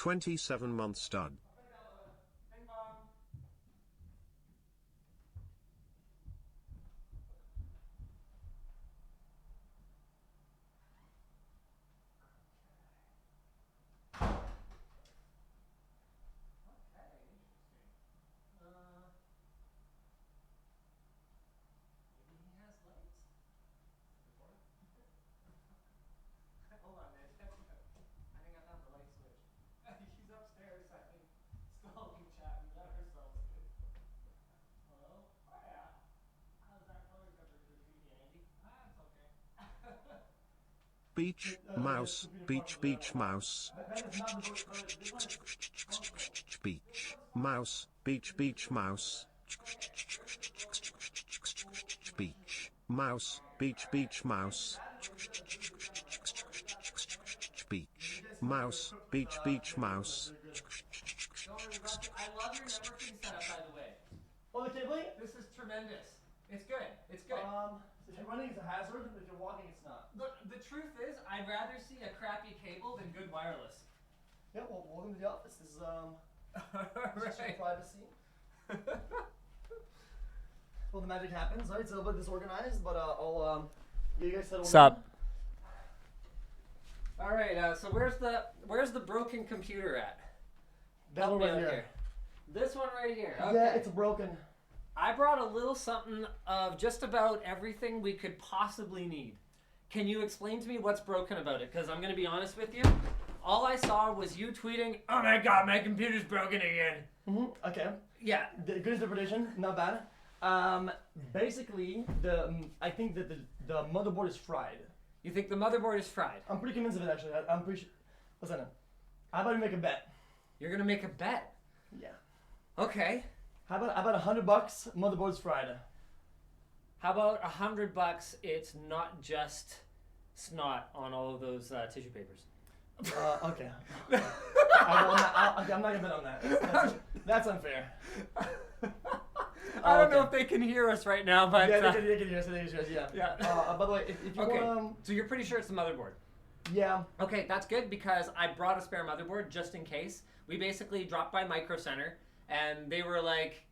27-month stud. Beach, mouse, beach, beach, mouse. Beach, mouse, beach, beach, mouse. Beach, mouse, beach, beach, mouse. Beach, mouse, beach, beach, mouse. I love your networking setup, by the way. Oh, the cabling? This is tremendous. It's good. It's good. If you're running, it's a hazard. If you're walking, it's not. The truth is, I'd rather see a crappy cable than good wireless. Yeah, well, welcome to the office. This is this is your Right. privacy. Well, the magic happens. Right, it's a little bit disorganized, but I'll you guys settle. Sup? All right. So where's the broken computer at? That one right here. This one right here. Okay. Yeah, it's broken. I brought a little something of just about everything we could possibly need. Can you explain to me what's broken about it? Because I'm going to be honest with you. All I saw was you tweeting, "Oh my god, my computer's broken again." Mm-hmm. Okay. Yeah. Good interpretation. Not bad. Basically, I think that the motherboard is fried. You think the motherboard is fried? I'm pretty convinced of it, actually. I'm pretty sure. Listen, how about we make a bet? You're going to make a bet? Yeah. Okay. How about $100? Motherboard's fried. How about $100? It's not just snot on all of those tissue papers. Okay. I'm not gonna bet on that. That's unfair. I don't know if they can hear us right now, but yeah, they can hear us. Yeah. Yeah. By the way, if you okay. want, So you're pretty sure it's the motherboard? Yeah. Okay, that's good because I brought a spare motherboard just in case. We basically dropped by Micro Center and they were like,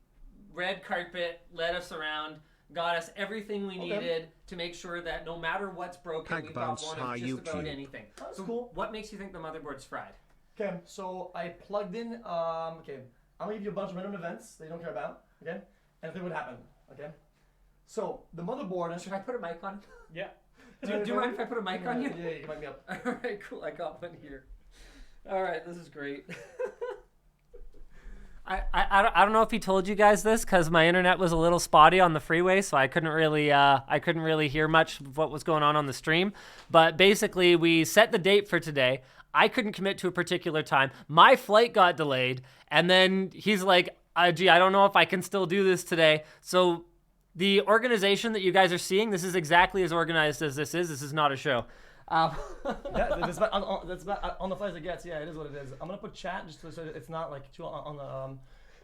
red carpet, led us around, got us everything we needed to make sure that no matter what's broken, we got one of just about anything. That's so cool. What makes you think the motherboard's fried? Okay, so I plugged in. Okay, I'm gonna give you a bunch of random events that you don't care about. Okay, and think what happened. Okay, so the motherboard. Should I put a mic on? Yeah. Do you mind if I put a mic on you? Yeah, you can mic me up. All right, cool. I got one here. All right, this is great. I don't know if he told you guys this because my internet was a little spotty on the freeway, so I couldn't really hear much of what was going on the stream. But basically, we set the date for today. I couldn't commit to a particular time. My flight got delayed, and then he's like, "Gee, I don't know if I can still do this today." So the organization that you guys are seeing, this is exactly as organized as this is. This is not a show. That's about on the fly as it gets. Yeah, it is what it is. I'm gonna put chat just so it's not like too on the.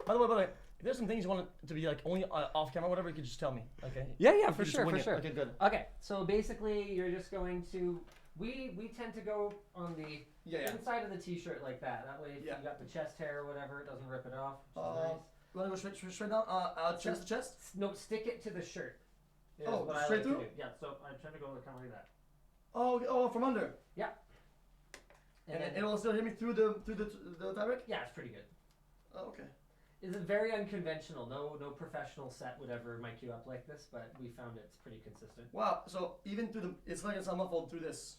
By the way, if there's some things you want to be like only off camera, or whatever, you could just tell me. Okay. Yeah, for sure. Okay, good. Okay, so basically, you're just going to. We tend to go on the inside of the t-shirt like that. That way, if you got the chest hair or whatever, it doesn't rip it off. Nice. You want to go straight down? Chest to chest? No, stick it to the shirt. Straight through? Yeah. So I'm trying to go kind of like that. Oh, from under. Yeah. And it will still hit me through the fabric? Yeah, it's pretty good. Oh, okay. It's very unconventional. No professional set would ever mic you up like this, but we found it's pretty consistent. Wow. So even through it's like it's muffled through this.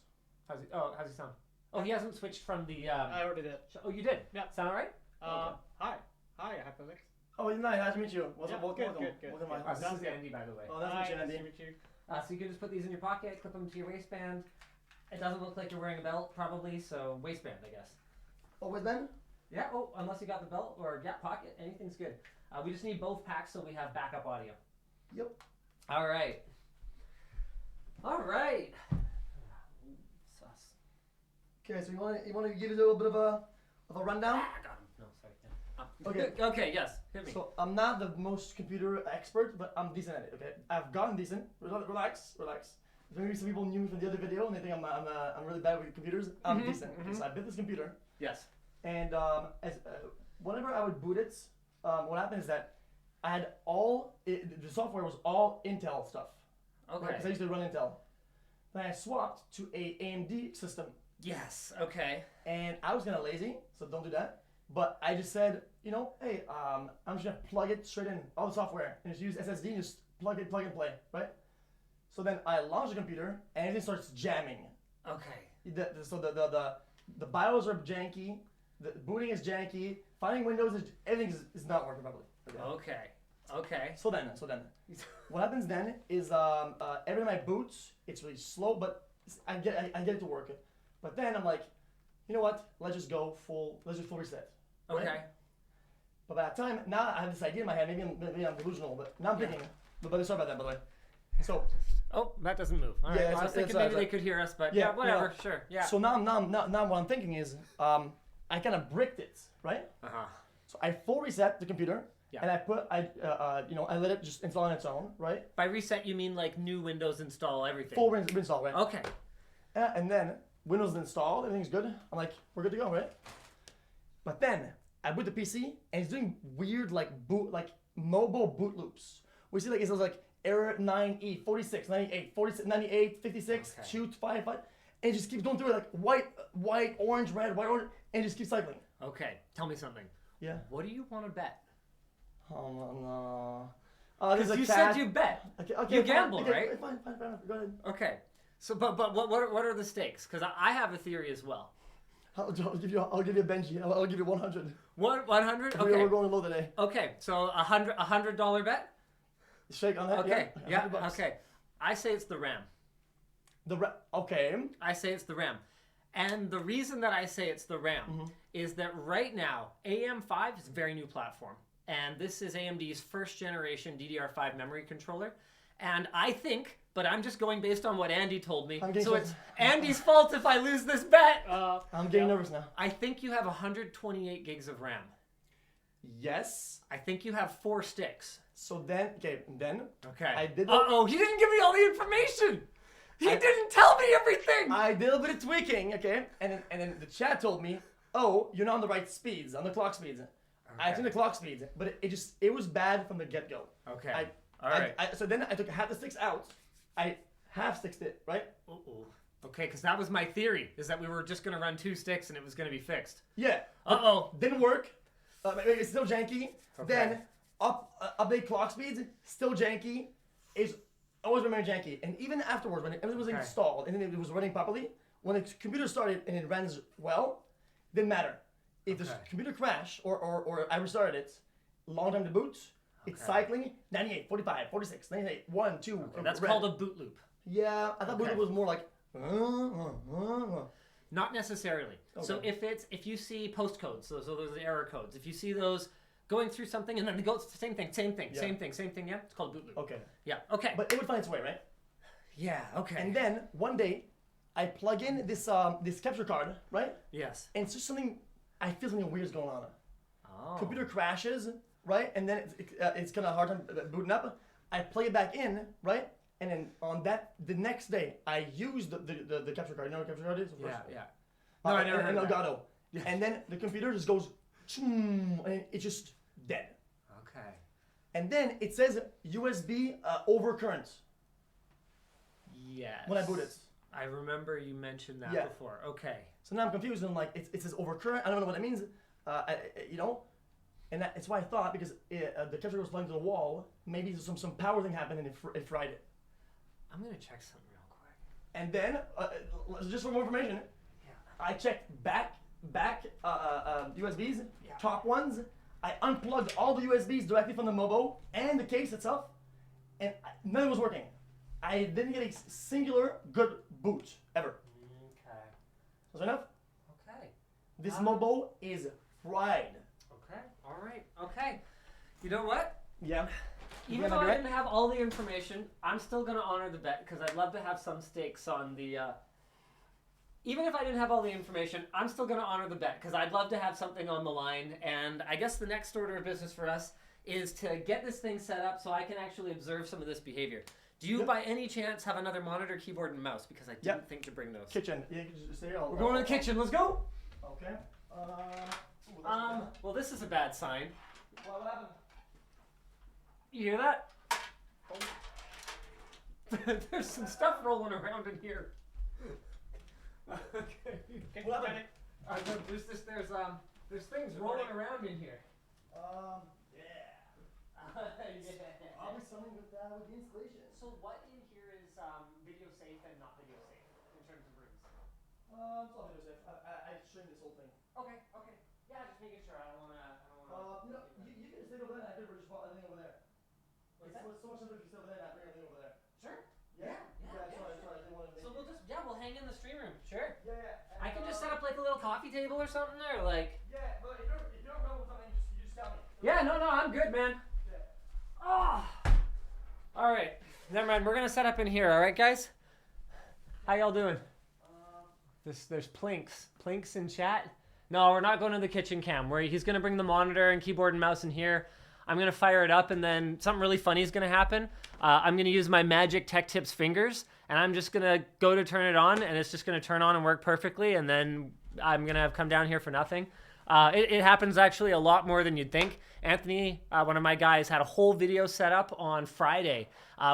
How's he sound? Oh, he hasn't switched from the. I already did. Oh, you did? Yeah. Sound alright? Hi, Hyperlix. Oh, nice to meet you. Welcome. Good. This is Andy, by the way. Oh, nice to meet you, Andy. So you can just put these in your pocket, clip them to your waistband. It doesn't look like you're wearing a belt, probably, so waistband, I guess. Oh, waistband? Yeah, unless you got the belt or pocket, anything's good. We just need both packs so we have backup audio. Yep. All right. Sus. Okay, so you want to give us a little bit of a rundown? I got him. No, sorry. Okay. Okay, yes. Hit me. So I'm not the most computer expert, but I'm decent at it. Okay, I've gotten decent. Relax. Maybe some people knew me from the other video and they think I'm really bad with computers. I'm decent. Okay, so I built this computer. Yes. And whenever I would boot it, what happened is that I had the software was all Intel stuff. Okay. Because I used to run Intel. Then I swapped to a AMD system. Yes. Okay. And I was kind of lazy, so don't do that. But I just said, hey, I'm just gonna plug it straight in, all the software, and just use SSD and just plug and play, right? So then I launch the computer, and everything starts jamming. Okay. So the BIOS are janky, the booting is janky, finding Windows everything is not working properly. Okay. So then, what happens then is every time I boot, it's really slow, but I get it to work. But then I'm like, you know what? Let's just full reset. Right? Okay. But by that time, now I have this idea in my head. Maybe I'm delusional, but now I'm thinking. But sorry about that, by the way. So. Oh, that doesn't move. All right. Yeah, Well, I was thinking maybe they could hear us, but yeah, whatever. Yeah. Sure. Yeah. So now what I'm thinking is, I kind of bricked it, right? So I full reset the computer, and I let it just install on its own, right? By reset, you mean like new Windows install everything? Full reinstall, right? Okay. And then Windows is installed, everything's good. I'm like, we're good to go, right? But then I boot the PC, and it's doing weird mobile boot loops. We see it says like error 9E 46 98 46 98 56 Okay. shoot 5 5, and it just keeps going through it like white orange red white orange, and it just keeps cycling. Okay. Tell me something. Yeah. What do you want to bet? No. Because you said you bet. Okay, You fine, gamble, okay, right? Fine. Go ahead. Okay. So, but what are the stakes? Because I have a theory as well. I'll give you a Benji. I'll give you 100. 100? We're Okay. going low today. Okay. So $100 bet. Shake on that. Okay. Yeah. $100. Okay. I say it's the RAM. Okay. I say it's the RAM. And the reason that I say it's the RAM is that right now, AM5 is a very new platform. And this is AMD's first generation DDR5 memory controller. And I think, but I'm just going based on what Andy told me, so it's Andy's fault if I lose this bet. I'm getting nervous now. I think you have 128 gigs of RAM. Yes. I think you have 4 sticks. So then, Okay. I did. Uh-oh, he didn't give me all the information. He didn't tell me everything. I did a little bit of tweaking, okay, and then the chat told me, oh, you're not on the right speeds, on the clock speeds. I tuned the clock speeds, but it was bad from the get go. Okay. All right. So then I took half the sticks out. I half sticked it, right? Uh-oh. Okay, because that was my theory, is that we were just going to run 2 sticks and it was going to be fixed. Yeah. Uh-oh. Didn't work. It's still janky. Okay. Then update clock speeds, still janky. Is always remain janky. And even afterwards, when everything was installed and then it was running properly, when the computer started and it runs well, didn't matter. If the computer crashed or I restarted it, long time to boot, it's cycling 98, 45, 46, 98, 1, 2. Okay, that's called a boot loop. Yeah, I thought boot loop was more like. Not necessarily. Okay. So if you see postcodes, so those are error codes. If you see those going through something and then they go, it's the same thing, yeah, it's called boot loop. Okay. Yeah. Okay. But it would find its way, right? Yeah. Okay. And then one day, I plug in this capture card, right? Yes. And it's just something. I feel something weird's going on. Oh. Computer crashes, right? And then it's kind of hard time booting up. I plug it back in, right? And then on the next day, I used the capture card. You know what a capture card is? Yeah. No, I never heard of that. Elgato. Yeah. And then the computer just goes, and it's just dead. Okay. And then it says USB overcurrent Yes. when I boot it. I remember you mentioned that before. Okay. So now I'm confused, and I'm like, it says overcurrent. I don't know what that means. And that's why I thought, because the capture was plugged to the wall, maybe some power thing happened and it fried it. I'm gonna check something real quick. And then, just for more information, I checked back USBs, top ones. I unplugged all the USBs directly from the mobile and the case itself, and none of it was working. I didn't get a singular good boot ever. Okay. Was that enough? Okay. This mobile is fried. Okay. All right. Okay. You know what? Yeah. Even though I didn't have all the information, I'm still going to honor the bet because I'd love to have some stakes on the... Even if I didn't have all the information, I'm still going to honor the bet because I'd love to have something on the line. And I guess the next order of business for us is to get this thing set up so I can actually observe some of this behavior. Do you, by any chance, have another monitor, keyboard, and mouse? Because I didn't think to bring those. Kitchen. Yeah, you can just say, We're going to the kitchen. Let's go. Okay. Well, this is a bad sign. What happened? You hear that? There's some stuff rolling around in here. Okay. What happened? There's things rolling around in here. Yeah. Yeah. Probably something with the installation. So what in here is video safe and not video safe in terms of rooms? It's all video safe. I streamed this whole thing. Okay. Yeah, just making sure. I don't wanna. You can stay over there and I could just put everything over there. What's It's that? so much simpler if you stay over there and I bring everything over there. Sure. Yeah? Sorry. I didn't want to So we'll hang in the stream room. Sure. Yeah. I can just set up like a little coffee table or something there, like. Yeah, but if you don't know with something, you just tell me. Yeah, no, I'm good, man. Yeah. Oh. All right. Never mind. We're gonna set up in here. All right, guys. How y'all doing? There's Plinks in chat. No, we're not going to the kitchen cam. He's gonna bring the monitor and keyboard and mouse in here. I'm gonna fire it up, and then something really funny is gonna happen. I'm gonna use my magic Tech Tips fingers, and I'm just gonna go to turn it on, and it's just gonna turn on and work perfectly, and then I'm gonna have come down here for nothing. It happens actually a lot more than you'd think. Anthony, one of my guys, had a whole video set up on Friday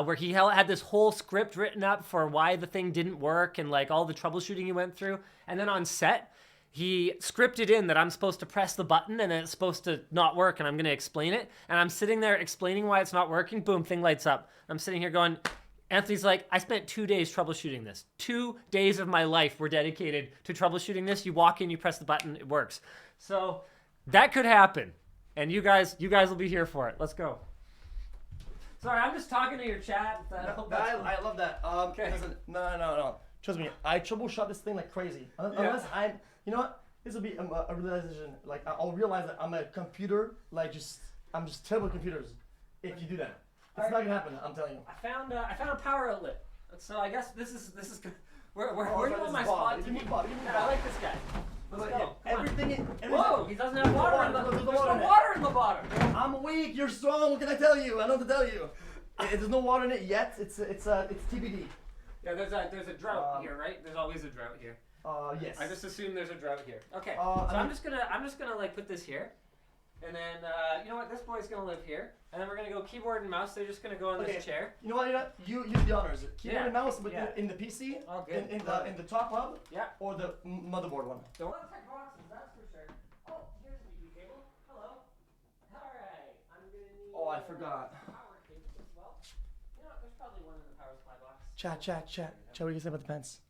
where he had this whole script written up for why the thing didn't work and like all the troubleshooting he went through. And then on set, he scripted in that I'm supposed to press the button and then it's supposed to not work and I'm going to explain it. And I'm sitting there explaining why it's not working. Boom, thing lights up. I'm sitting here going, Anthony's like, I spent 2 days troubleshooting this. 2 days of my life were dedicated to troubleshooting this. You walk in, you press the button, it works. So that could happen. And you guys will be here for it. Let's go. Sorry, I'm just talking to your chat. I love that. Okay. Listen, no. Trust me, I troubleshot this thing like crazy. Unless you know what? This will be a realization. Like I'll realize that I'm a computer. I'm just terrible at computers. If you do that, it's not gonna happen. I'm telling you. I found a power outlet. So I guess this is good. Where do you want my this is Bob. spot to Give me be? Bob, give me Yeah, Bob. I like this guy. Let's go. Come on. Everything. Whoa! He doesn't have water in the. There's There's no no water in it. water in the bottom. I'm weak. You're strong. What can I tell you? I know what to tell you. There's no water in it yet. It's TBD. Yeah, there's a drought here, right? There's always a drought here. Yes. I just assume there's a drought here. Okay. I So I'm mean- just gonna like put this here, and then you know what? This boy's gonna live here, and then we're gonna go keyboard and mouse. They're just gonna go in this chair. You know what? You do the honors. Keyboard Yeah. and mouse Yeah. in the PC, Oh, good. in the top hub, Yeah. or the motherboard one. Don't tech boxes, that's for sure. Oh, here's a USB cable. Hello. All right. I'm gonna need. Oh, I forgot. Power cable as well. You know what? There's probably one in the power supply box. Chat. What do you say about the pants?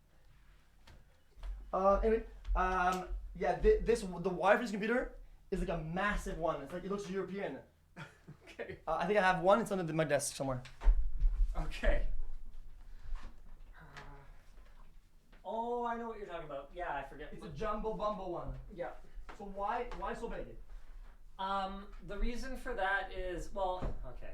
Anyway, yeah, the Wi-Fi for this computer is like a massive one. It's like it looks European. Okay. I think I have one. It's under my desk somewhere. Okay. Oh, I know what you're talking about. Yeah, I forget. It's a jumbo bumbo one. Yeah. So why so big? The reason for that is, well, okay.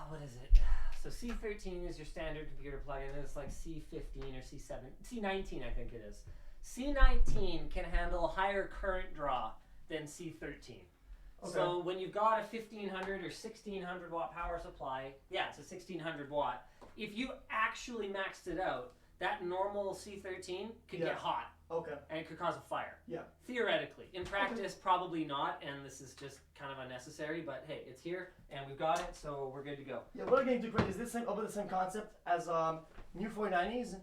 What is it? So C13 is your standard computer plugin. It's like C15 or C7, C19 I think it is. C19 can handle higher current draw than C13. Okay. So when you've got a 1500 or 1600 watt power supply, yeah, it's a 1600 watt. If you actually maxed it out, that normal C13 could Yeah. get hot Okay. and it could cause a fire. Yeah. Theoretically. In practice, probably not, and this is just kind of unnecessary, but hey, it's here, and we've got it, so we're good to go. Yeah, what I'm getting to great is this over the same concept as new 4090s.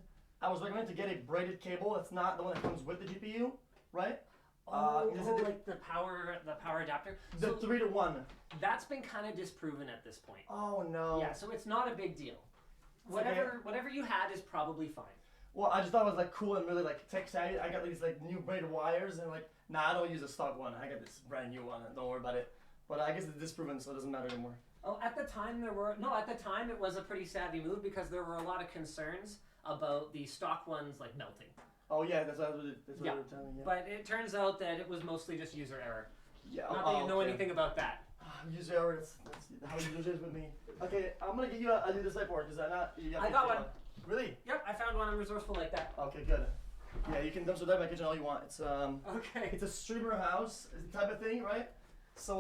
I was recommended to get a braided cable. That's not the one that comes with the GPU, right? Like the power adapter? The So 3-to-1. that's been kind of disproven at this point. Oh no. Yeah, so it's not a big deal. okay. Whatever you had is probably fine. Well, I just thought it was like cool and really like tech savvy. I got these like new braided wires and like, nah, I don't use a stock one. I got this brand new one. Don't worry about it. But I guess it's disproven, so it doesn't matter anymore. Oh, at the time it was a pretty savvy move because there were a lot of concerns about the stock ones like melting. Oh yeah, that's what they Yeah. were telling me. Yeah. But it turns out that it was mostly just user error. Yeah. Not that you know anything about that. User error. That's how you do this with me. Okay, I'm gonna get you a new display board because I got one. Really? Yep, I found one. I'm resourceful like that. Okay, good. Yeah, you can dumpster dive my kitchen all you want. It's Okay. it's a streamer house type of thing, right? So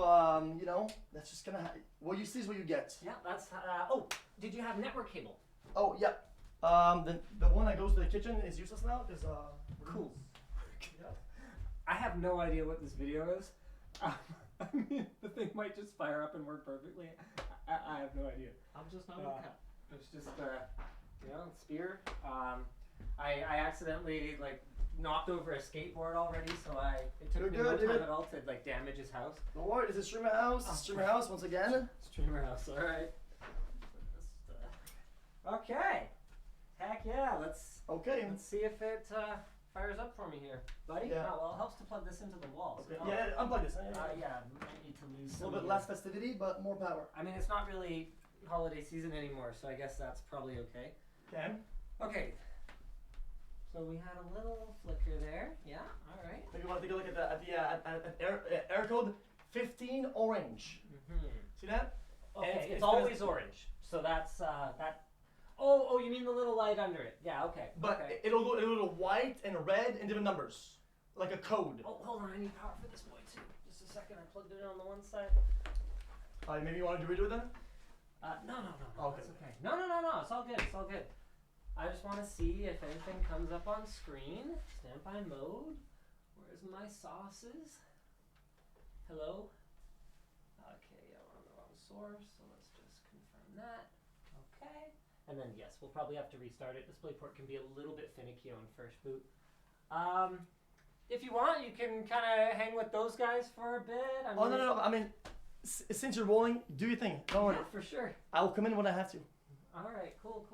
you know, that's just gonna what you see is what you get. Yeah, that's. Oh, did you have network cable? Oh yeah. The one that goes to the kitchen is useless now because Cool. Yeah. I have no idea what this video is. I mean, the thing might just fire up and work perfectly. I have no idea. I'm just not a cat. It's just spear. I accidentally like knocked over a skateboard already, so it took me no time at all to like damage his house. Don't worry, this is Streamer House. Streamer House once again. Streamer house, all right. Okay. Heck yeah, let's see if it fires up for me here, buddy. Yeah. Oh, well, it helps to plug this into the wall. So Okay. Yeah, unplug this. yeah, might need to lose A little bit less festivity, but more power. I mean, it's not really holiday season anymore, so I guess that's probably okay. Okay. Okay. So we had a little flicker there. Yeah. All right. Maybe you want to take a look at the air code 15 orange. Mm-hmm. See that? Okay. And It's always orange. So that's that. Oh, you mean the little light under it? Yeah. Okay. But okay. it'll go white and red in different numbers, like a code. Oh, hold on. I need power for this boy too. Just a second. I plugged it in on the one side. Maybe you want to redo it then? No. Okay. That's okay. No. It's all good. It's all good. I just want to see if anything comes up on screen. Standby mode. Where's my sauces? Hello? Okay, yeah, we're on the wrong source, so let's just confirm that. Okay. And then, yes, we'll probably have to restart it. DisplayPort can be a little bit finicky on first boot. If you want, you can kind of hang with those guys for a bit. I mean, No. I mean, since you're rolling, do your thing. Don't worry. Yeah, for sure. I will come in when I have to. All right, cool.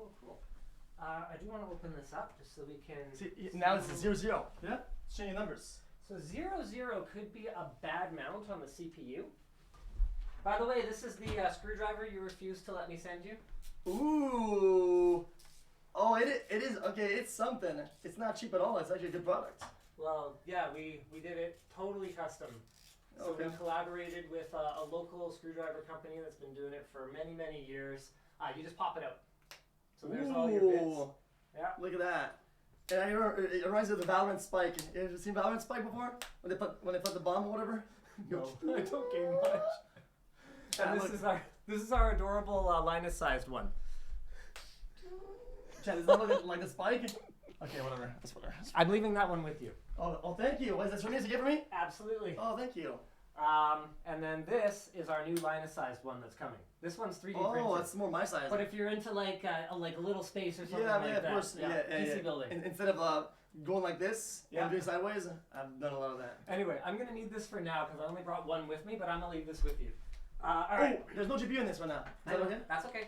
I do want to open this up just so we can... See, now it's 0-0. Yeah? Change your numbers. So 0-0 could be a bad mount on the CPU. By the way, this is the screwdriver you refused to let me send you. Ooh. Oh, it is. Okay, it's something. It's not cheap at all. It's actually a good product. Well, yeah, we did it totally custom. So Okay. we collaborated with a local screwdriver company that's been doing it for many, many years. You just pop it out. So there's all your bits. Yeah. Look at that. And I remember, it reminds me of the Valorant Spike. You ever seen Valorant Spike before? When they put the bomb or whatever? No, I don't game much. Yeah, And look. this is our adorable Linus-sized one. Chad, does that look like the Spike? Okay, whatever. That's whatever. I'm leaving that one with you. Oh, thank you. What is this for me? Is it a gift for me? Absolutely. Oh, thank you. And then this is our new Linus-sized one that's coming. This one's 3D printed. Oh, that's more my size. But if you're into like a little space or something yeah, like of that, course. Yeah, PC building. Instead of going like this Yeah. and doing sideways, I've done a lot of that. Anyway, I'm gonna need this for now because I only brought one with me, but I'm gonna leave this with you. All right. Oh, there's no GPU in this one now. Is that okay? That's okay.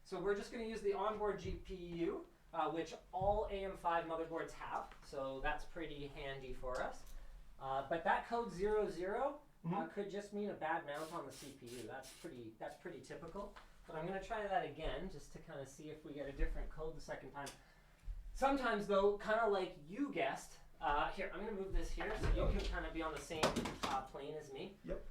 So we're just gonna use the onboard GPU, which all AM5 motherboards have. So that's pretty handy for us. But that code 00 could just mean a bad mount on the CPU. That's pretty typical. But I'm gonna try that again just to kind of see if we get a different code the second time. Sometimes though, kind of like you guessed, here, I'm gonna move this here so you can kind of be on the same plane as me. Yep.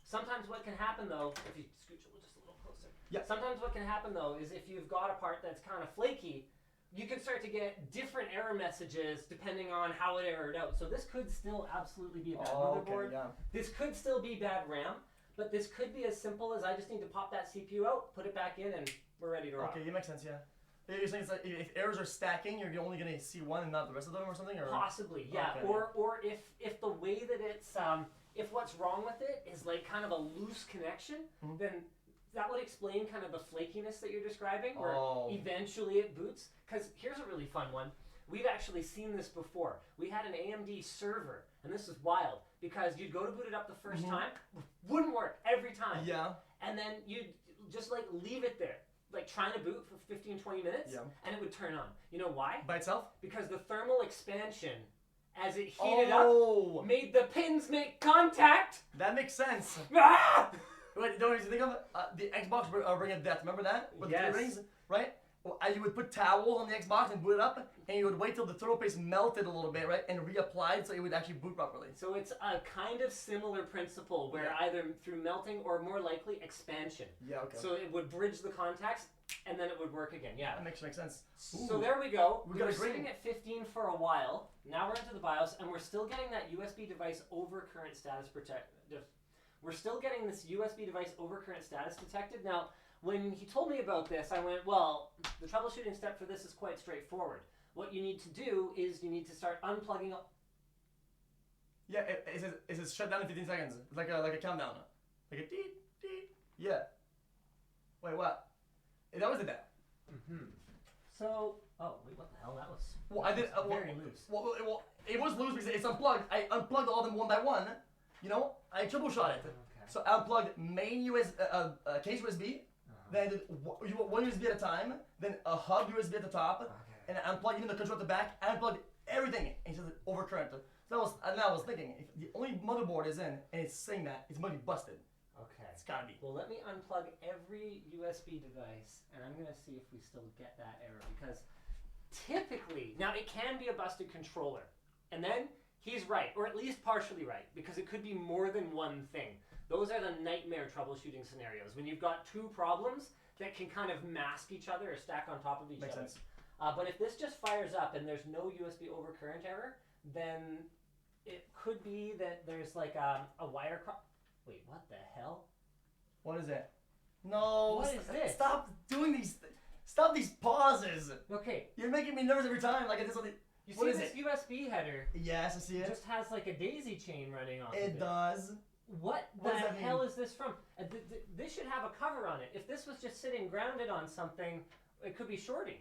Sometimes what can happen though, if you scooch it just a little closer. Yep. Sometimes what can happen though is if you've got a part that's kind of flaky, you can start to get different error messages depending on how it errored out. So this could still absolutely be a bad motherboard. Okay, yeah. This could still be bad RAM, but this could be as simple as I just need to pop that CPU out, put it back in, and we're ready to rock. Okay, it makes sense, yeah. You're saying it's like if errors are stacking, you're only going to see one and not the rest of them or something? Or? Possibly, yeah. Okay. Or if the way that it's, if what's wrong with it is like kind of a loose connection, then that would explain kind of the flakiness that you're describing, where eventually it boots. Because here's a really fun one. We've actually seen this before. We had an AMD server, and this is wild, because you'd go to boot it up the first time, wouldn't work every time. Yeah. And then you'd just like leave it there, like trying to boot for 15, 20 minutes, and it would turn on. You know why? By itself? Because the thermal expansion, as it heated up, made the pins make contact. That makes sense. Ah! Wait, don't you think of it? The Xbox Ring of Death. Remember that? With the 3 rings, right? Well, you would put towels on the Xbox and boot it up, and you would wait till the thermal paste melted a little bit, right? And reapplied so it would actually boot properly. So it's a kind of similar principle where either through melting or more likely expansion. Yeah, okay. So it would bridge the contacts and then it would work again, yeah. That makes sense. So there we go. We got were a green. sitting at 15 for a while. Now we're into the BIOS and we're still getting that USB device over current status We're still getting this USB device over current status detected. Now, when he told me about this, I went, well, the troubleshooting step for this is quite straightforward. What you need to do is you need to start unplugging Yeah, it says shut down in 15 seconds. It's like a countdown. Like a deet, deet. Yeah. Wait, what? It always did that. So, oh wait, what the hell? That was Well, I did. very loose. Well, it was loose because it's unplugged. I unplugged all of them one by one. You know, I troubleshot it. Okay. So I unplugged main case USB. Then I did one USB at a time. Then a hub USB at the top. And I unplugged even the control at the back. I unplugged everything. And it says overcurrent. So I was thinking, if the only motherboard is in and it's saying that, it's gonna be busted. Okay. It's gotta be. Well, let me unplug every USB device, and I'm gonna see if we still get that error, because typically, now it can be a busted controller, and then he's right, or at least partially right, because it could be more than one thing. Those are the nightmare troubleshooting scenarios, when you've got two problems that can kind of mask each other or stack on top of each Makes other. sense. But if this just fires up and there's no USB overcurrent error, then it could be that there's like a wire Wait, what the hell? What is it? No. What is this? Stop doing these. Stop these pauses. Okay, You're making me nervous every time. Like it's something. you What see is this it? USB header Yes, I see it. just has like a daisy chain running off of It it. does. What What does the that hell mean? is this from? This should have a cover on it. If this was just sitting grounded on something, it could be shorting.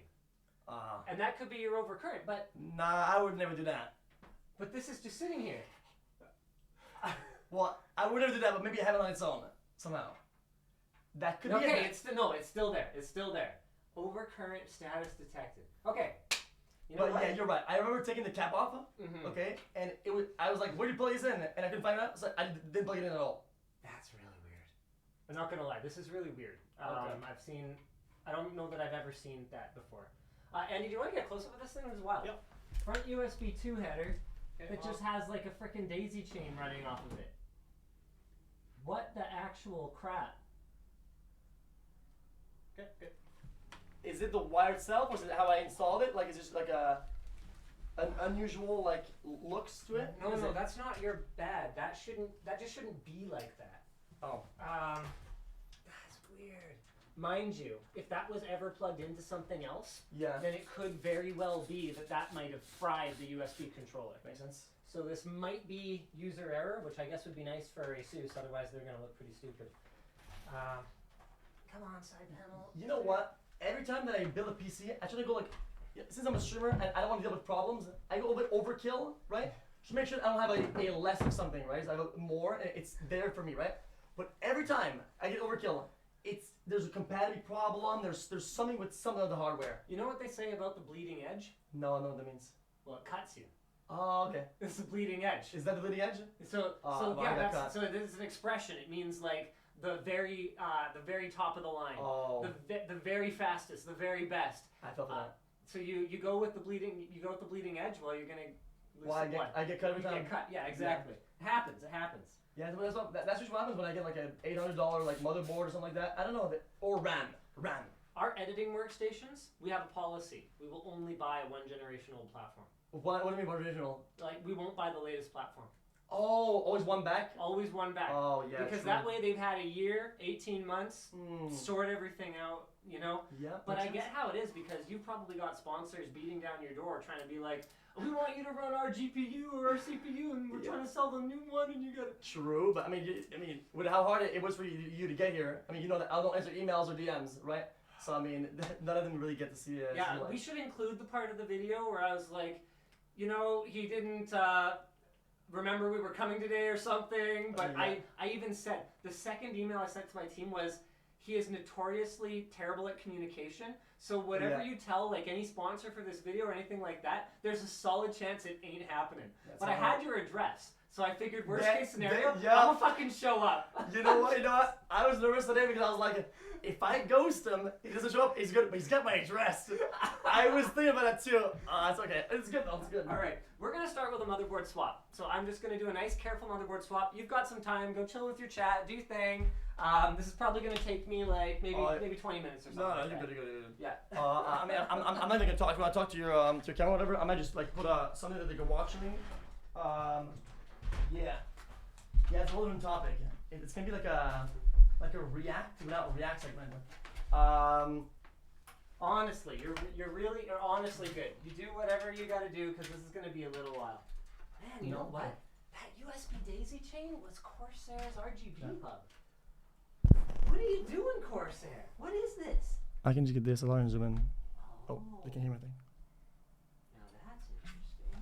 And that could be your overcurrent, but Nah, I would never do that. this is just sitting here. Well, I would never do that, but maybe I have it on its own somehow. That could be Okay, it. it's still there. It's still there. Overcurrent status detected. Okay. You know But what? yeah, you're right. I remember taking the cap off. Mhm. Okay, and I was like, where do you plug this in? And I couldn't find it out, so I didn't plug it in at all. That's really weird. I'm not gonna lie, this is really weird. Okay. I don't know that I've ever seen that before. Andy, do you want to get close up with this thing? This is wild. Yep. Front USB 2 header. Okay, It just has like a freaking daisy chain running off of it. What the actual crap? Okay, good. Is it the wire itself, or is it how I installed it? Like, is this like an unusual like looks to it? No, Is no, it- that's not your bad. That just shouldn't be like that. Oh. That's weird. Mind you, if that was ever plugged into something else, Yeah. then it could very well be that might have fried the USB controller. Makes sense. So this might be user error, which I guess would be nice for ASUS, otherwise they're going to look pretty stupid. Come on, side panel. You know what? Every time that I build a PC, I try to go like, since I'm a streamer and I don't want to deal with problems, I go a bit overkill, right? To make sure I don't have a less of something, right? So I have more, and it's there for me, right? But every time I get overkill, there's a compatibility problem. There's something with some of the hardware. You know what they say about the bleeding edge? No, I know what that means. Well, it cuts you. Oh, okay. It's the bleeding edge. Is that the leading edge? So well, yeah, I got that's so it is an expression. It means like the very top of the line, Oh. the very fastest, the very best. I fell for that. So you go with the bleeding edge. Well, you're gonna lose Well, some blood. I get cut every You time. get cut. Yeah, exactly. It happens. It happens. Yeah, that's just what happens when I get like an $800 like motherboard or something like that. I don't know, or RAM. Our editing workstations, we have a policy. We will only buy a one-generation old platform. What do you mean by original? Like, we won't buy the latest platform. Oh, always one back. Always one back. Oh yeah. Because true. that way they've had a year, 18 months, Mm. sort everything out, you know? Yeah. But I makes get sense. how it is, because you've probably got sponsors beating down your door trying to be like, we want you to run our GPU or our CPU, and we're Yeah. trying to sell the new one, and you gotta... True, but I mean, with how hard it was for you to get here. I mean, you know that I don't answer emails or DMs, right? So I mean, none of them really get to see it. Yeah, we should include the part of the video where I was like, you know, he didn't remember we were coming today or something, but Yeah. I even said, the second email I sent to my team was, he is notoriously terrible at communication, so whatever Yeah. you tell, like any sponsor for this video or anything like that, there's a solid chance it ain't happening. That's But I all had right. your address, so I figured worst That- case scenario, that- yeah. I'm gonna fucking show up. You know what? I was nervous today because I was like, if I ghost him, he doesn't show up. He's good, but he's got my address. I was thinking about that too. It's okay. It's good though. It's good. All right, we're gonna start with a motherboard swap. So I'm just gonna do a nice, careful motherboard swap. You've got some time. Go chill with your chat. Do your thing. This is probably gonna take me like maybe 20 minutes or something. No, like you're that. good. You're good. Yeah. I mean, I'm not even gonna talk. If you want to talk to your camera, or whatever, I might just like put something that they can watch me. Yeah, it's a whole different topic. It's gonna be like a React without React segment. Honestly, you're honestly good. You do whatever you gotta do because this is gonna be a little while. Man, you know what? That USB daisy chain was Corsair's RGB hub. What are you doing, Corsair? What is this? I can just get DSLR and zoom in. Oh, they can hear my thing. Now that's interesting.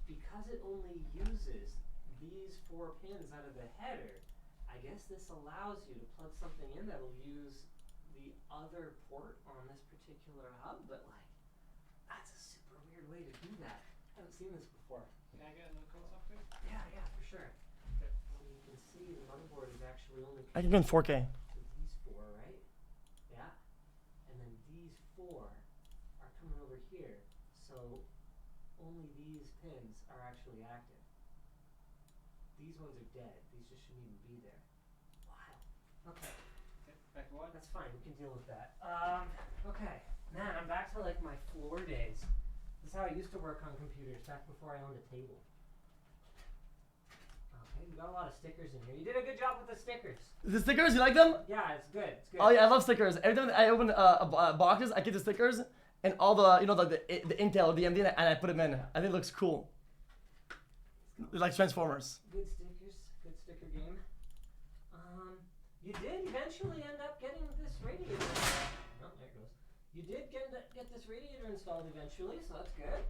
Because it only uses these 4 pins out of the header, I guess this allows you to plug something in that will use the other port on this particular hub, but like, that's a super weird way to do that. I haven't seen this before. Can I get a little close up, please? Yeah, for sure. So you can see the motherboard is actually only I can go in 4K. to these 4, right? Yeah. And then these 4 are coming over here. So only these pins are actually active. These ones are dead. These just shouldn't even be there. Wow. Okay. Okay, back to what? That's fine. We can deal with that. Okay. Man, I'm back to like my floor days. This is how I used to work on computers back before I owned a table. Okay, we got a lot of stickers in here. You did a good job with the stickers. The stickers, you like them? Yeah, it's good. It's good. Oh yeah, I love stickers. Every time I open boxes, I get the stickers and all the, you know, the Intel, the AMD, and I put them in. I think it looks cool. They're like Transformers. Good stickers. Good sticker game. You did eventually end up getting this radiator. Oh, there it goes. You did get this radiator installed eventually, so that's good.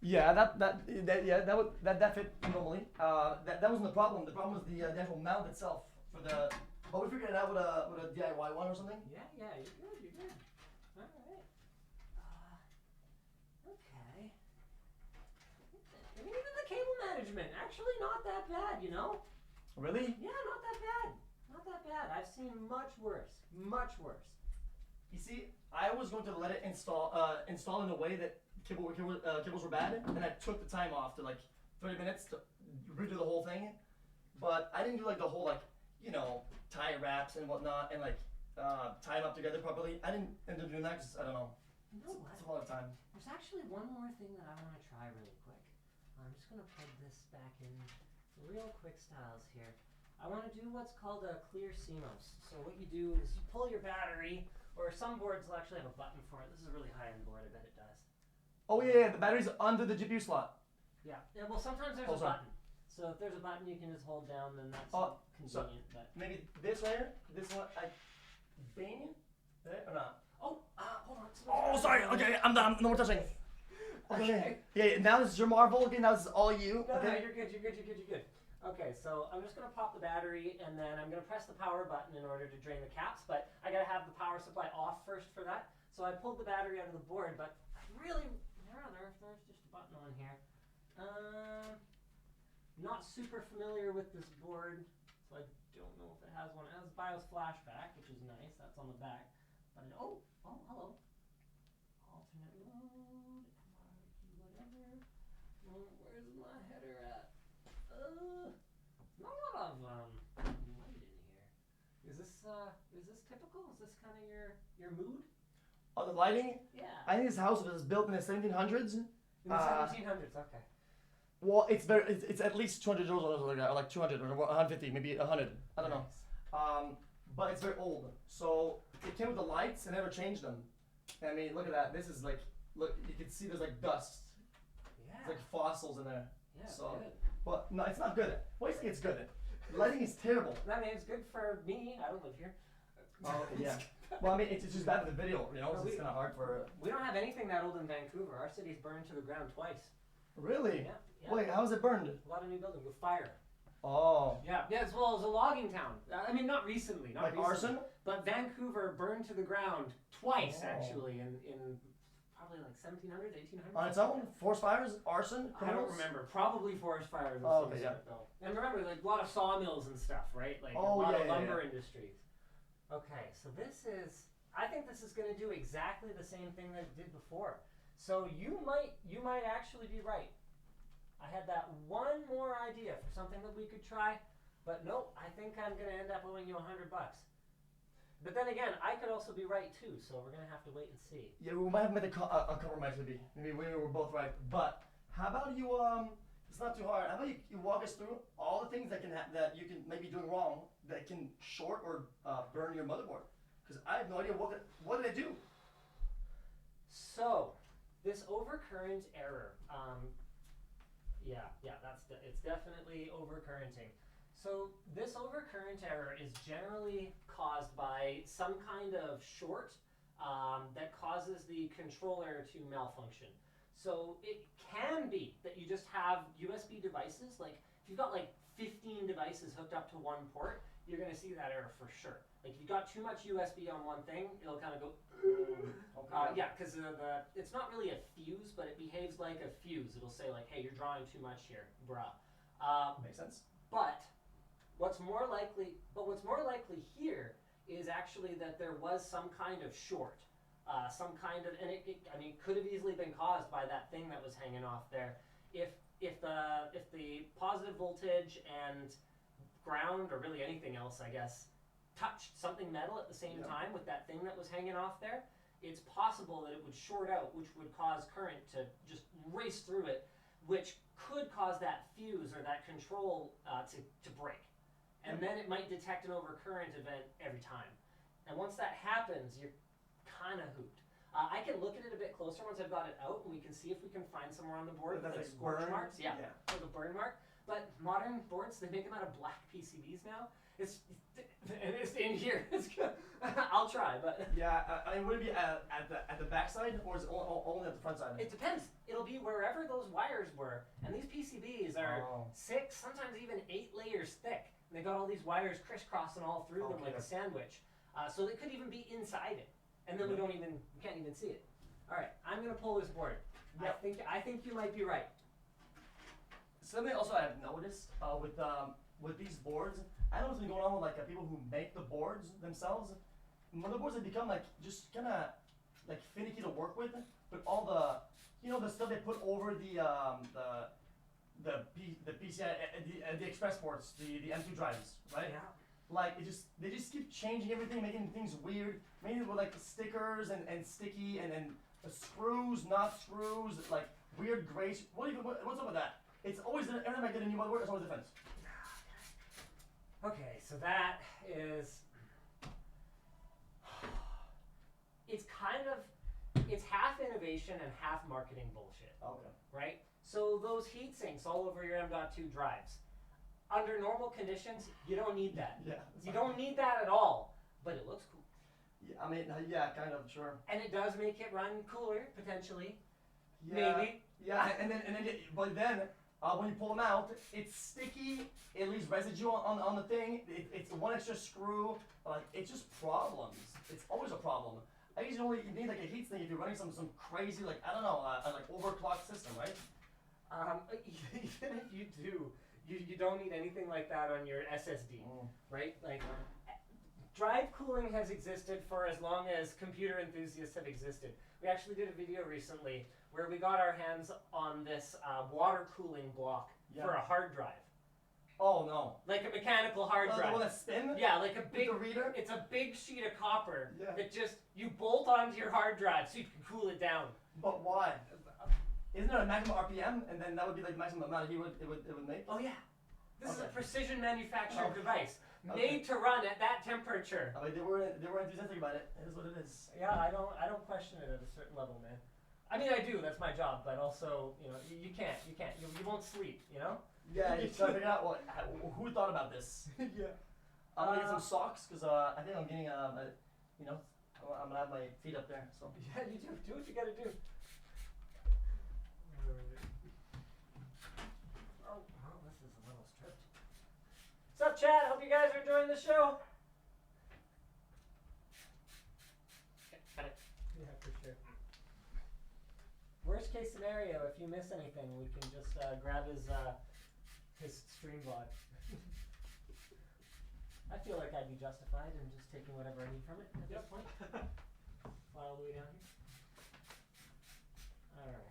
Yeah, that fit normally. That wasn't the problem. The problem was the actual mount itself for the. But we figured it out with a DIY one or something. Yeah, you're good. You're good. All right. Okay. I mean, even the cable management, actually not that bad, you know? Really? Yeah, not that bad. Not that bad. I've seen much worse. Much worse. You see, I was going to let it install in a way that cables were bad, and I took the time off to like 30 minutes to redo the whole thing. But I didn't do like the whole like, you know, tie wraps and whatnot, and like tie them up together properly. I didn't end up doing that because I don't know. You know what? It's a lot of time. There's actually one more thing that I want to try really quick. I'm just going to plug this back in real quick styles here. I want to do what's called a clear CMOS. So what you do is you pull your battery, or some boards will actually have a button for it. This is a really high-end board, I bet it does. Oh yeah, the battery's under the GPU slot. Yeah, well sometimes there's a button. So if there's a button you can just hold down, then that's convenient. But maybe this right here, this one, bang, there or not? hold on. Oh, sorry. Okay, I'm done. No more touching. Okay. Yeah, now this is your Marvel. Okay, now this is all you. No, Okay. you're good. Okay, so I'm just gonna pop the battery, and then I'm gonna press the power button in order to drain the caps. But I gotta have the power supply off first for that. So I pulled the battery out of the board, but I really rather if there's just a button on here. Not super familiar with this board, so I don't know if it has one. It has BIOS flashback, which is nice. That's on the back. But hello. Alternate mode. Whatever. Where's my header at? Not a lot of light in here. Is this typical? Is this kind of your mood? Oh, the lighting? Yeah. I think this house was built in the 1700s. In the 1700s. Okay. Well, it's at least 200 years old, or like 200 or 150, maybe 100. I don't know. But it's very old. So it came with the lights and never changed them. I mean, look at that. This is like, look, you can see there's like dust. Yeah. It's like fossils in there. Yeah. So, Good. but no, it's not good. Why do you think it's good? Lighting is terrible. I mean, it's good for me. I don't live here. Oh, okay, yeah. Well, I mean, it's just bad for the video, you know? No, It's kind of hard for... We don't have anything that old in Vancouver. Our city's burned to the ground twice. Really? Yeah. Wait, how is it burned? A lot of new buildings with fire. Oh. Yeah, as well as a logging town. I mean, not recently. Not Like recently, arson? But Vancouver burned to the ground twice, Oh. actually, in probably like 1700s, 1800s. On its own? Forest fires? Arson? I don't Criminals? remember. Probably forest fires. Oh, okay, yeah. And remember, like a lot of sawmills and stuff, right? Like Oh, a lot yeah, of yeah, lumber yeah. industries. Okay, so this is. I think this is going to do exactly the same thing that it did before. So you might actually be right. I had that one more idea for something that we could try, but nope. I think I'm going to end up owing you $100. But then again, I could also be right too. So we're going to have to wait and see. Yeah, we might have made a compromise, maybe. Maybe we were both right. But how about you, it's not too hard. How about you walk us through all the things that that you can maybe doing wrong that can short or burn your motherboard? Because I have no idea what did I do? So, this overcurrent error, Yeah, it's definitely overcurrenting. So this overcurrent error is generally caused by some kind of short that causes the controller to malfunction. So it can be that you just have USB devices, like if you've got like 15 devices hooked up to one port, you're going to see that error for sure. Like if you got too much USB on one thing, it'll kind of go, yeah, because it's not really a fuse, but it behaves like a fuse. It'll say like, hey, you're drawing too much here, bruh. Makes sense. But what's more likely here is actually that there was some kind of short, some kind of, and it could have easily been caused by that thing that was hanging off there. If the positive voltage and ground, or really anything else, I guess, touched something metal at the same time with that thing that was hanging off there, it's possible that it would short out, which would cause current to just race through it, which could cause that fuse or that control to break. And then it might detect an overcurrent event every time. And once that happens, you're kind of hooped. I can look at it a bit closer once I've got it out, and we can see if we can find somewhere on the board with like scorch marks. Yeah, like a burn mark. But modern boards, they make them out of black PCBs now. It's in here. It's good. I'll try, but yeah. I mean, would it be at the back side, or is it only at the front side? It depends. It'll be wherever those wires were, and these PCBs are 6, sometimes even 8 layers thick. And they got all these wires crisscrossing all through them like a sandwich. So they could even be inside it, and then we can't even see it. All right, I'm gonna pull this board. Yep. I think you might be right. Something also I've noticed with these boards, I know what's been going on with like people who make the boards themselves. Motherboards have become like just kind of like finicky to work with, but all the stuff they put over the PCI the express ports, the M2 drives, right? Yeah. Like they just keep changing everything, making things weird, making it with like stickers and sticky and screws, not screws, like weird grays. What's up with that? It's always every time I get a new motherboard, it's always different. Okay, so that is, it's half innovation and half marketing bullshit. Okay. Right? So those heat sinks all over your M.2 drives, under normal conditions, you don't need that. Yeah. You don't need that at all, but it looks cool. Yeah, I mean, yeah, kind of, sure. And it does make it run cooler, potentially. Yeah, maybe. Yeah, but then, when you pull them out, it's sticky, it leaves residue on the thing, it's one extra screw, like, it's just problems. It's always a problem. I usually need like a heat sink if you're running some crazy, like, I don't know, like overclocked system, right? Even if you do, you don't need anything like that on your SSD, right? Like, drive cooling has existed for as long as computer enthusiasts have existed. We actually did a video recently where we got our hands on this water cooling block for a hard drive. Oh no! Like a mechanical hard drive. The one that spins? Yeah, like a big reader. It's a big sheet of copper that just you bolt onto your hard drive so you can cool it down. But why? Isn't there a maximum RPM, and then that would be like the maximum amount of heat it would make? Oh yeah. This is a precision manufactured device made to run at that temperature. I mean, they were enthusiastic about it. It is what it is. Yeah, I don't question it at a certain level, man. I mean, I do. That's my job. But also, you know, you can't. You won't sleep. You know. Yeah, you try to figure out who thought about this. Yeah. I'm gonna get some socks because I think I'm getting I'm gonna have my feet up there. So. Yeah, you do. Do what you gotta do. Oh, this is a little stripped. What's up, chat? Hope you guys are enjoying the show. Okay, got it. Yeah, for sure. Worst case scenario, if you miss anything, we can just grab his stream VOD. I feel like I'd be justified in just taking whatever I need from it at this point. Fly all the way down here. Alright.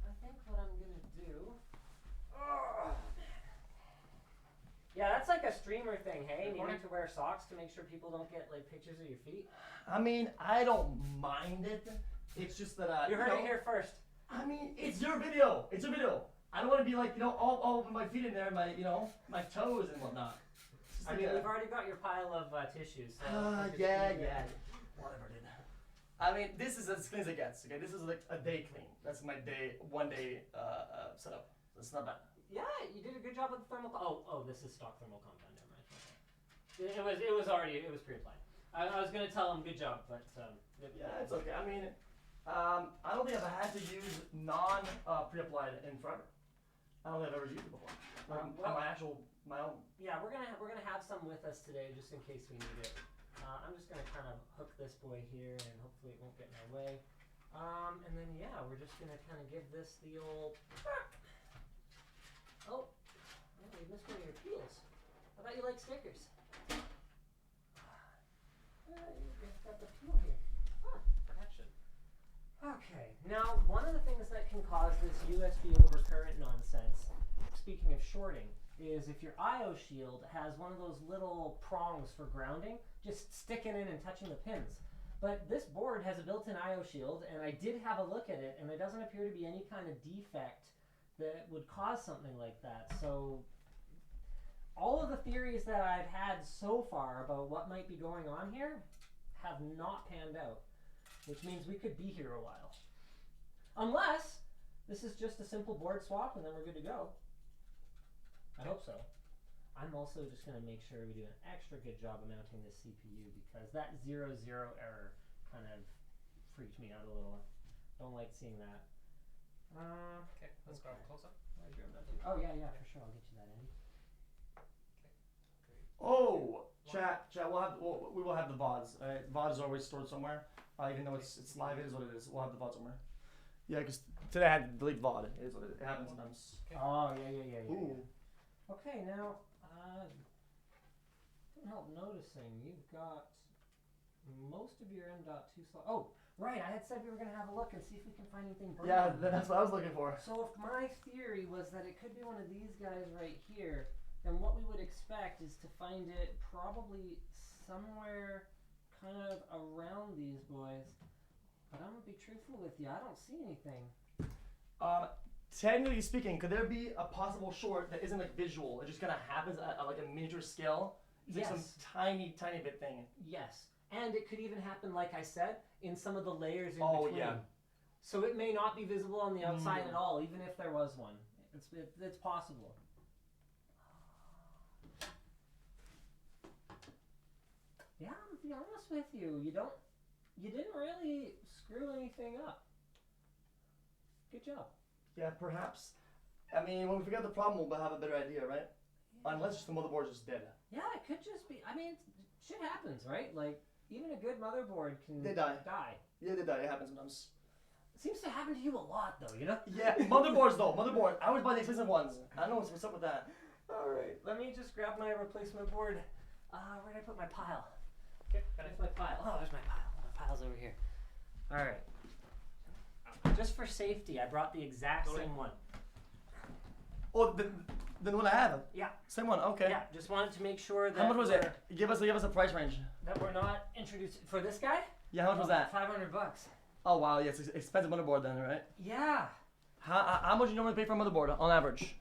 I think what I'm gonna do. Oh, man. Yeah, that's like a streamer thing, hey? Needing to wear socks to make sure people don't get like pictures of your feet. I mean, I don't mind it. It's just that you heard it here first. I mean, it's your video. It's your video. I don't want to be like, all with my feet in there, my toes and whatnot. I mean, we've already got your pile of tissues. So yeah. Whatever, dude. I mean, this is as clean as it gets. Okay, this is like a day clean. That's my one day setup. It's not bad. Yeah, you did a good job with the thermal. Oh, this is stock thermal compound. Never mind. It was pre-applied. I was gonna tell him good job, but Yeah, it's okay. I mean, I don't think I've had to use pre-applied in forever. I don't think I've ever used it before. My own. Yeah, we're gonna have some with us today just in case we need it. I'm just gonna kind of hook this boy here, and hopefully it won't get in our way. And then yeah, we're just gonna kind of give this the old. Oh, you missed one of your peels. I thought you liked stickers. You've got the peel here. Protection. Okay, now one of the things that can cause this USB overcurrent nonsense, speaking of shorting, is if your I/O shield has one of those little prongs for grounding, just sticking in and touching the pins. But this board has a built-in I/O shield, and I did have a look at it, and there doesn't appear to be any kind of defect that would cause something like that. So all of the theories that I've had so far about what might be going on here have not panned out, which means we could be here a while. Unless this is just a simple board swap and then we're good to go. I hope so. I'm also just going to make sure we do an extra good job of mounting this CPU because that 0, 0 error kind of freaked me out a little. Don't like seeing that. Okay, let's grab a close-up. Oh, yeah, for sure. I'll get you that, Andy. Oh, chat. We will have the VODs. VOD is always stored somewhere. Even though it's live, it is what it is. We'll have the VOD somewhere. Yeah, because today I had to delete VOD. It is what it is. It happens sometimes. Okay. Oh, yeah. Ooh. Okay, now, couldn't help noticing you've got most of your M.2 slot. Oh, right. I had said we were going to have a look and see if we can find anything burning. Yeah, that's what I was looking for. So if my theory was that it could be one of these guys right here, then what we would expect is to find it probably somewhere kind of around these boys. But I'm going to be truthful with you. I don't see anything. Technically speaking, could there be a possible short that isn't like visual? It just kind of happens at like a miniature scale? It's like some tiny bit thing. Yes. And it could even happen, like I said, in some of the layers in Oh, between. yeah. So it may not be visible on the outside at all, even if there was one. It's possible. Yeah, I'm gonna be honest with you. You didn't really screw anything up. Good job. Yeah, perhaps. I mean, when we figure out the problem, we'll have a better idea, right? Unless just the motherboard is just dead. Yeah, it could just be. I mean, shit happens, right? Like, even a good motherboard can They die. Yeah, they die. It happens sometimes. It seems to happen to you a lot, though, you know? Yeah, motherboards though. Motherboard. I always buy the expensive ones. I don't know what's up with that. All right, let me just grab my replacement board. Where did I put my pile? Okay, got it. There's my pile. Oh, there's my pile. My pile's over here. All right. Just for safety, I brought the exact same one. Oh, the one I have. Yeah. Same one. Okay. Yeah. Just wanted to make sure that. How much was it? Give us a price range. That we're not introduced for this guy. Yeah. How much was that? $500. Oh wow. Yeah, it's an expensive motherboard then, right? Yeah. How much do you normally pay for a motherboard on average?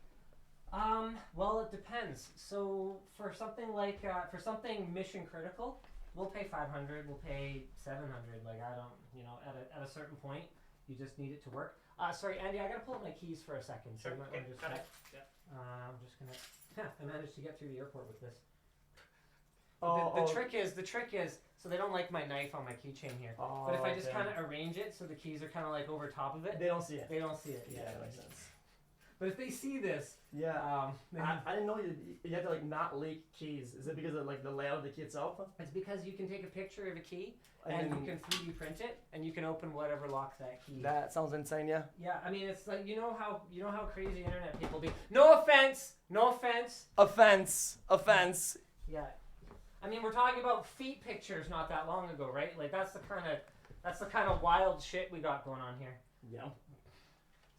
Well, it depends. So for something like for something mission critical, we'll pay 500. We'll pay 700. Like I don't, at a certain point, you just need it to work. Sorry, Andy, I gotta pull up my keys for a second. So Sure, you might okay, want to just got check. it. Yeah. I'm just gonna. I managed to get through the airport with this. Oh, The trick is, so they don't like my knife on my keychain here. Oh, But if I just okay. kind of arrange it so the keys are kind of like over top of it, They don't see it. they don't see it. Yeah, that makes sense. But if they see this, Yeah. then I didn't know you had to like not leak keys. Is it because of like the layout of the key itself? it's because you can take a picture of a key And and then- you can 3D print it and you can open whatever locks that key. That sounds insane. Yeah. Yeah, I mean it's like you know how crazy internet people be. No offense. Offense. Yeah, I mean we're talking about feet pictures not that long ago, right? Like that's the kind of wild shit we got going on here. Yeah.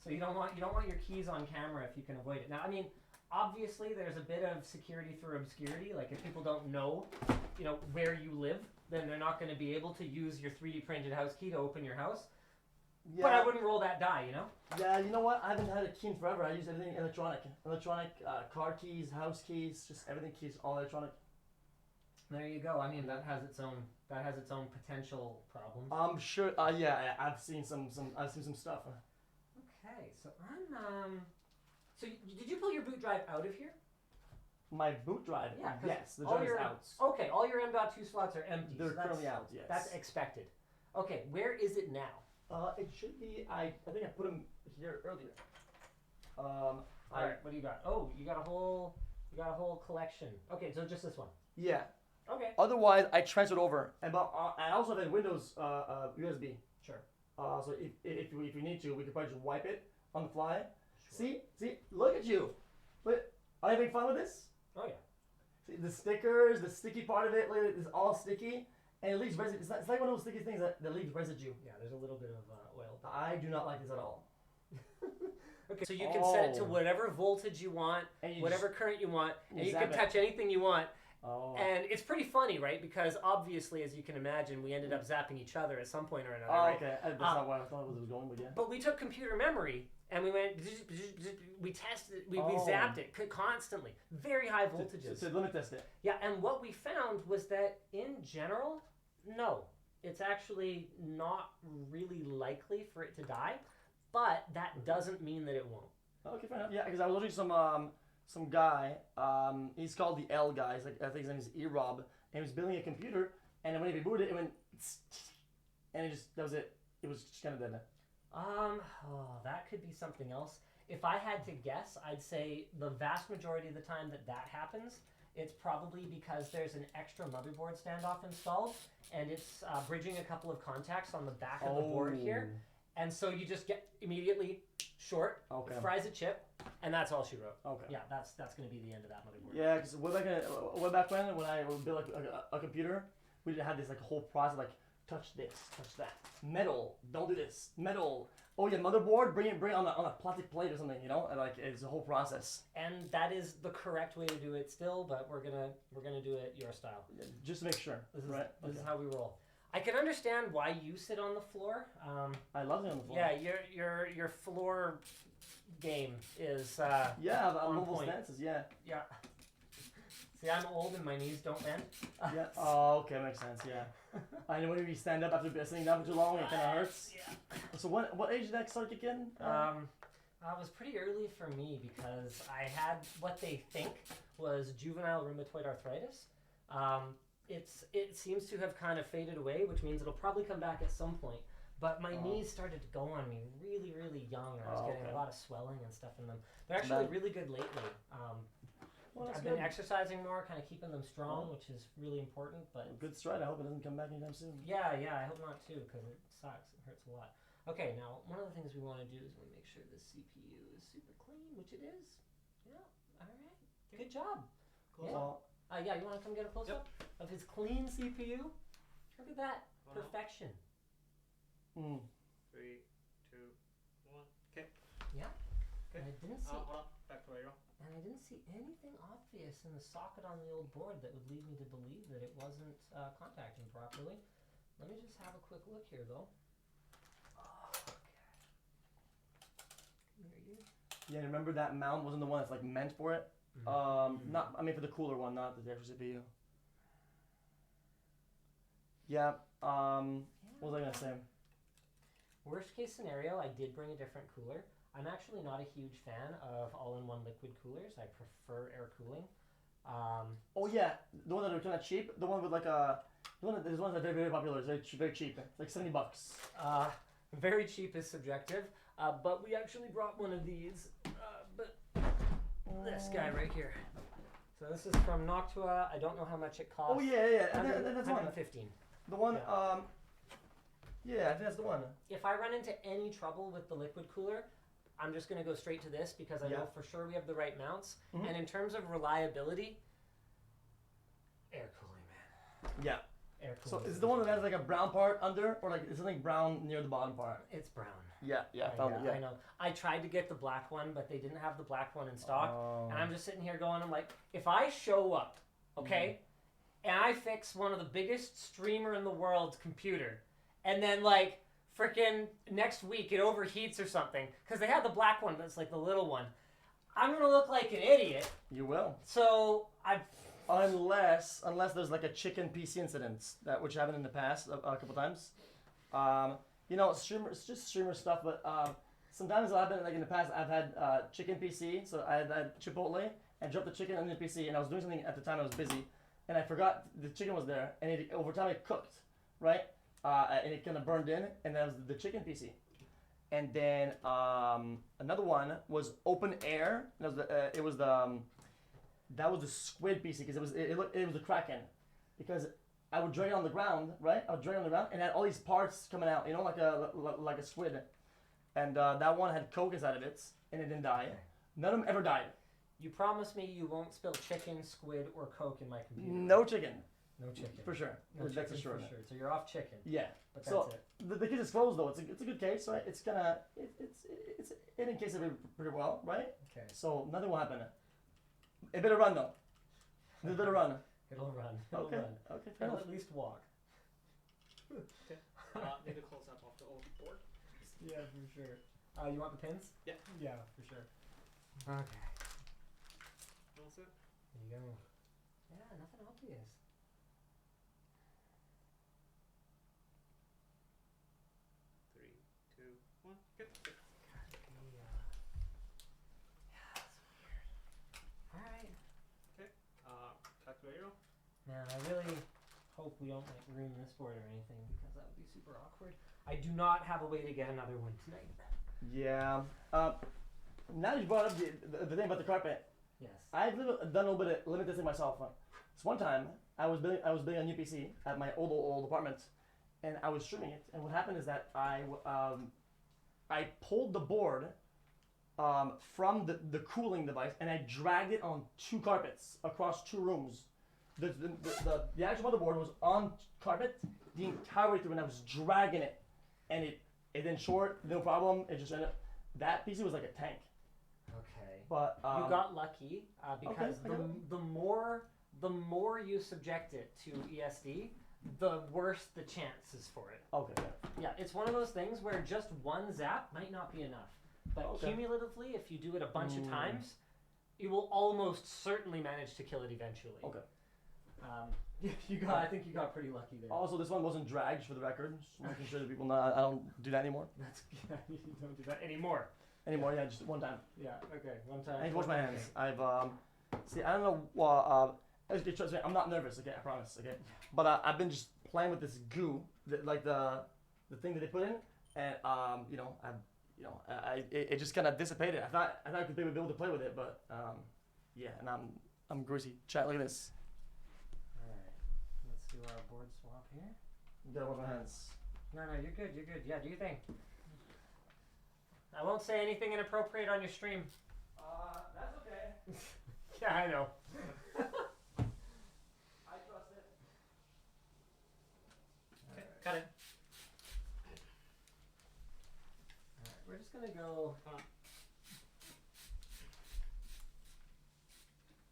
So you don't want your keys on camera if you can avoid it. Now, I mean, obviously there's a bit of security through obscurity. Like if people don't know, where you live, then they're not going to be able to use your 3D printed house key to open your house. Yeah. But I wouldn't roll that die, Yeah, you know what? I haven't had a key in forever. I use everything electronic. Car keys, house keys, just everything keys, all electronic. There you go. I mean, that has its own potential problems. I'm sure. Yeah, I've seen some stuff. Okay, so I'm So did you pull your boot drive out of here? My boot drive. Yeah, 'cause Yes, the all drive is your out. Okay, all your M.2 slots are empty. They're so that's- currently out. Yes. That's expected. Okay, where is it now? It should be. I think I put them here earlier. All right, what do you got? Oh, you got a whole collection. Okay, so just this one. Yeah. Okay. Otherwise, I transferred over, and I also have a Windows USB. Sure. So if we need to, we could probably just wipe it on the fly. See, look at you. But are you having fun with this? Oh yeah. See, the stickers, the sticky part of it, look at it, it's all sticky, and it leaves residue. It's like one of those sticky things that leaves residue. Yeah, there's a little bit of oil. I do not like this at all. Okay, so you can set it to Oh. whatever voltage you want, And you whatever current you want, and you zap can it. touch anything you want. Oh. And it's pretty funny, right? Because obviously, as you can imagine, we ended up zapping each other at some point or another, Oh, right? okay. That's not where I thought it was going, but yeah. But we took computer memory and we went, we tested it, we Oh. zapped it constantly, very high voltages. So let me test it. Yeah, and what we found was that in general, no, it's actually not really likely for it to die, but that doesn't mean that it won't. Okay, fair enough. Yeah, because I was watching some guy. He's called the L guy. He's like, I think his name is Erob, and he was building a computer. And then when he rebooted, it went, and that was it. It was just kind of dead. That could be something else. If I had to guess, I'd say the vast majority of the time that happens, it's probably because there's an extra motherboard standoff installed, and it's bridging a couple of contacts on the back of the board here. And so you just get immediately short, Okay. fries a chip, and that's all she wrote. Okay. Yeah, that's going to be the end of that motherboard. Yeah, because way back when I would build a computer, we didn't have this like whole process like touch this, touch that, metal, don't do this, metal. Oh yeah, motherboard, bring it on a plastic plate or something, you know, and like it's a whole process. And that is the correct way to do it still, but we're gonna do it your style. Yeah, just to make sure, This is right? this is how we roll. I can understand why you sit on the floor. I love it on the floor. Yeah, your floor game is Yeah, the on mobile point. stances. Yeah. Yeah. See, I'm old and my knees don't bend. Yeah. Oh, okay, makes sense. Yeah. I know when you stand up after sitting down for too long, it kind of hurts. Yeah. So what age did that start kicking? It was pretty early for me because I had what they think was juvenile rheumatoid arthritis. It seems to have kind of faded away, which means it'll probably come back at some point. But my knees started to go on me really, really young. I was getting a lot of swelling and stuff in them. They're actually really good lately. Well, I've been exercising more, kind of keeping them strong, which is really important. But good stride. I hope it doesn't come back anytime soon. yeah, I hope not too, because it sucks. It hurts a lot. Okay, now one of the things we want to do is we make sure the CPU is super clean, which it is. Yeah. All right. Good job. Cool. Yeah. Yeah. You want to come get a close up of his clean CPU? Look at that perfection. 3, 2, 1. Okay. Yeah. Okay. And I didn't see. Hold on. Back to where you go. And I didn't see anything obvious in the socket on the old board that would lead me to believe that it wasn't contacting properly. Let me just have a quick look here, though. Okay. Here you. Yeah, remember that mount wasn't the one that's like meant for it. I mean for the cooler one, not the actual CPU. Yeah. What was I gonna say? Worst case scenario, I did bring a different cooler. I'm actually not a huge fan of all-in-one liquid coolers. I prefer air cooling. Oh yeah, the one that are kind of cheap. The one with like there's ones that are very, very popular. It's very cheap. It's like $70. Very cheap is subjective, but we actually brought one of these. But this guy right here. So this is from Noctua. I don't know how much it costs. Oh yeah. That's one. 115. The one. Yeah. Yeah, I think that's the one. If I run into any trouble with the liquid cooler, I'm just going to go straight to this because I know for sure we have the right mounts. Mm-hmm. And in terms of reliability, air cooling, man. Yeah. Air So cooling. is it the one that has like a brown part under, or like is something brown near the bottom part? It's brown. Yeah, I found it. Yeah. I know. I tried to get the black one, but they didn't have the black one in stock. Oh. And I'm just sitting here going, I'm like, if I show up, okay, and I fix one of the biggest streamer in the world's computer, and then like freaking next week it overheats or something, because they had the black one, but it's like the little one, I'm gonna look like an idiot. You will. So Unless there's like a chicken PC incident which happened in the past a couple times. You know, streamer, it's just streamer stuff, but sometimes what happened, like in the past, I've had chicken PC, so I had Chipotle, and dropped the chicken on the PC, and I was doing something at the time, I was busy, and I forgot the chicken was there, and over time it cooked, right? And it kind of burned in, and that was the chicken PC. And then another one was open air. That was the squid PC because it was the Kraken, because I would drag it on the ground, right? I would drag it on the ground and it had all these parts coming out, like a squid, and that one had coke inside of it and it didn't die. None of them ever died. You promise me you won't spill chicken, squid, or Coke in my computer? No chicken. No chicken. For sure. No That's chicken for sure. So you're off chicken. Yeah. But that's So it. the case is closed though. It's a good case, right? It's gonna it's in case of it pretty well, right? Okay. So nothing will happen. It better run though. It better run. It'll run. It'll Okay. run. Okay. Fair It'll enough. at least walk. Okay. Need to close up of the old board. Yeah, for sure. You want the pins? Yeah. Yeah, for sure. Okay. All set. There you go. Yeah, nothing obvious. Three, two, one. Good. Yeah, that's weird. Alright. Calculator. Now, I really hope we don't like ruin this board or anything because that would be super awkward. I do not have a way to get another one tonight. Yeah. Now that you brought up the thing about the carpet, Yes. I've done a little bit of limit testing myself. So one time I was building a new PC at my old apartment, and I was streaming it. And what happened is that I pulled the board from the cooling device, and I dragged it on two carpets across two rooms. The actual motherboard was on carpet the entire way through, and I was dragging it, and it didn't short, no problem. It just ended up, that PC was like a tank. Okay. But You got lucky because okay, I got the more you subject it to ESD, the worse the chances for it. okay. Yeah, it's one of those things where just one zap might not be enough. But Okay. cumulatively, if you do it a bunch of times, you will almost certainly manage to kill it eventually. Okay. I think you got pretty lucky there. Also, this one wasn't dragged for the record. Just making sure that people know I don't do that anymore. That's you don't do that anymore. Yeah, just one time. Yeah. Okay. One time. I need to wash my hands. I've see, I don't know. Okay, trust me, I'm not nervous. Okay, I promise. Okay, but I've been just playing with this goo, like the thing that they put in, and it just kind of dissipated. I thought I could be able to play with it, but yeah, and I'm greasy. Chat, look at this. All right. Let's do our board swap here. Gotta wash my hands. No, you're good. You're good. Yeah, do your thing. I won't say anything inappropriate on your stream. That's okay. Yeah, I know. I trust it. Okay. Got it. Alright, we're just gonna go.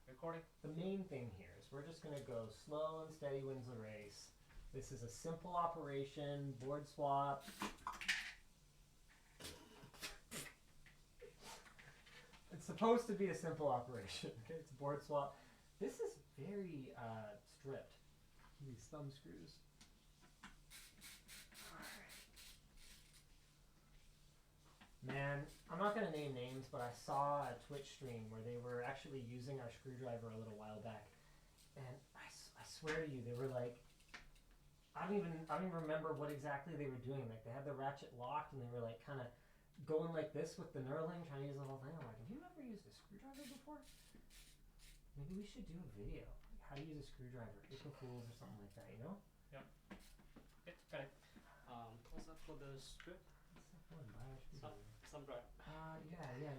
Recording. The main thing here is we're just gonna go slow and steady wins the race. This is a simple operation, board swap. It's supposed to be a simple operation. Okay, it's a board swap. This is very stripped. These thumb screws. Man, I'm not gonna name names, but I saw a Twitch stream where they were actually using our screwdriver a little while back, and I swear to you, they were like, I don't even remember what exactly they were doing. Like they had the ratchet locked, and they were like kind of going like this with the knurling, trying to use the whole thing. I'm like, have you ever used a screwdriver before? Maybe we should do a video, like how to use a screwdriver, April Fools or something like that, you know? Okay. Got it. What's up for the strip? What's that one? Buy a screwdriver. Some drive. Yeah.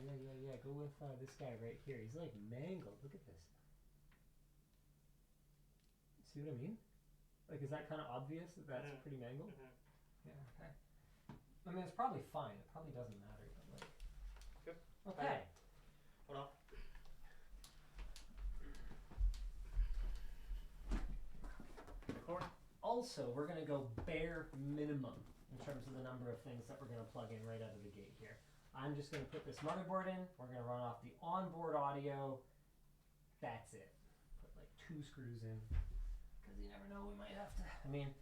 Go with this guy right here. He's like mangled. Look at this. See what I mean? Like, is that kind of obvious that that's pretty mangled? Yeah. Okay. I mean, it's probably fine. It probably doesn't matter, but like. Good. Okay. Hold on. Recording. Also, we're gonna go bare minimum in terms of the number of things that we're gonna plug in right out of the gate here. I'm just gonna put this motherboard in. We're gonna run off the onboard audio. That's it. Put like 2 screws in, because you never know, we might have to. I mean,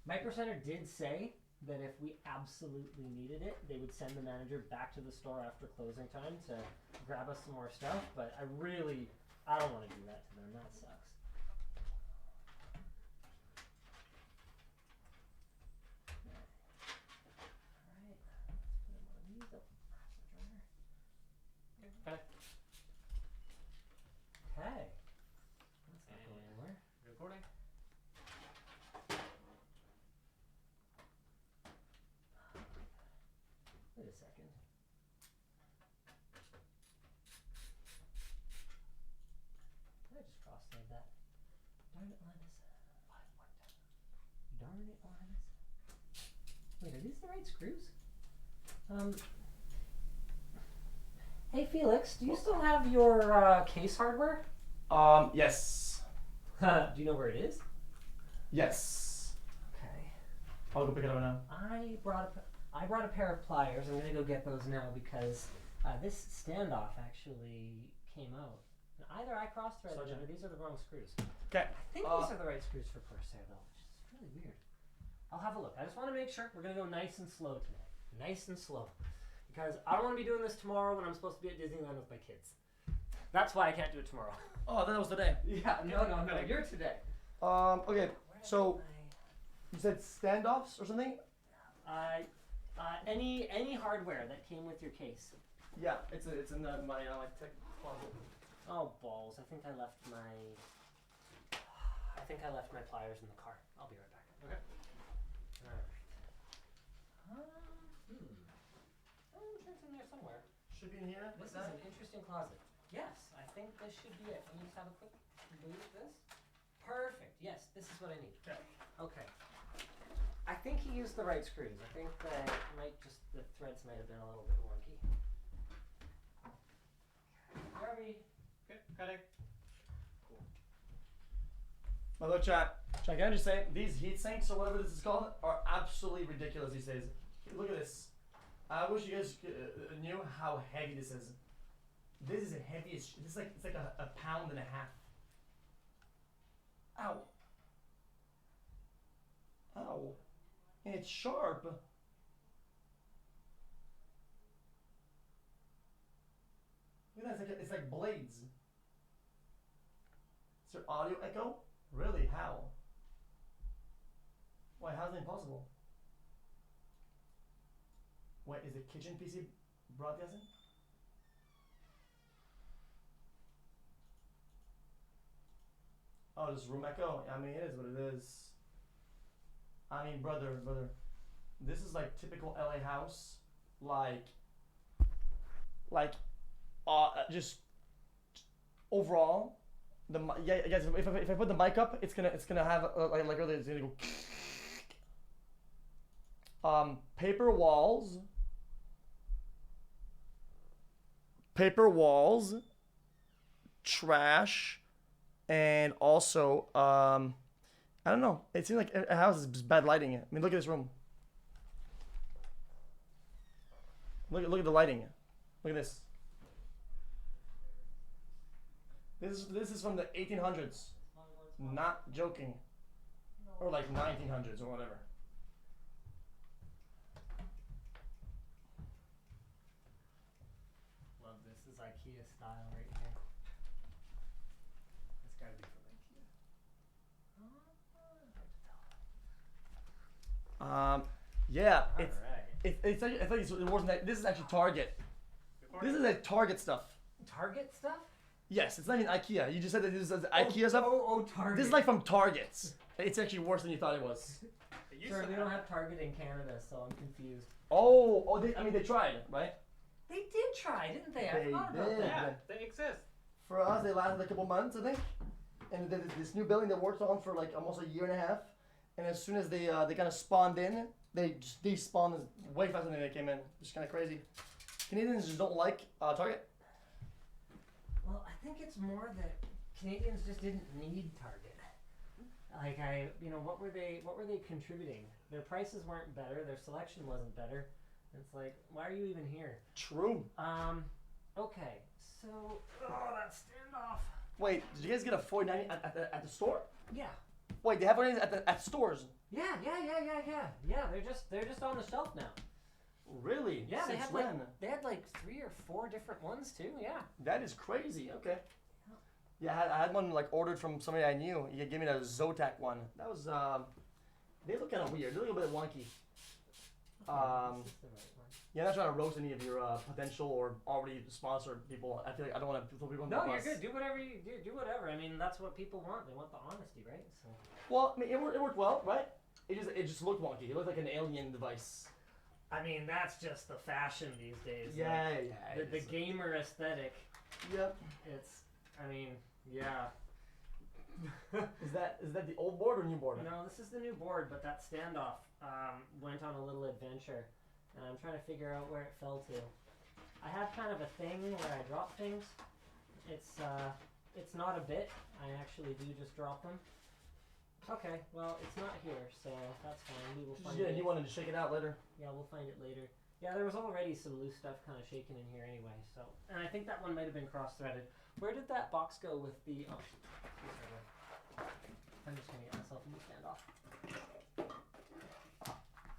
Micro Center did say that if we absolutely needed it, they would send the manager back to the store after closing time to grab us some more stuff. But I don't want to do that to them. That sucks. Alright, let's put one of these up. Okay. Okay. That's not going anywhere. Recording. Wait a second. I just cross-thread that. Darn it, Linus. Darn it, Linus. Wait, are these the right screws? Hey Felix, do you still have your case hardware? Yes. Do you know where it is? Yes. Okay. I'll go pick it up now. I brought a pair of pliers. I'm gonna go get those now because this standoff actually came out. And either I cross-threaded it or these are the wrong screws. Okay. I think these are the right screws for Corsair though, which is really weird. I'll have a look. I just want to make sure. We're gonna go nice and slow today. Nice and slow. Because I don't want to be doing this tomorrow when I'm supposed to be at Disneyland with my kids. That's why I can't do it tomorrow. Oh, that was today. Yeah, no. You're today. Okay. So you said standoffs or something? Any hardware that came with your case. Yeah, it's in my tech closet. Oh balls! I think I left my pliers in the car. I'll be right back. Okay. All right. I'm sure it's in there somewhere. Should be in here. This is an interesting closet. Yes, I think this should be it. Can you just have a quick look at this? Perfect. Yes, this is what I need. Okay. Okay. I think he used the right screws. I think that the threads might have been a little bit wonky. Harvey. Okay. Cutting. My little chat, can I just say, these heat sinks or whatever this is called are absolutely ridiculous these days. Look at this. I wish you guys knew how heavy this is. This is the heaviest. It's like a pound and a half. Ow. Ow. And it's sharp. Look at that. It's like blades. Is there audio echo? Really? How? Why? How's it impossible? Wait, is the kitchen PC broadcasting? Oh, just room echo. I mean, it is what it is. I mean, brother, this is like typical LA house. Just overall. Guys, if I put the mic up, it's gonna have like earlier, it's gonna go. Paper walls, trash, and also I don't know. It seems like a house is just bad lighting. I mean, look at this room. Look at the lighting. Look at this. This is from the 1800s. Not joking. Or like 1900s or whatever. Love this. This is IKEA style right here. It's gotta be from IKEA. Yeah, Alright. it's actually, I think it's worse than that. This is actually Target. This is like Target stuff. Target stuff? Yes, it's not even IKEA. You just said that this is IKEA stuff. Oh, Target. This is like from Targets. It's actually worse than you thought it was. Sure, they don't have Target in Canada, so I'm confused. They tried, right? They did try, didn't they? I They forgot about did. that. Yeah, they exist. For us, they lasted a couple months, I think. And this new building they worked on for like almost a year and a half. And as soon as they kind of spawned in, they just despawned way faster than they came in. Just kind of crazy. Canadians just don't like Target. Well, I think it's more that Canadians just didn't need Target. Like what were they contributing? Their prices weren't better, their selection wasn't better. It's like, why are you even here? True. Okay, so that standoff. Wait, did you guys get a $4.90 at the store? Yeah. Wait, they have one at stores. Yeah. They're just on the shelf now. Really? Yeah, Since they had like 3 or 4 different ones too. Yeah. That is crazy. Okay. Yeah, I had one like ordered from somebody I knew. He gave me the Zotac one. That was they look kind of weird. They look a bit wonky. This is the right one. Yeah, I'm not trying to roast any of your potential or already sponsored people. I feel like I don't want to throw people on the No, bus. you're good. Do whatever you do. Whatever. I mean, that's what people want. They want the honesty, right? So. Well, I mean, it worked well, right? It just looked wonky. It looked like an alien device. I mean, that's just the fashion these days. Yeah, like, yeah. The gamer aesthetic. Yep. It's. I mean, yeah. Is that the old board or new board? No, this is the new board, but that standoff went on a little adventure, and I'm trying to figure out where it fell to. I have kind of a thing where I drop things. It's not a bit. I actually do just drop them. Okay, well, it's not here, so that's fine. We will find Yeah, it. you wanted to shake it out later. Yeah, we'll find it later. Yeah, there was already some loose stuff kind of shaking in here anyway, so. And I think that one might have been cross-threaded. Where did that box go with the, oh, I'm just gonna get myself a new standoff.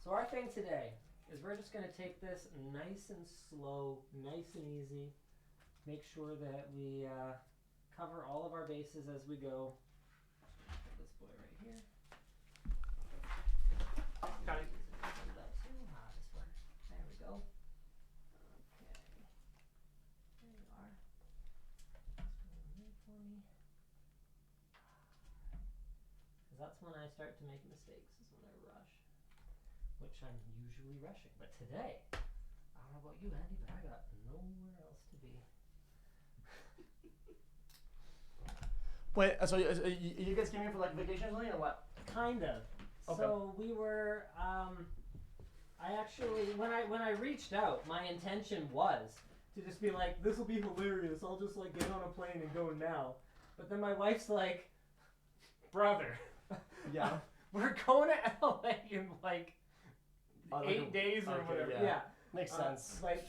So our thing today is we're just gonna take this nice and slow, nice and easy. Make sure that we cover all of our bases as we go. This boy right here. Got it. This one. There we go. Okay. There you are. Just go in there for me. Because that's when I start to make mistakes, is when I rush. Which I'm usually rushing. But today, I don't know about you, Andy, but I got nowhere else to be. Wait, so you guys came here for like vacation or something, or what? Kind of. Okay. So we were. I actually, when I reached out, my intention was to just be like, "This will be hilarious. I'll just like get on a plane and go now." But then my wife's like, "Brother, Yeah. we're going to LA in like Like 8 days or okay, whatever." yeah. Yeah. Makes sense. Like,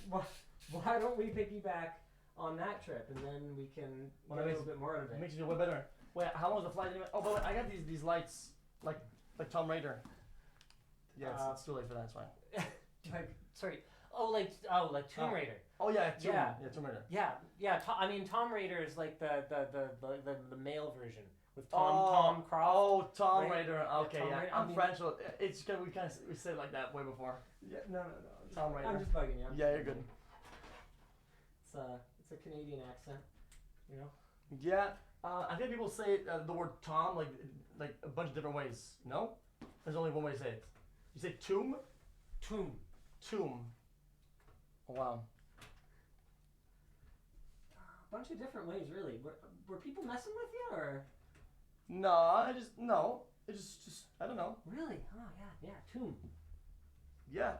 why don't we piggyback on that trip and then we can Well, get a that little bit more out of It it. makes you feel way better. Wait, how long was the flight anyway? Oh, but wait, I got these lights, like Tom Raider. Yeah, it's too late for that. It's fine. Like, sorry. Like Tomb Raider. Oh yeah, Tomb Raider. Yeah. Tom Raider is like the male version with Tom Croft. Oh, Tom right? Raider. Okay, Tom yeah. Raider. I'm French. So it's we said it like that way before. Yeah, no. Tom Raider. I'm just bugging you. Yeah, you're good. It's a Canadian accent, you know. Yeah, I think people say the word Tom like a bunch of different ways. No, there's only one way to say it. You say tomb. Tomb. Tomb. Oh, wow. A bunch of different ways, really. Were people messing with you, or? No, It's just I don't know. Really? Oh yeah. Tomb. Yeah.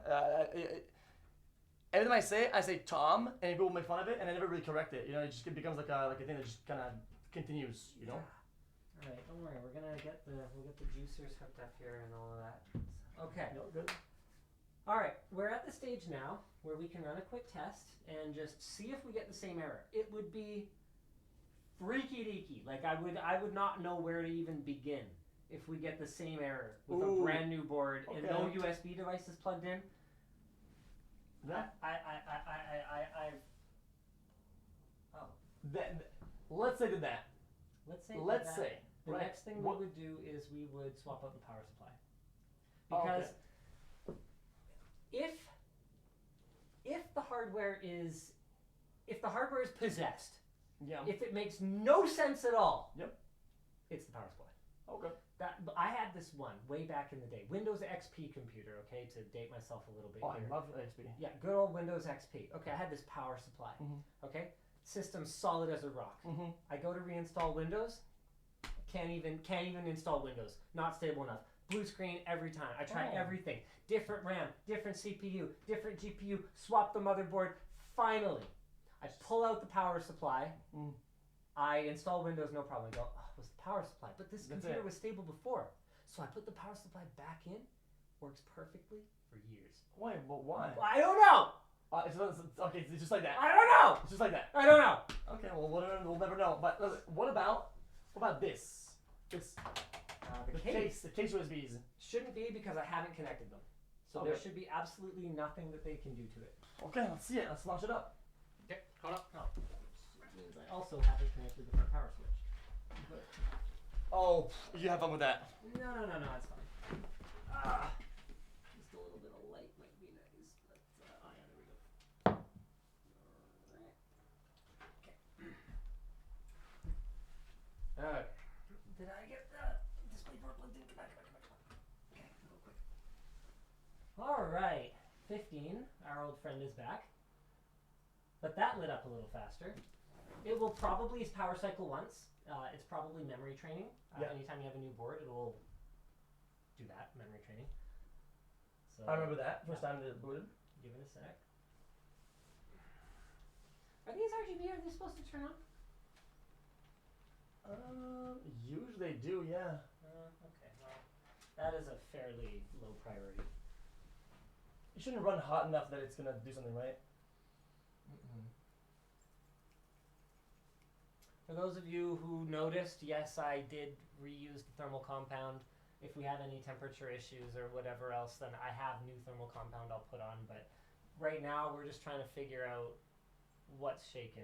Every time I say Tom, and people make fun of it, and I never really correct it. You know, it becomes like a thing that just kind of continues. You know. All right, don't worry. We'll get the juicers hooked up here and all of that. Okay. No, good. All right, we're at the stage now where we can run a quick test and just see if we get the same error. It would be freaky deaky. Like I would not know where to even begin if we get the same error with a brand new board and no USB devices plugged in. That Oh. Let's say that. Let's say. The right. next thing we would do is we would swap out the power supply. Oh, Because if the hardware is possessed, Yeah. if it makes no sense at all, Yep. it's the power supply. Okay. I had this one way back in the day, Windows XP computer. Okay, to date myself a little bit Oh, here. I love XP. Yeah, good old Windows XP. Okay, I had this power supply. Okay, system's solid as a rock. I go to reinstall Windows, can't even install Windows. Not stable enough. Blue screen every time. I try everything. Different RAM, different CPU, different GPU. Swap the motherboard. Finally, I pull out the power supply. I install Windows, no problem. I go, oh, it was the power supply. But this computer was stable before. So I put the power supply back in. Works perfectly for years. Wait, but why? I don't know. It's just like that. I don't know. It's just like that. I don't know. Okay, well, we'll never know. But what about this? The case The case USBs. shouldn't be because I haven't connected them. So Okay. there should be absolutely nothing that they can do to it. Okay, let's see it. Let's launch it up. Okay, caught up. Oh, which means I also haven't connected the front power switch. But Oh, you have fun with that. no, it's fine. Ah, just a little bit of light might be nice, but oh yeah, there we go. Alright. Okay. Alright. Did I get the display port plugged in? Come on. Okay, real quick. Alright, 15, our old friend is back. But that lit up a little faster. It will probably power cycle once. It's probably memory training. Yeah. Anytime you have a new board, it'll do that, memory training. So I remember that first time it booted. give it a sec. Are these RGB? Are they supposed to turn on? Usually they do, yeah. Okay, well, that is a fairly low priority. You shouldn't run hot enough that it's gonna do something, right? For those of you who noticed, yes, I did reuse the thermal compound. If we have any temperature issues or whatever else, then I have new thermal compound I'll put on. But right now, we're just trying to figure out what's shaking.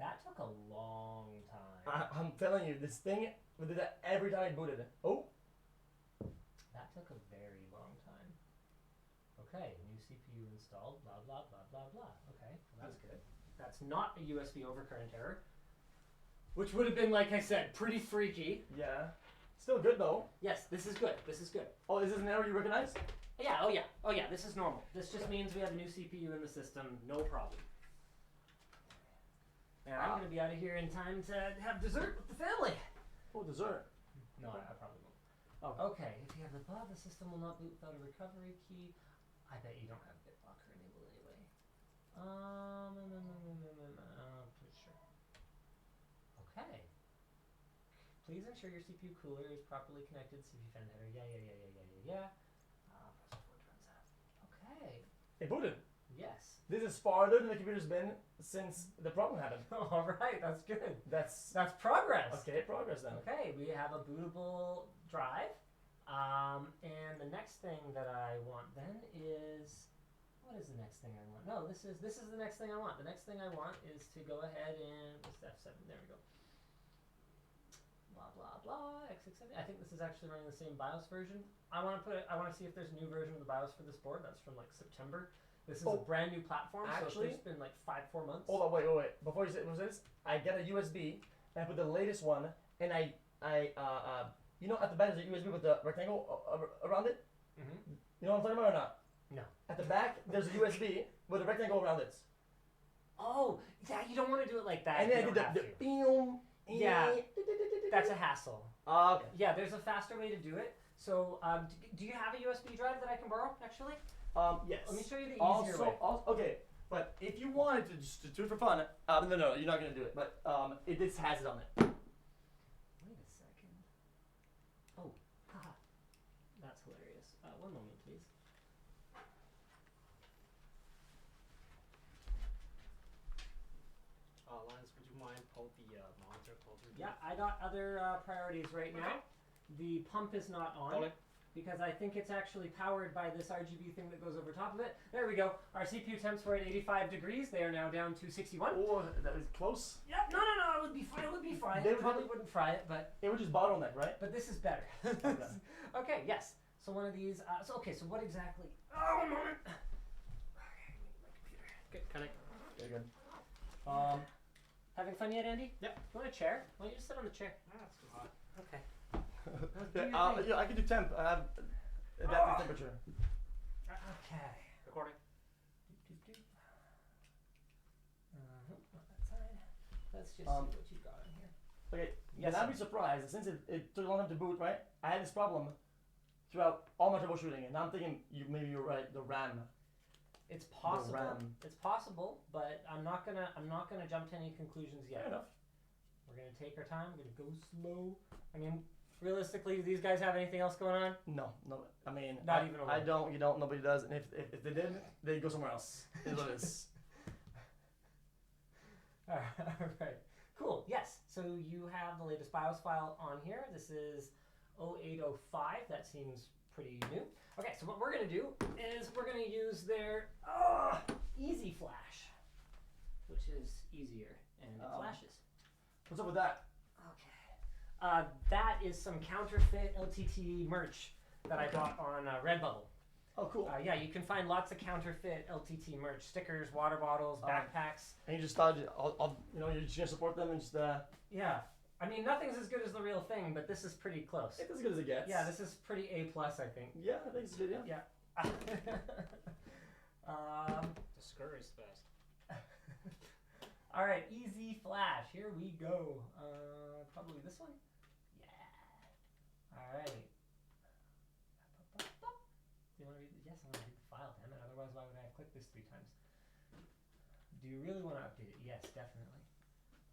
That took a long time. I'm telling you, this thing, we did that every time it booted. Oh! That took a very long time. Okay, new CPU installed, blah, blah, blah, blah, blah. Okay, well, that's good. That's not a USB overcurrent error, which would have been, like I said, pretty freaky. Yeah. Still good though. Yes, this is good. This is good. Oh, is this an error you recognize? Yeah, oh yeah, this is normal. This just means we have a new CPU in the system, no problem. And I'm going to be out of here in time to have dessert with the family. Oh, dessert. No, I probably won't. Oh. Okay, if you have the pod, the system will not boot without a recovery key. I bet you don't have BitLocker enabled anyway. Pretty sure. Okay. Please ensure your CPU cooler is properly connected. CPU fan header. Yeah. Press forward runs out. Okay. It booted. Yes. This is farther than the computer's been since the problem happened. All right. That's good. That's That's progress. okay. Progress then. Okay, we have a bootable drive. And the next thing that I want then is, what is the next thing I want? No, this is the next thing I want. The next thing I want is to go ahead and, what's F7? There we go. Blah, blah, blah, x67. I think this is actually running the same BIOS version. I want to see if there's a new version of the BIOS for this board. That's from like September. This is a brand new platform, actually, so it's been like 4 months. Hold on, wait. Before you say this, I get a USB and I put the latest one, and I you know, at the back there's a USB with the rectangle around it. Mm-hmm. You know what I'm talking about or not? No. At the back there's a USB with a rectangle around it. Oh, yeah, you don't want to do it like that. And then you I did don't have the to. boom. Yeah. That's a hassle. Okay. Yeah, there's a faster way to do it. So, do you have a USB drive that I can borrow, actually? Yes. Let me show you the easier way. Okay, but if you wanted to just to do it for fun, no, you're not gonna do it. But this has it on it. Wait a second. Oh, haha. That's hilarious. One moment, please. Linus, would you mind pull the monitor closer? Yeah, I got other priorities right now. The pump is not on. Okay. Because I think it's actually powered by this RGB thing that goes over top of it. There we go. Our CPU temps were at 85 degrees. They are now down to 61. Oh, that is close. Yep. No. It would be fine. It would be fine. They It probably wouldn't fry it, but It would just bottleneck, right? this is better. Okay. Yes. So one of these. So what exactly? Oh, one moment. Okay, my computer. Okay, connect. Very good. Having fun yet, Andy? Yep. You want a chair? Why don't you just sit on the chair? That's too hot. Okay. Yeah, I can do temp. I have adaptive temperature. Okay. Recording. Not that side. Let's just see what you've got on here. Okay, Yes, then I'd sir. be surprised since it took a long time to boot, right? I had this problem throughout all my troubleshooting, and now I'm thinking maybe you're right. The RAM. It's possible. RAM. It's possible, but I'm not gonna jump to any conclusions yet. Fair enough. We're gonna take our time. We're gonna go slow. I mean, realistically, do these guys have anything else going on? No. I mean, Not even a I little. don't. You don't. Nobody does. And if they did, they'd go somewhere else. Is what it is. All right. Cool. Yes. So you have the latest BIOS file on here. This is 0805. That seems pretty new. Okay, so what we're going to do is we're going to use their Easy Flash, which is easier and it flashes. What's up with that? Okay. That is some counterfeit LTT merch that I bought on Redbubble. Oh, cool. Yeah, you can find lots of counterfeit LTT merch: stickers, water bottles, backpacks. And you just thought, you're just gonna support them and just. Yeah, I mean nothing's as good as the real thing, but this is pretty close. It's as good as it gets. Yeah, this is pretty A+, I think. Yeah, I think it's good. Yeah. Discouraged best. All right, Easy Flash. Here we go. Probably this one. Yeah. All right. Do you want to read? Yes, I want to read the file. Damn it! Otherwise, why would I have clicked this 3 times? Do you really want to update it? Yes, definitely.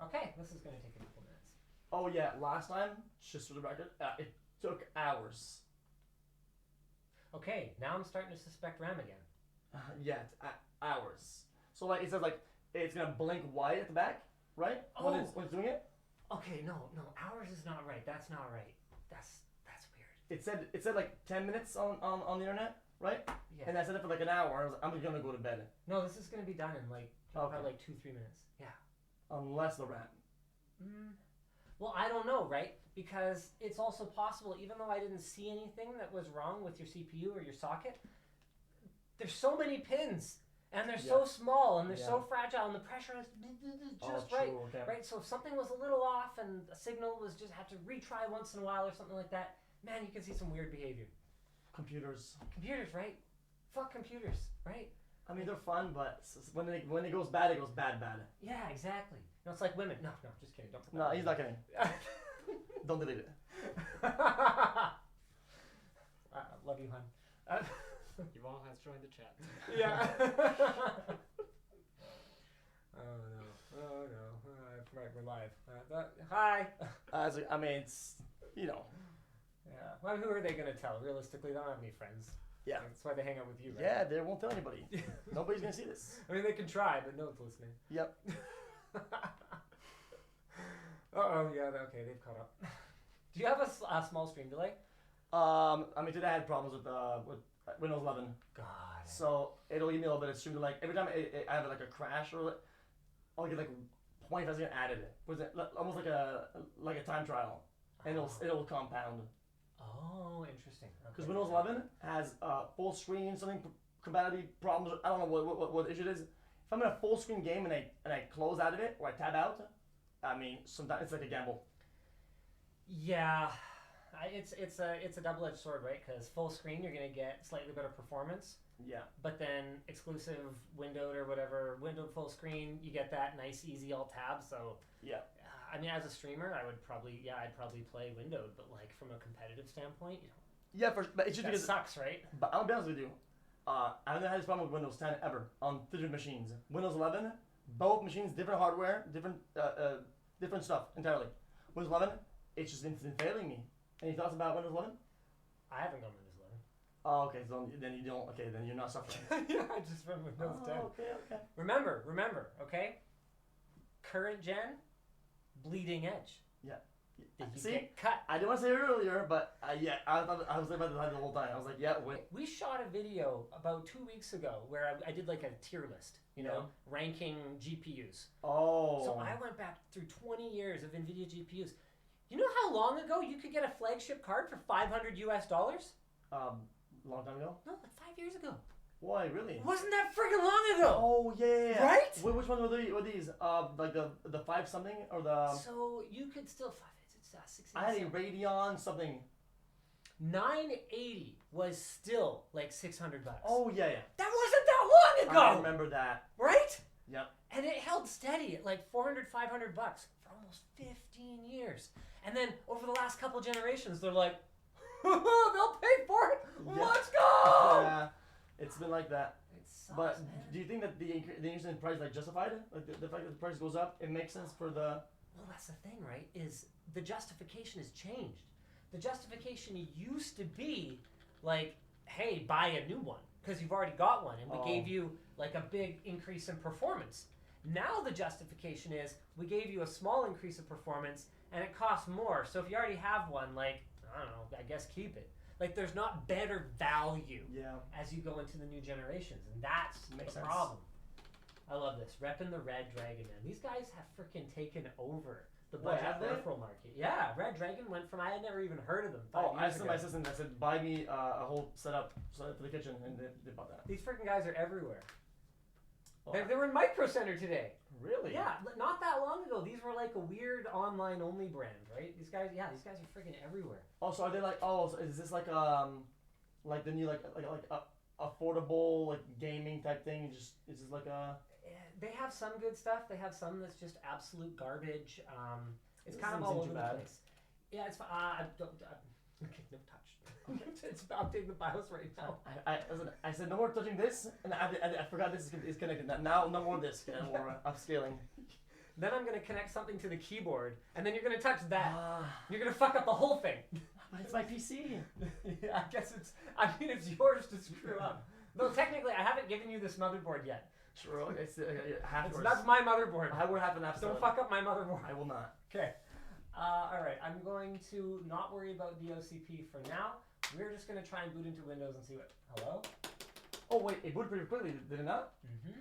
Okay, this is going to take a couple minutes. Oh yeah, last time, just for the record, it took hours. Okay, now I'm starting to suspect RAM again. Yeah, hours. So like it says like it's gonna blink white at the back, right? When it's doing it. Okay, no, hours is not right. That's not right. That's weird. It said like 10 minutes on the internet, right? Yeah. And I said it for like an hour. I was like, I'm just gonna go to bed. No, this is going to be done in probably like 2-3 minutes. Yeah. Unless the RAM. Well, I don't know, right? Because it's also possible, even though I didn't see anything that was wrong with your CPU or your socket, there's so many pins, and they're so small, and they're so fragile, and the pressure is just right. Okay. Right? So if something was a little off and a signal was just had to retry once in a while or something like that, man, you can see some weird behavior. Computers, right? Fuck computers, right? I mean, they're fun, but when it goes bad, it goes bad. Yeah, exactly. No, it's like women. No, just kidding. Don't. No, he's not kidding. Don't delete it. Love you, hon. Yvonne has joined the chat. Yeah. Oh no. Right, we're live. Hi. I mean, it's Yeah. Well, who are they gonna tell? Realistically, they don't have any friends. yeah. That's why they hang out with you, right? Yeah, they won't tell anybody. Nobody's gonna see this. I mean, they can try, but no one's listening. Yep. Yeah. Okay, they've caught up. Do you have a small stream delay? I mean, today I had problems with Windows 11. God. So it'll give me a little bit of stream delay. Every time I have like a crash or I'll get like 25 seconds added. Was it almost like a time trial, and it'll compound. Oh, interesting. Because Windows 11 has full screen something compatibility problems. I don't know what the issue is. If I'm in a full screen game and I close out of it or I tab out, I mean sometimes it's like a gamble. Yeah, it's a double-edged sword, right? Because full screen you're gonna get slightly better performance. Yeah. But then exclusive windowed or whatever, windowed full screen, you get that nice easy alt tab. So yeah. I mean, as a streamer, I'd probably play windowed, but like from a competitive standpoint, Yeah, but it's just that because sucks, right? But I'll be honest with you, I haven't had this problem with Windows 10 ever on different machines. Windows 11, both machines, different hardware, different stuff entirely. Windows 11, it's just instant failing me. Any thoughts about Windows 11? I haven't gone Windows 11. Oh, okay. So then you don't. Okay, then you're not suffering. Yeah, I just run Windows 10. Okay. Remember, okay? Current gen, bleeding edge. Yeah. Did you See, get cut? I didn't want to say it earlier, but yeah, I thought I was thinking about the whole time. I was like, yeah, wait. We shot a video about 2 weeks ago where I did like a tier list, ranking GPUs. Oh. So I went back through 20 years of NVIDIA GPUs. You know how long ago you could get a flagship card for $500 US? Long time ago. No, like 5 years ago. Why, really? Wasn't that freaking long ago? Oh yeah. Right? Which one were these? Like the 5 something or the? So you could still it's 16. I had a Radeon something. 980 was still like $600. Oh yeah. That wasn't that long ago. I remember that. Right? Yep. And it held steady at like $400, $500 for almost 15 years. And then over the last couple generations, they're like, they'll pay for it. Yeah. Let's go. Yeah, it's been like that. It sucks, But man. do you think that the increase in price like justified? Like the fact that the price goes up, it makes sense for the. Well, that's the thing, right? Is the justification has changed. The justification used to be like, hey, buy a new one because you've already got one, and we gave you like a big increase in performance. Now the justification is we gave you a small increase of performance and it costs more. So if you already have one, like, I don't know, I guess keep it. Like, there's not better value as you go into the new generations, and that's Makes the sense. problem. I love this. Repping the Red Dragon, man. These guys have freaking taken over the budget have they? peripheral market. Yeah, Red Dragon went from, I had never even heard of them 5 Oh, I years sent ago. my assistant. I said, buy me a whole setup for the kitchen, and they bought that. These freaking guys are everywhere. Oh, They were in Micro Center today. really? Yeah, not that long ago. These were like a weird online only brand, right? These guys are freaking everywhere. Oh, so are they like? Oh, so is this like the new like affordable like gaming type thing? Is this like a? They have some good stuff. They have some that's just absolute garbage. It's This kind of doesn't all seem over too the bad. place. Yeah, it's fine. Okay, no touch. It's updating the BIOS right now. I said no more touching this, and I forgot this is connected. Now no more this. More upscaling. Then I'm gonna connect something to the keyboard, and then you're gonna touch that. You're gonna fuck up the whole thing. But it's my PC. Yeah, I guess it's. I mean, it's yours to screw up. Though technically, I haven't given you this motherboard yet. Sure. Okay. Half yours. That's my motherboard. We're half and half. Don't fuck up my motherboard. I will not. Okay. All right. I'm going to not worry about DOCP for now. We're just going to try and boot into Windows and see what. Hello? Oh wait, it booted pretty quickly, did it not? Mm-hmm.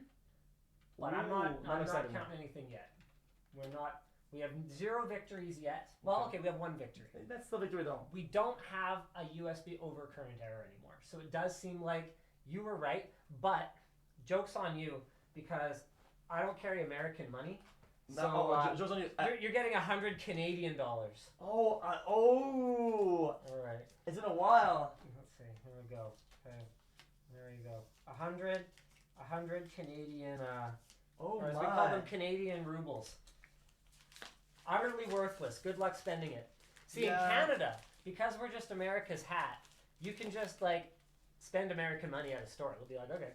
But I'm Ooh, not not exciting. counting anything yet. We're not. We have 0 victories yet. Well, okay, we have 1 victory. That's still victory though. We don't have a USB overcurrent error anymore. So it does seem like you were right, but joke's on you because I don't carry American money. So Joe's on you. you're getting 100 Canadian dollars. Oh. All right. It's been a while. Let's see. Here we go. Okay. There you go. 100 Canadian. Oh Or as my. we call them, Canadian rubles. Utterly worthless. Good luck spending it. See, Yeah. in Canada, because we're just America's hat, you can just like spend American money at a store. It'll be like, okay.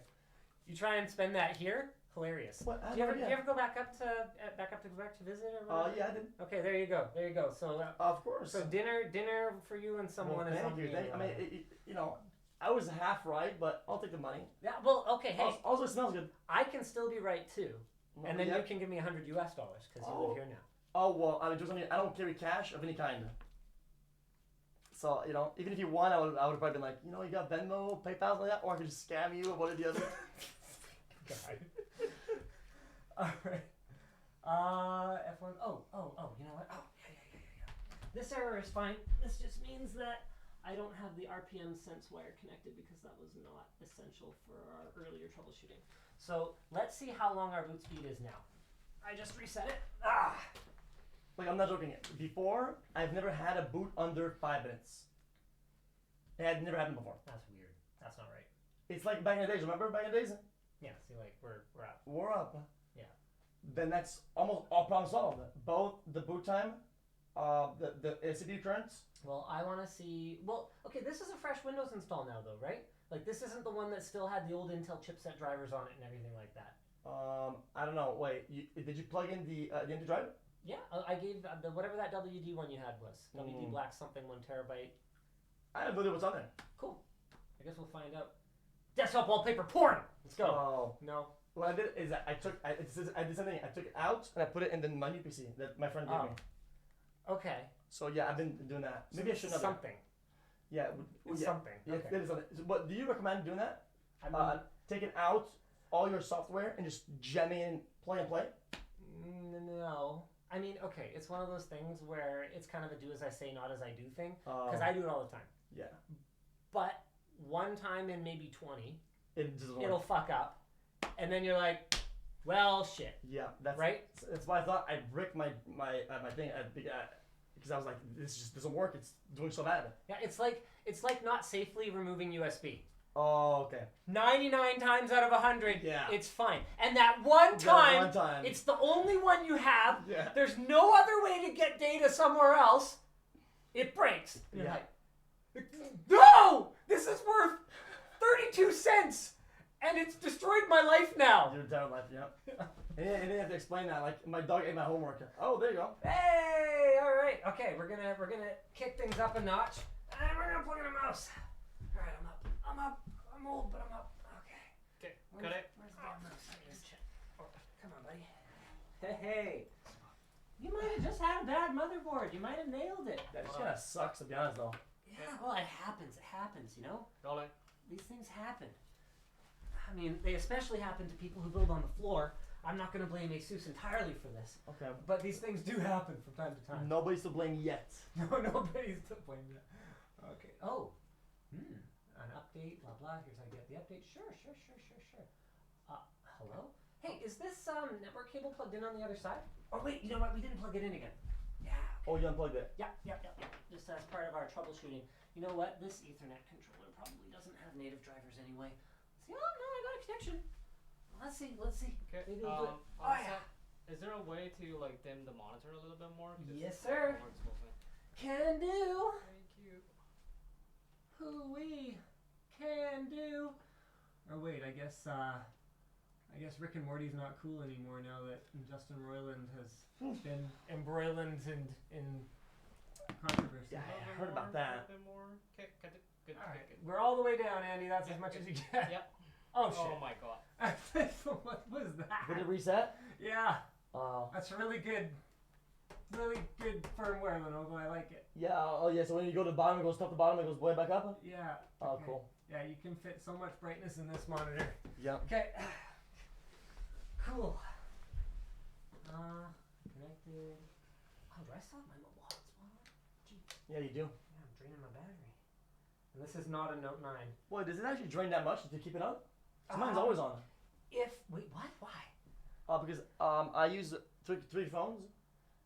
You try and spend that here, hilarious. What? I Do you have ever, no do you idea. ever go back up to visit or whatever? Yeah, I did. Okay, there you go. There you go. So, Of course. so dinner for you and someone well, is thank you. I mean, you know, I was half right, but I'll take the money. yeah. Well, okay. Hey, Also, it smells good. I can still be right too, and then Yeah. you can give me $100 US because you live here now. Oh well, I mean, just I don't carry cash of any kind. So you know, even if you won, I would have probably been like, you know, you got Venmo, PayPal, like that, or I could just scam you or one or the other. All right. F1. Oh. You know what? Oh, yeah. This error is fine. This just means that I don't have the RPM sense wire connected because that was not essential for our earlier troubleshooting. So let's see how long our boot speed is now. I just reset it. Like, I'm not joking. Before, I've never had a boot under 5 minutes. It had never happened before. That's weird. That's not right. It's like back in the days. Remember back in the days? Yeah. See, like we're up. We're up. Yeah. Then that's almost all problem solved. Both the boot time, the SCD currents. Well, I want to see. Well, okay. This is a fresh Windows install now, though, right? Like this isn't the one that still had the old Intel chipset drivers on it and everything like that. I don't know. Wait, did you plug in the empty drive? Yeah, I gave the whatever that WD one you had was. WD Black something 1 terabyte. I have no idea what's on there. Cool. I guess we'll find out. Desktop wallpaper porn. Let's go. Oh. No. What I did is I did something. I took it out and I put it in the my new PC that my friend gave me. Okay. So yeah, I've been doing that. Maybe I should have. Something. Yeah. It's yeah. something. Yeah, Okay. it is something. But do you recommend doing that? I mean, Taking out all your software and just jamming in, play and play. no. I mean, okay. It's one of those things where it's kind of a do as I say, not as I do thing. Because I do it all the time. Yeah. But one time in maybe 20, It just it'll fuck up, and then you're like, well, shit. Yeah, that's right. That's why I thought I'd brick my thing because I was like, this just doesn't work. It's doing so bad. Yeah, it's like not safely removing USB. Oh, okay. 99 times out of 100, Yeah. it's fine. And that one time, one time. it's the only one you have. Yeah. There's no other way to get data somewhere else. It breaks. And you're Yeah. like, no! This is worth 32 cents! And it's destroyed my life now. Your entire life, yeah. And then you have to explain that. Like, my dog ate my homework. Oh, there you go. Hey, all right. Okay, we're gonna kick things up a notch, and we're gonna plug in a mouse. All right, I'm up. I'm old, but I'm up. Okay. Okay, got it. Where's the damn mouse? Oh, come on, buddy. Hey. You might have just had a bad motherboard. You might have nailed it. That just kind of sucks, to be honest, though. Yeah, well, it happens, you know? Rolling. These things happen. I mean, they especially happen to people who build on the floor. I'm not going to blame ASUS entirely for this. Okay. But these things do happen from time to time. Nobody's to blame yet. No, nobody's to blame yet. Okay. Oh. An update, blah, blah. Here's how you get the update. Sure. Hello? Hey, is this network cable plugged in on the other side? Oh, wait, you know what? We didn't plug it in again. Yeah. Oh, you unplugged it. Yeah. Just as part of our troubleshooting. You know what? This Ethernet controller probably doesn't have native drivers anyway. Let's see. Oh, no, I got a connection. Let's see. Okay. Maybe we'll do it. Is there a way to like dim the monitor a little bit more? Yes, sir. Works smoothly. Can do. Thank you. Hoo-wee. Can do. Oh, wait, I guess Rick and Morty's not cool anymore now that Justin Roiland has been embroiled in controversy. Yeah, I heard about that. A bit more. Okay, good. All right, we're all the way down, Andy. That's as much as you get. Yep. Oh, shit. Oh my god. What was that? Did it reset? Yeah, Oh. that's really good firmware, Lenovo. I like it. Yeah, oh yeah, so when you go to the bottom, it goes top to bottom, it goes way back up? Yeah. Oh, okay. cool. Yeah, you can fit so much brightness in this monitor. Yep. Okay. Cool. Connected. Oh, do I still have my mobile hotspot? Gee. Yeah, you do. Yeah, I'm draining my battery. And this is not a Note 9. Boy, does it actually drain that much to keep it up? 'Cause mine's always on. Wait, what? Why? Because I use three phones,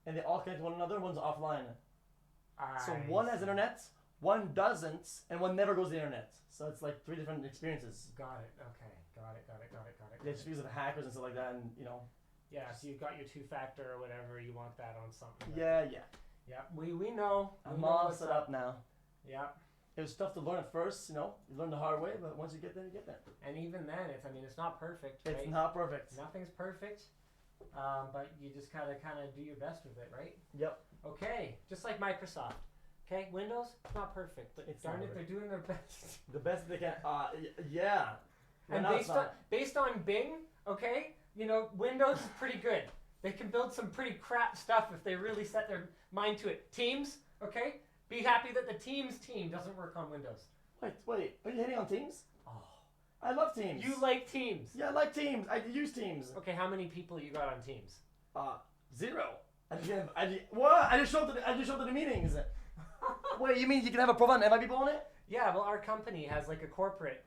and they all connect to one another. One's offline. So one has internet, one doesn't, and one never goes to the internet. So it's like 3 different experiences. Got it. Okay. Got it. Yeah, just because of hackers and stuff like that, and you know. Yeah, so you've got your 2-factor or whatever. You want that on something. Yeah. Yeah, we know. I'm all set up now. Yeah. It was tough to learn at first, you know. You learn the hard way, but once you get there, you get there. And even then, it's not perfect, right? It's not perfect. Nothing's perfect, but you just gotta kind of do your best with it, right? Yep. Okay, just like Microsoft. Okay, Windows, it's not perfect, but It's darn not it, they're doing their best. The best they can. Yeah. And based on Bing, okay, Windows is pretty good. They can build some pretty crap stuff if they really set their mind to it. Teams, okay? Be happy that the Teams team doesn't work on Windows. Wait. Are you hitting on Teams? Oh. I love Teams. You like Teams? Yeah, I like Teams. I use Teams. Okay, how many people you got on Teams? 0. I just showed up to the meetings. Wait, you mean you can have a profile and have people on it? Yeah, well, our company has like a corporate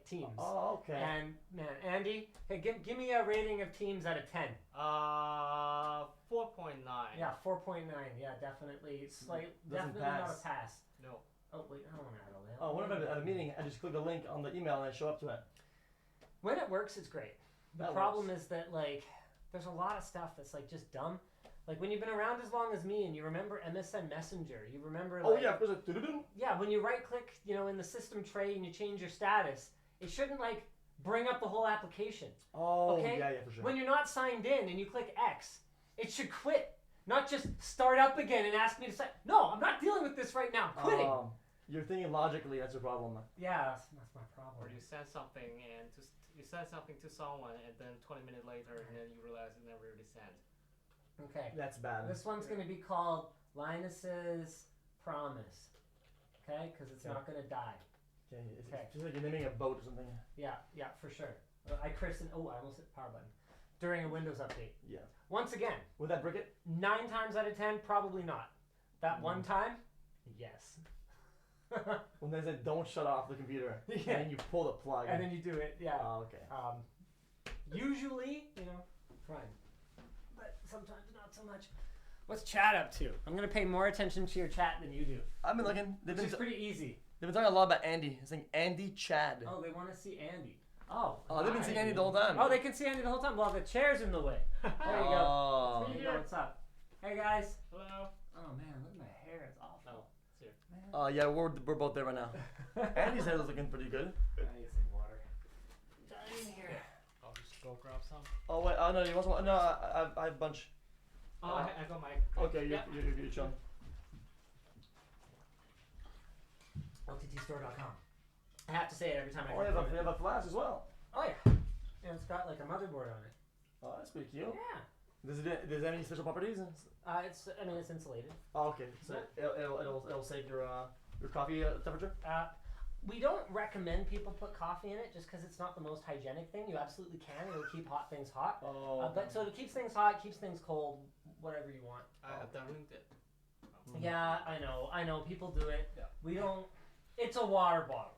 Teams. Oh, okay. And man, Andy, hey, give me a rating of Teams out of 10. 4.9. Yeah, 4.9. Yeah, definitely. Definitely not pass. a pass. No. Oh wait, I don't want to add a layout. Oh, what if at a meeting I just click a link on the email and I show up to it? When it works, it's great. The problem is that there's a lot of stuff that's just dumb. Like when you've been around as long as me and you remember MSN Messenger, you remember Oh yeah, because yeah, when you right click, in the system tray and you change your status, it shouldn't bring up the whole application. Oh okay? yeah, for sure. When you're not signed in and you click X, it should quit, not just start up again and ask me to sign. No, I'm not dealing with this right now. I'm quitting. You're thinking logically. That's your problem. Yeah, that's my problem. Or you send something to someone and then 20 minutes later, and then you realize it never really sent. Okay. That's bad. This one's going to be called Linus's Promise. Okay? Because it's not going to die. Okay. It's just like you're naming a boat or something. Yeah, for sure. I christened. Oh, I almost hit the power button. During a Windows update. Yeah. Once again. Would that brick it? 9 times out of 10, probably not. That one time, yes. When they said don't shut off the computer, Yeah. and then you pull the plug. And then you do it, yeah. Oh, okay. Usually, fine. But sometimes not so much. What's chat up to? I'm going to pay more attention to your chat than you do. I've been looking. It's pretty easy. They've been talking a lot about Andy. It's saying Andy Chad. Oh, they want to see Andy. Oh. They've been seeing Andy the whole time. Oh, they can see Andy the whole time. Well, the chair's in the way. There you go. There you go. What's up? Hey, guys. Hello. Oh, man. Look at my hair. It's awful. No, it's here. Yeah, we're both there right now. Andy's head is looking pretty good. I need some water. Dying here. I'll just go grab some. Oh wait, no, you want some? No, I have a bunch. Oh, I got my. Okay, you're chilling. LTTstore.com. I have to say it every time I Oh, you have a flash as well. Oh, yeah. And it's got a motherboard on it. Oh, that's pretty cute. Yeah. Does it have any special properties? I mean, it's insulated. Oh, okay. So it'll save your coffee temperature. We don't recommend people put coffee in it just because it's not the most hygienic thing. You absolutely can. It'll keep hot things hot. Oh. But so it keeps things hot, keeps things cold, whatever you want. Darling did. Yeah, I know. People do it. Yeah. We don't. It's a water bottle.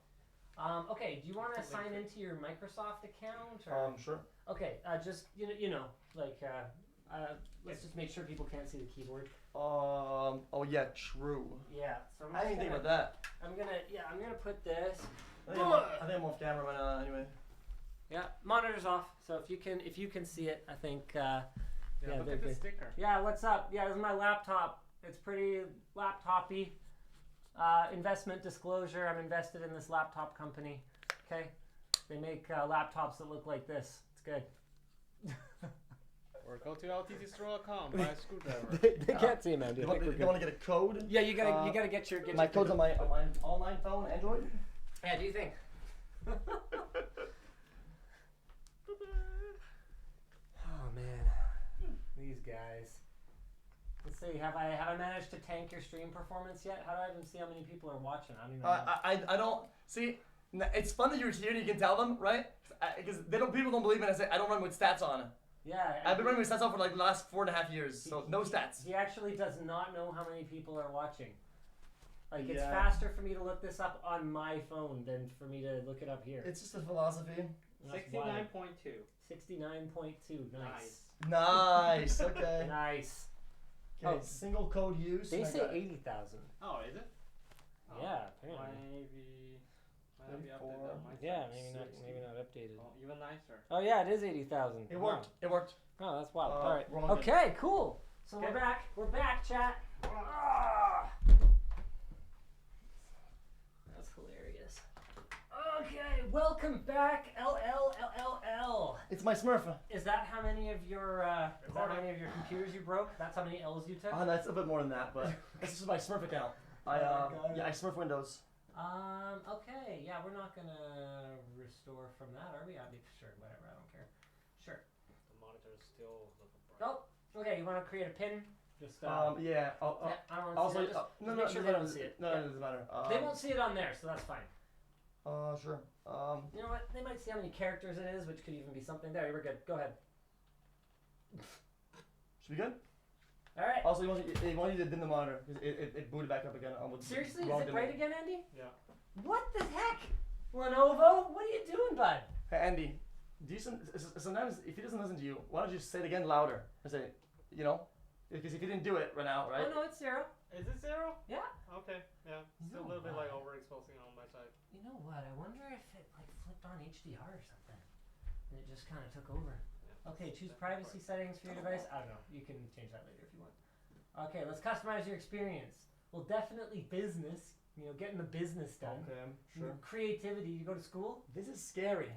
Okay. Do you want to sign into your Microsoft account? Or? Sure. Okay. Just let's just make sure people can't see the keyboard. Oh yeah, true. Yeah. So I didn't think about that. I'm gonna put this. I think I'm off camera right now. Anyway. Yeah, monitor's off. So if you can see it, I think. Yeah, look at the sticker. Yeah, what's up? Yeah, this is my laptop. It's pretty laptop-y. Investment disclosure. I'm invested in this laptop company. Okay, they make laptops that look like this. It's good. Or go to lttstore.com, buy a screwdriver. they can't see, man. They want to get a code. Yeah, you gotta get your. My code's on my online phone, Android. Yeah, do you think? Oh man, these guys. Let's see. Have I managed to tank your stream performance yet? How do I even see how many people are watching? I don't even know. I don't see. It's fun that you're here and you can tell them, right? Because people don't believe me. I say I don't run with stats on. Yeah. I've been running with stats on for like the last 4.5 years, so no stats. He actually does not know how many people are watching. Like it's Yeah. faster for me to look this up on my phone than for me to look it up here. It's just a philosophy. 69.2. 69.2. Nice. Nice. Okay. Nice. Okay. Oh. Single code use. They and I say got 80,000. Oh, is it? Oh, Yeah, apparently. Maybe updated on my Yeah, side. maybe not updated. Oh, even nicer. Oh yeah, it is 80,000. It worked. It worked. Oh, that's wild. All right. we're all good. Okay, cool. So Okay. we're back. We're back, chat. Ah. That's hilarious. Okay, welcome back, LLLLL. It's my Smurf. Is that how many of your computers you broke? That's how many L's you took? That's a bit more than that, but this is my Smurf account. I Smurf Windows. Okay, yeah, we're not gonna restore from that, are we? I'll be sure, whatever, I don't care. Sure. The monitor is still looking bright. Oh, okay, you wanna create a pin? Just Yeah. I don't wanna Also, see that. Just no, make sure they don't see it. No, Yeah. it doesn't matter. They won't see it on there, so that's fine. Sure. You know what? They might see how many characters it is, which could even be something. There, we're good. Go ahead. Should be good. All right. Also, you want you to dim the monitor because it booted back up again. Seriously, is wrong it dimming. bright again, Andy? Yeah. What the heck? Lenovo, what are you doing, bud? Hey Andy, sometimes if he doesn't listen to you, why don't you say it again louder? And say, because if you didn't do it right now, right? Oh no, it's 0. Is it 0? Yeah. Okay, yeah. You Still a know little bit what? like overexposing on my side. You know what? I wonder if it like flipped on HDR or something, and it just kind of took over. Yeah. Okay, choose privacy settings for your device. I don't know. You can change that later if you want. Okay, let's customize your experience. Well, definitely business. Getting the business done. Okay, sure. Creativity. You go to school. This is scary.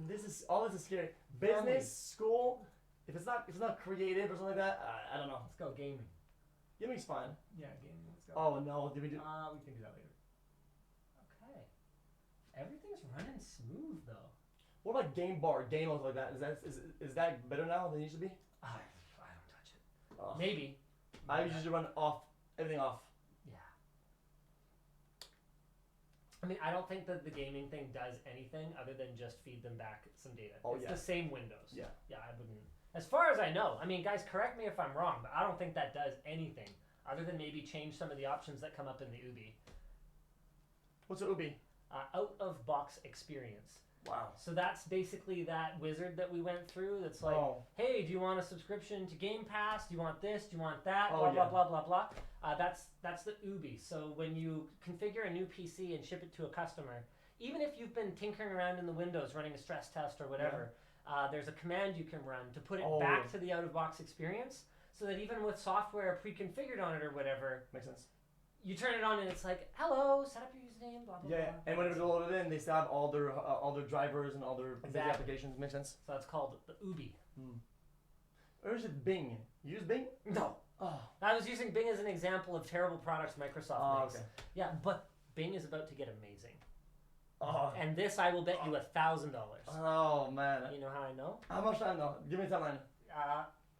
This is scary. Business, school. If it's not creative or something like that, I don't know. Let's go gaming. Gaming's fine. Yeah, gaming. Let's go. Oh no, did we do? We can do that later. Okay. Everything's running smooth though. What about game bar, game like that? Is that better now than it used to be? I don't touch it. Oh. Maybe. I usually run everything off. Yeah. I mean, I don't think that the gaming thing does anything other than just feed them back some data. Oh, it's yeah. the same Windows. Yeah. Yeah, I wouldn't. As far as I know, I mean, guys, correct me if I'm wrong, but I don't think that does anything other than maybe change some of the options that come up in the Ubi. What's an Ubi? Out-of-box experience. Wow. So that's basically that wizard that we went through. That's like, hey, do you want a subscription to Game Pass? Do you want this? Do you want that? Oh, Blah, yeah. blah, blah, blah, blah. That's the Ubi. So when you configure a new PC and ship it to a customer, even if you've been tinkering around in the Windows running a stress test or whatever, there's a command you can run to put it back to the out-of-box experience so that even with software pre-configured on it or whatever, Makes sense. you turn it on and it's like, hello, set up your username, blah, blah, Yeah, blah. and whenever they load it in, they still have all their drivers and all their Exactly. applications. Makes sense. So that's called the Ubi. Or is it Bing? You use Bing? No. Oh. I was using Bing as an example of terrible products Microsoft makes. Okay. Yeah, but Bing is about to get amazing. Oh. And this I will bet you $1,000. Oh man. You know how I know? How much time though? Give me a timeline.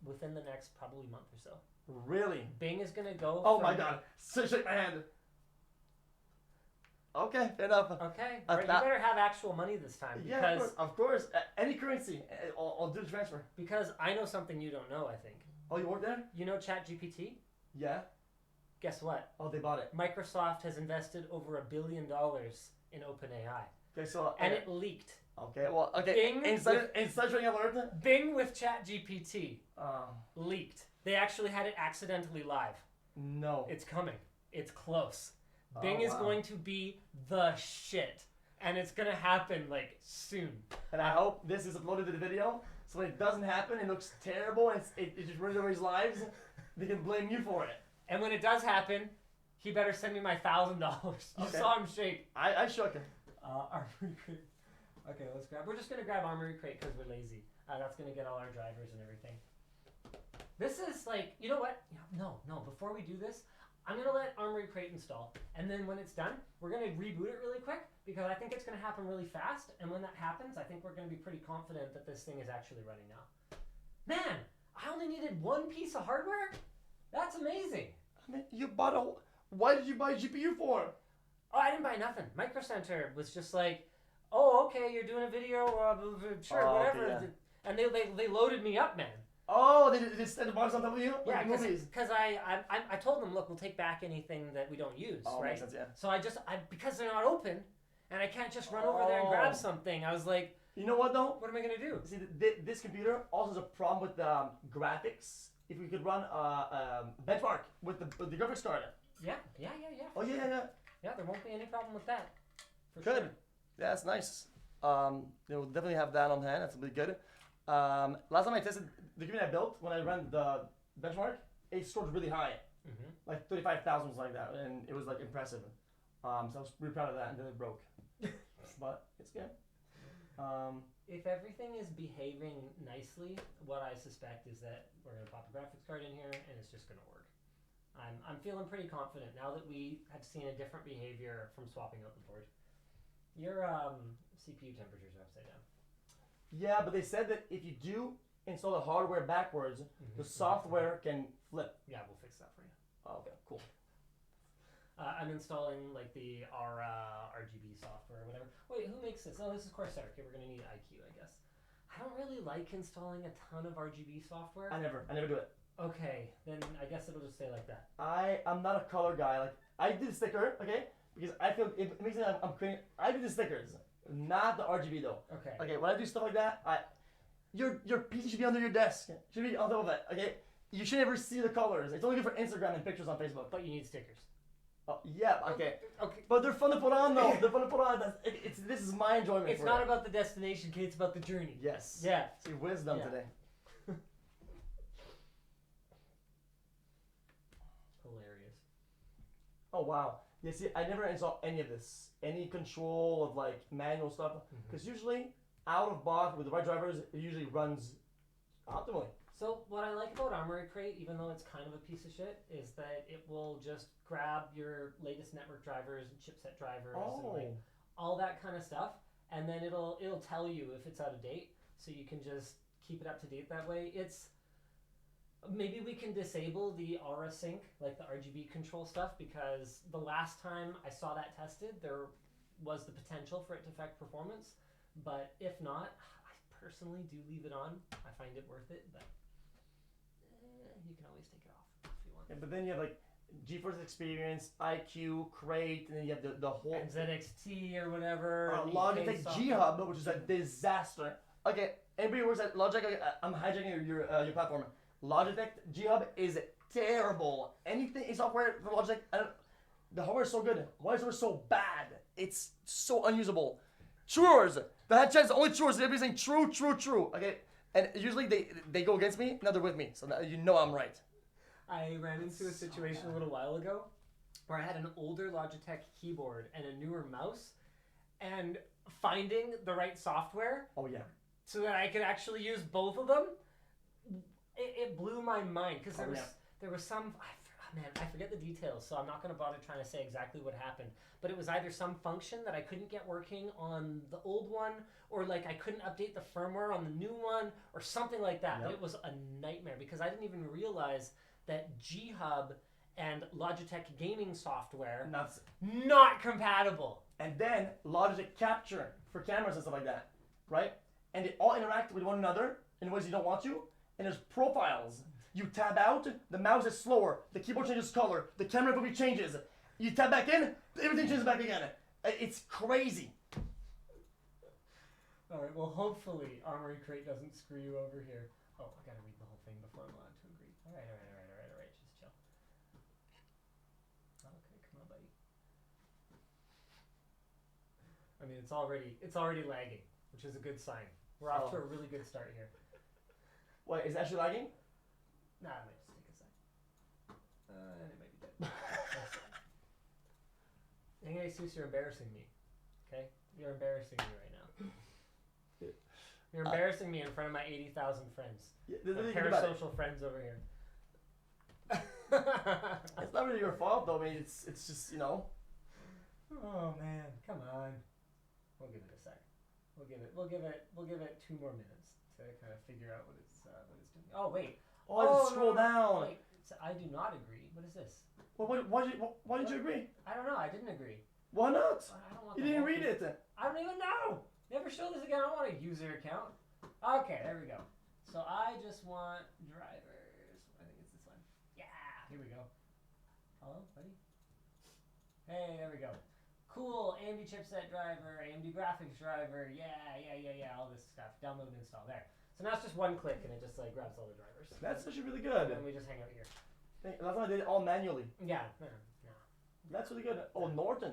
within the next probably month or so. Really? Bing is gonna go. Oh my god. So shake my hand. Okay, fair enough. Okay, right, you better have actual money this time Yeah, because of course. Any currency, I'll do the transfer. because I know something you don't know. I think Oh, you work there? you know ChatGPT. Yeah. Guess what? Oh, they bought it. Microsoft has invested over $1 billion in OpenAI, Okay, so and it leaked. Okay, well, okay. Bing Inside trading alert. Bing with ChatGPT Um, leaked. They actually had it accidentally live. no. It's coming. It's close. Bing is wow. going to be the shit, and it's gonna happen like soon. And I hope this is uploaded to the video, so when it doesn't happen, it looks terrible, and it just ruins everybody's lives. They can blame you for it. And when it does happen, he better send me my $1,000. You Okay. saw him shake. I shook him. Armory crate. Okay, let's grab. We're just gonna grab armory crate because we're lazy. That's gonna get all our drivers and everything. This is like, you know what? No. Before we do this, I'm gonna let armory crate install, and then when it's done, we're gonna reboot it really quick because I think it's gonna happen really fast. And when that happens, I think we're gonna be pretty confident that this thing is actually running now. Man, I only needed one piece of hardware. That's amazing. I mean, you bought a. Why did you buy a GPU for? Oh, I didn't buy nothing. Micro Center was just like, oh, okay, you're doing a video, sure, Oh, whatever. okay, yeah. And they loaded me up, man. Oh, they just said the box on top of you? Yeah, Like movies. because I told them, look, we'll take back anything that we don't use, Oh, right? makes sense, yeah. So because they're not open, and I can't just run over there and grab something. I was like, You know what though? what am I gonna do? See, this computer also has a problem with graphics. If we could run benchmark with the graphics card. Yeah. Oh yeah. Yeah, there won't be any problem with that. For Good. sure. Yeah, that's nice. We'll definitely have that on hand. That's really good. Last time I tested the computer I built when I ran the benchmark, it scored really high, like 35,000 was like that, and it was like impressive. So I was really proud of that, and then it broke. But it's good. If everything is behaving nicely, what I suspect is that we're gonna pop a graphics card in here and it's just gonna work. I'm feeling pretty confident now that we have seen a different behavior from swapping out the board. Your CPU temperatures are upside down. Yeah, but they said that if you do install the hardware backwards, the software can flip. Yeah, we'll fix that for you. Oh, okay, cool. I'm installing like the RGB software or whatever. Wait, who makes this? Oh, this is Corsair. Okay, we're gonna need IQ, I guess. I don't really like installing a ton of RGB software. I never do it. Okay, then I guess it'll just stay like that. I'm not a color guy. Like I did the sticker, okay, because I feel it makes it I'm creating. I do the stickers, not the RGB though. Okay. Okay, when I do stuff like that, your PC should be under your desk. Should be on top of it. Okay, you should never see the colors. It's only good for Instagram and pictures on Facebook. But you need stickers. Oh yeah, okay. Okay. But they're fun to put on though. They're fun to put on. This is my enjoyment. It's for not it. about the destination, Kate. It's about the journey. Yes. Yeah. See wisdom Yeah. today. Hilarious. Oh wow. Yeah. See, I never install any of this. Any control of like manual stuff. Because usually out of box with the right drivers, it usually runs optimally. So what I like about Armory Crate, even though it's kind of a piece of shit, is that it will just grab your latest network drivers and chipset drivers and like all that kind of stuff, and then it'll tell you if it's out of date, so you can just keep it up to date that way. It's maybe we can disable the aura sync, like the RGB control stuff, because the last time I saw that tested, there was the potential for it to affect performance, but if not, I personally do leave it on. I find it worth it, but you can always take it off if you want. Yeah, but then you have like GeForce Experience, IQ, Crate, and then you have the whole And ZXT or whatever. Logitech G Hub, which is a disaster. Okay, anybody who works at Logitech, I'm hijacking your platform. Logitech G Hub is terrible. Anything in software for Logitech, the hardware is so good. Why is it so bad? It's so unusable. Truers, the headset is only truers. Everybody's saying true. Okay, and usually they go against me. Now they're with me, so now you know I'm right. I ran into a situation a little while ago where I had an older Logitech keyboard and a newer mouse, and finding the right software Oh yeah. so that I could actually use both of them, it blew my mind because there was some man, I forget the details, so I'm not going to bother trying to say exactly what happened. But it was either some function that I couldn't get working on the old one, or like I couldn't update the firmware on the new one, or something like that. But Yep. it was a nightmare because I didn't even realize that G-Hub and Logitech gaming software Nuts. not compatible. And then Logitech Capture for cameras and stuff like that, right? And they all interact with one another in ways you don't want to. And there's profiles. You tab out, the mouse is slower, the keyboard changes color, the camera movie changes. You tab back in, everything changes back again. It's crazy. All right, well, hopefully Armory Crate doesn't screw you over here. Oh, I gotta read the whole thing before I'm allowed to agree. All right, just chill. Okay, come on, buddy. I mean, it's already lagging, which is a good sign. We're off to a really good start here. Wait, is it actually lagging? Nah, it might just take a sec. And it might be dead. Jesus, you're embarrassing me. Okay? You're embarrassing me right now. You're embarrassing me in front of my 80,000 friends. Yeah, My parasocial friends over here. It's not really your fault though, I mean, it's just, you know. Oh man, come on. We'll give it a sec. We'll give it 2 more minutes to kind of figure out what it's doing. Oh wait. Oh, scroll down. Wait, I do not agree. What is this? Well, why did you agree? I don't know. I didn't agree. Why not? I don't want You the didn't whole read thing. it. I don't even know. Never show this again. I don't want a user account. Okay, there we go. So I just want drivers. I think it's this one. Yeah, here we go. Hello, buddy? Hey, there we go. Cool, AMD chipset driver, AMD graphics driver, yeah, all this stuff. Download and install, there. So now it's just one click and it just like grabs all the drivers. That's actually really good. And we just hang out here. Last time I did it all manually. Yeah, no. That's really good. Oh, Norton.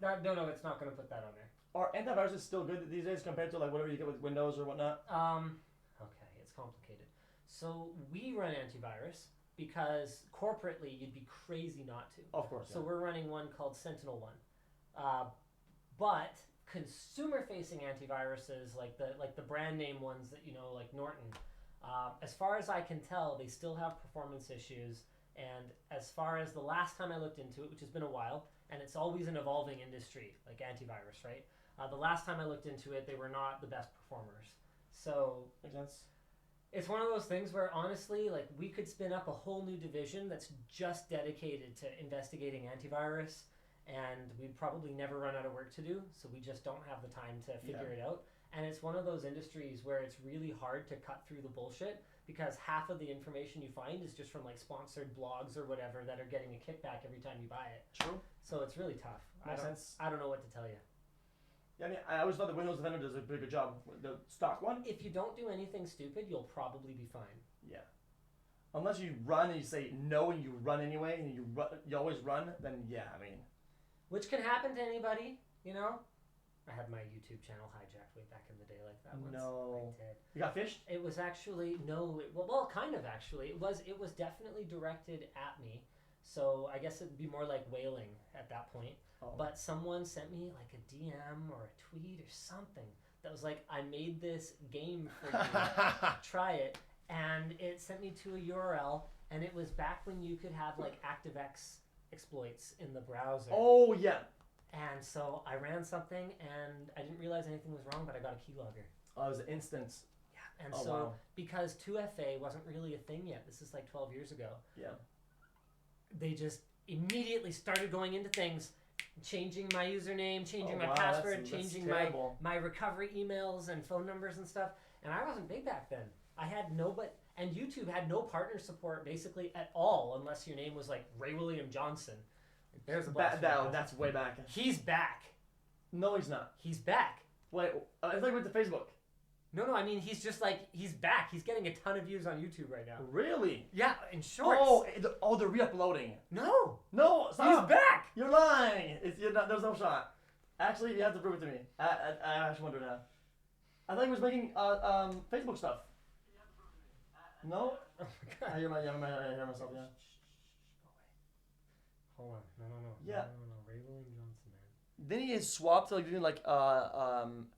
No, it's not going to put that on there. Are antiviruses still good these days compared to like whatever you get with Windows or whatnot? Okay, it's complicated. So we run antivirus because corporately you'd be crazy not to. Of course. So we're running one called Sentinel-1. But consumer-facing antiviruses, like the brand name ones that you know, like Norton, as far as I can tell, they still have performance issues. And as far as the last time I looked into it, which has been a while, and it's always an evolving industry, like antivirus, right? The last time I looked into it, they were not the best performers. So Makes sense. it's one of those things where honestly, like we could spin up a whole new division that's just dedicated to investigating antivirus, and we'd probably never run out of work to do. So we just don't have the time to figure it out. And it's one of those industries where it's really hard to cut through the bullshit because half of the information you find is just from like sponsored blogs or whatever that are getting a kickback every time you buy it. True. So it's really tough. Makes sense. I don't know what to tell you. Yeah, I mean, I always thought the Windows Defender does a pretty good job. The stock one. If you don't do anything stupid, you'll probably be fine. Yeah. Unless you run and you say no and you run anyway and you always run, then yeah, I mean. Which can happen to anybody, you know? I had my YouTube channel hijacked way back in the day like that once. No. I did. You got fished? It was actually, well, kind of actually. It was definitely directed at me. So I guess it'd be more like whaling at that point. Oh. But someone sent me like a DM or a tweet or something that was like, I made this game for you. Try it. And it sent me to a URL. And it was back when you could have like ActiveX exploits in the browser. Oh, yeah. And so I ran something and I didn't realize anything was wrong, but I got a keylogger. Oh, it was an instance. Yeah. And Oh, so wow. because 2FA wasn't really a thing yet, this is like 12 years ago, Yeah. they just immediately started going into things, changing my username, changing Oh, my wow, password, that's changing terrible. my recovery emails and phone numbers and stuff. And I wasn't big back then. I had and YouTube had no partner support basically at all unless your name was like Ray William Johnson. Like, there's a That's way back. He's back. No, he's not. He's back. Wait, I thought you went to Facebook. No, I mean, he's just like, he's back. He's getting a ton of views on YouTube right now. Really? Yeah, in shorts. They're re-uploading. No. No, stop. He's back. You're lying. There's no shot. Actually, you have to prove it to me. I actually wonder now. I thought he was making Facebook stuff. No? Oh my God. I hear myself, yeah. Hold on. No. Yeah. No. Ray William Johnson, man. Then he is swapped to like doing like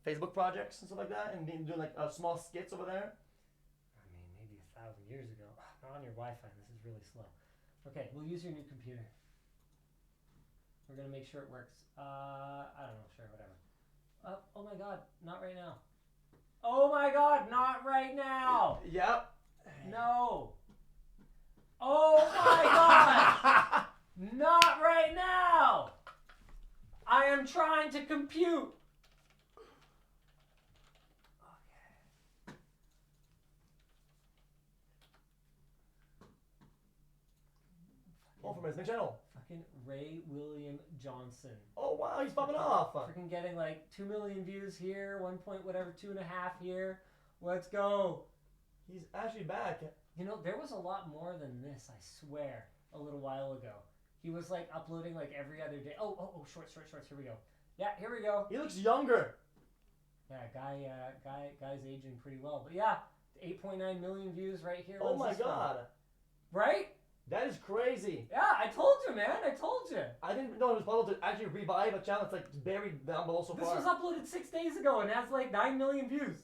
Facebook projects and stuff like that, and doing like small skits over there. I mean, maybe 1,000 years ago. Not on your Wi-Fi. This is really slow. Okay, we'll use your new computer. We're gonna make sure it works. I don't know. Sure, whatever. Oh my God, not right now. Oh my God, not right now. Yep. No. Oh my God, not right now. I am trying to compute. Oh, from his new channel. Fucking Ray William Johnson. Oh wow, he's popping off. Freaking getting like 2 million views here, 1 point whatever, 2.5 here. Let's go. He's actually back. You know, there was a lot more than this, I swear, a little while ago. He was like uploading like every other day. Oh, shorts. Here we go. Yeah, here we go. He looks younger. Yeah, guy's aging pretty well. But yeah, 8.9 million views right here. Oh When's my this from? God. Right? That is crazy. Yeah, I told you, man. I told you. I didn't know it was possible to actually revive a channel that's like buried down below so This far. was uploaded 6 days ago and has like 9 million views.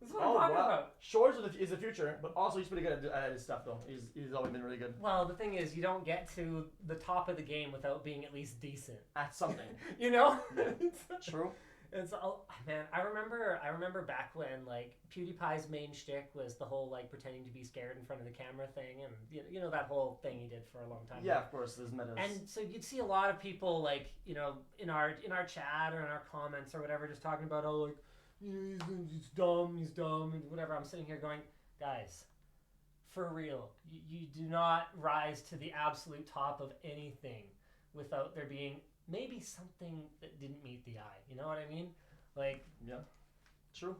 This is what I'm talking about. Shorts is the future, but also he's pretty good at his stuff though. He's always been really good Well, the thing is, you don't get to the top of the game without being at least decent. at something. You know? True. It's man. I remember back when like PewDiePie's main shtick was the whole like pretending to be scared in front of the camera thing, and you know that whole thing he did for a long time. Yeah, of course, there's metas. And so you'd see a lot of people like in our chat or in our comments or whatever, just talking about like he's dumb, and whatever. I'm sitting here going, guys, for real, you do not rise to the absolute top of anything without there being maybe something that didn't meet the eye. You know what I mean? Like, yeah, true.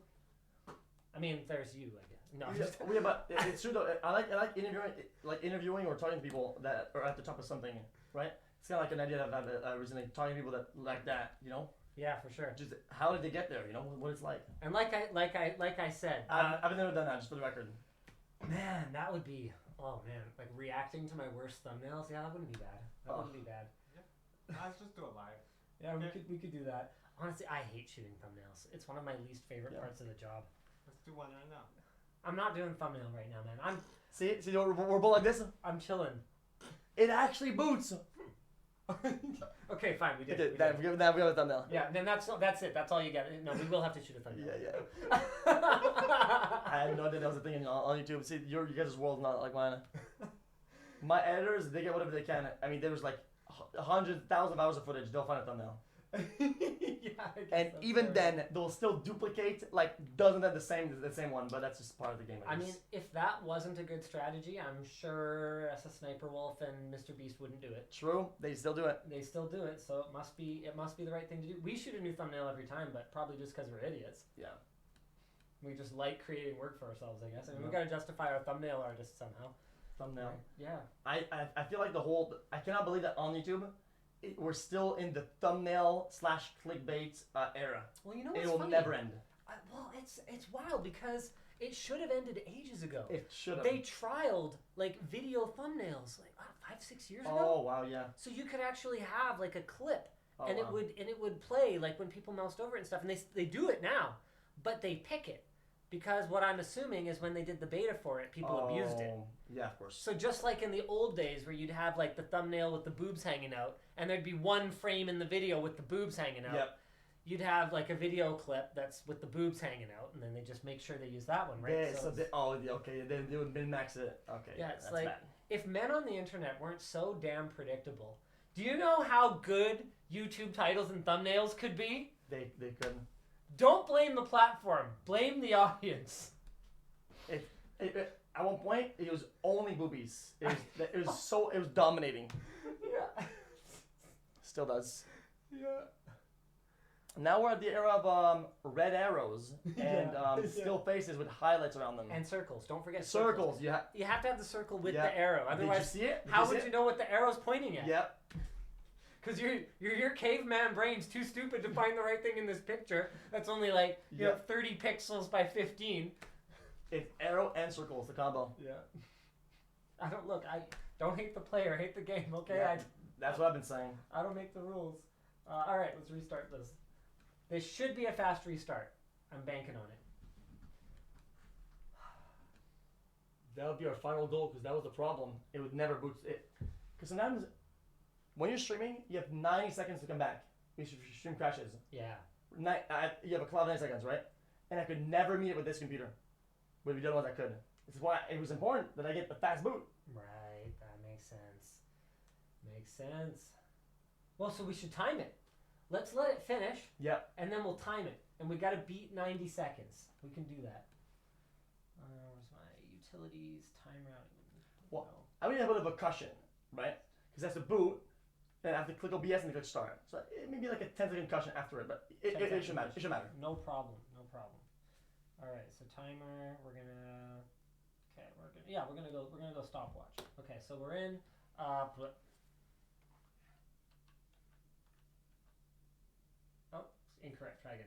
I mean, there's you, I guess. No, Yeah, but it's true though. I like interviewing or talking to people that are at the top of something, right? It's kind of like an idea that I've recently talking to people that like that, you know. Yeah, for sure. Just how did they get there? You know what it's like. And like I said, I've never done that. Just for the record. man, that would be like reacting to my worst thumbnails. Yeah, that wouldn't be bad. That wouldn't be bad. Let's just do it live. Yeah, we could do that. Honestly, I hate shooting thumbnails. It's one of my least favorite parts of the job. Let's do one right now. I'm not doing thumbnail right now, man. See, we're both like this. I'm chilling. It actually boots. Okay, fine. We did. Okay, We now did. we got a thumbnail. Yeah, then that's it. That's all you get. No, we will have to shoot a thumbnail. Yeah. I had no idea that was a thing on YouTube. See, you guys' world's not like mine. My editors, they get whatever they can. I mean, there was like 100,000 hours of footage. They'll find a thumbnail. Yeah, I guess And that's even fair. then, they'll still duplicate like doesn't have the same one, but that's just part of the game. I mean, if that wasn't a good strategy, I'm sure as a Sniper Wolf and Mr. Beast wouldn't do it. true, they still do it. They still do it, so it must be the right thing to do. We shoot a new thumbnail every time, but probably just because we're idiots. Yeah. We just like creating work for ourselves, I guess. I mean, we Yeah. gotta justify our thumbnail artists somehow. Thumbnail. Yeah. I feel like I cannot believe that on YouTube, we're still in the thumbnail / clickbait era. Well, you know It what's will funny? never end. Well, it's wild because it should have ended ages ago. It should have. They trialed like video thumbnails like 5-6 years ago. Oh wow, yeah. So you could actually have like a clip, Oh, and wow. it would play like when people moused over it and stuff. And they do it now, but they pick it because what I'm assuming is when they did the beta for it, people abused it. Yeah, of course. So just like in the old days where you'd have like the thumbnail with the boobs hanging out, and there'd be one frame in the video with the boobs hanging out. Yep. You'd have like a video clip that's with the boobs hanging out, and then they just make sure they use that one, right? Yeah, okay, then they would min-max it. Okay. Yeah, it's that's like bad. if men on the internet weren't so damn predictable, do you know how good YouTube titles and thumbnails could be? They couldn't. Don't blame the platform. Blame the audience. At one point, it was only boobies. It was dominating. Yeah. Still does. Yeah. Now we're at the era of red arrows and Yeah. still faces with highlights around them. And circles. Don't forget circles. Yeah. You have to have the circle with Yeah. the arrow. Otherwise, Did you see it? how would you know what the arrow's pointing at? Yep. Because your caveman brain's too stupid to find the right thing in this picture. That's only like you have 30 pixels by 15. It's arrow and circles, the combo. Yeah. I don't hate the player, hate the game. Okay. Yeah. That's what I've been saying. I don't make the rules. All right, let's restart this. This should be a fast restart. I'm banking on it. That would be our final goal because that was the problem. It would never boot it. Because sometimes when you're streaming, you have 90 seconds to come back. If your stream crashes. Yeah. You have a cloud of 90 seconds, right? And I could never meet it with this computer. With the other ones I could. This is why it was important that I get the fast boot. Right. That makes sense. Makes sense. Well, so we should time it. Let's let it finish. Yep. And then we'll time it. And we got to beat 90 seconds. We can do that. Where's my utilities, time routing? Well, I would need a bit of a cushion, right? Because that's the boot. Then I have to click OBS and then click start. So it may be like a 10-second cushion after it, but it should matter. It should matter. No problem. No problem. All right. So timer. We're gonna. Okay. We're gonna go stopwatch. Okay. So we're in. Oh, incorrect. Try again.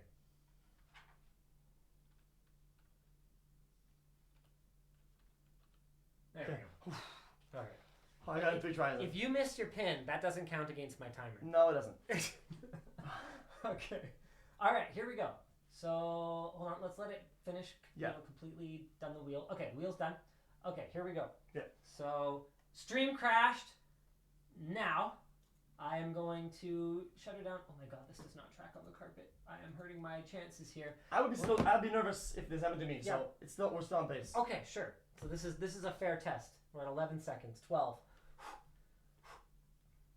There we go. All right. Oh, I got 3 tries. If you missed your pin, that doesn't count against my timer. No, it doesn't. Okay. All right, here we go. So, hold on, let's let it finish. Yeah. Completely done the wheel. Okay, wheel's done. Okay, here we go. Yeah. So, stream crashed. Now, I am going to shut it down. Oh my god, this does not track on the carpet. I am hurting my chances here. I'd be nervous if this happened to me. Yeah. So we're still on pace. Okay, sure. So this is a fair test. We're at 11 seconds. 12.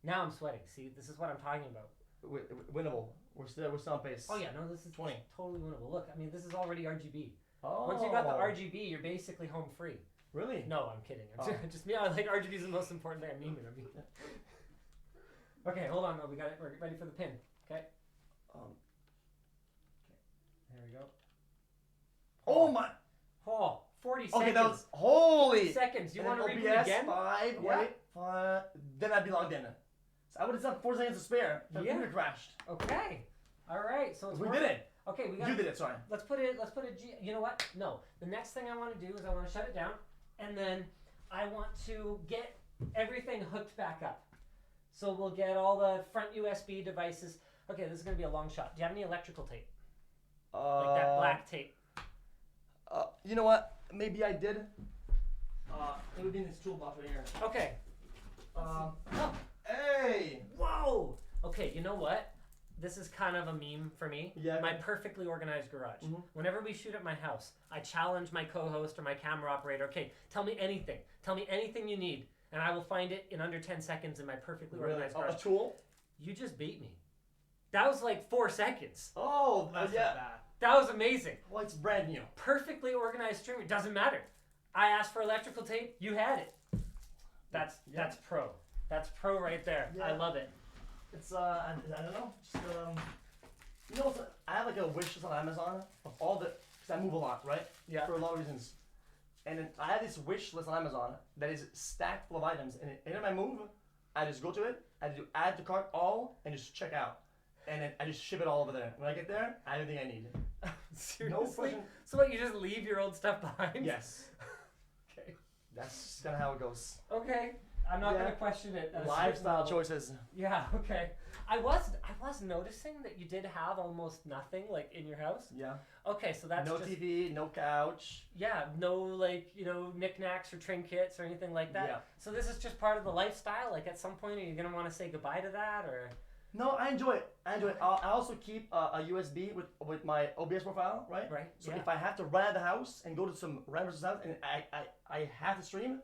Now I'm sweating. See, this is what I'm talking about. Winnable. We're still on pace. Oh yeah, no, this is 20. Totally winnable. Look, I mean, this is already RGB. Oh. Once you got the RGB, you're basically home free. Really? No, I'm kidding. Oh. Just me. I like RGB is the most important thing. I mean it. Okay, hold on. No, we got it. We're ready for the pin. Okay. Um. There we go. Oh my. Oh, 40 seconds. Okay, that was holy. Seconds. You And want to then reboot OBS, again? 5. Yeah. Wait. 5. Then I'd be logged in. So I would have done 4 seconds to spare. The Yeah. computer crashed. Okay. All right. So it's We working. did it. Okay, we got. You did it. Sorry. Let's put it. You know what? No. The next thing I want to do is I want to shut it down, and then I want to get everything hooked back up. So we'll get all the front USB devices. Okay, this is gonna be a long shot. Do you have any electrical tape? Like that black tape. You know what? Maybe I did. It would be in this toolbox right here. Okay. Oh. Hey! Whoa! Okay, you know what? This is kind of a meme for me. Yeah. My perfectly organized garage. Mhm. Whenever we shoot at my house, I challenge my co-host or my camera operator. Okay, tell me anything. Tell me anything you need, and I will find it in under 10 sequends in my perfectly Really? organized A garage. tool? You just beat me. That was like 4 seconds. Oh, That's yeah. not bad. That was amazing. Well, it's brand new. Perfectly organized streamer. Doesn't matter. I asked for electrical tape. You had it. That's pro. That's pro right there. Yeah. I love it. It's I don't know. Just you know, I have like a wish list on Amazon of all the because I move a lot, right? Yeah. For a lot of reasons. And then I have this wish list on Amazon that is stacked full of items. And anytime I move, I just go to it. I do add to cart all and just check out. And then I just ship it all over there. When I get there, I have everything I need. Seriously? question. So what, you just leave your old stuff behind? Yes. Okay. That's kind of how it goes. Okay. I'm not Yeah. gonna question it. at a certain Lifestyle level. choices. Yeah, okay. I was noticing that you did have almost nothing like in your house. Yeah. Okay, so that's No just, TV, no couch. yeah, no like, knickknacks or trinkets or anything like that. Yeah. So this is just part of the lifestyle. Like at some point are you gonna want to say goodbye to that or No, I enjoy it. I also keep a USB with my OBS profile, right? right? So yeah. if I have to run out of the house and go to some random person's house and I have to stream,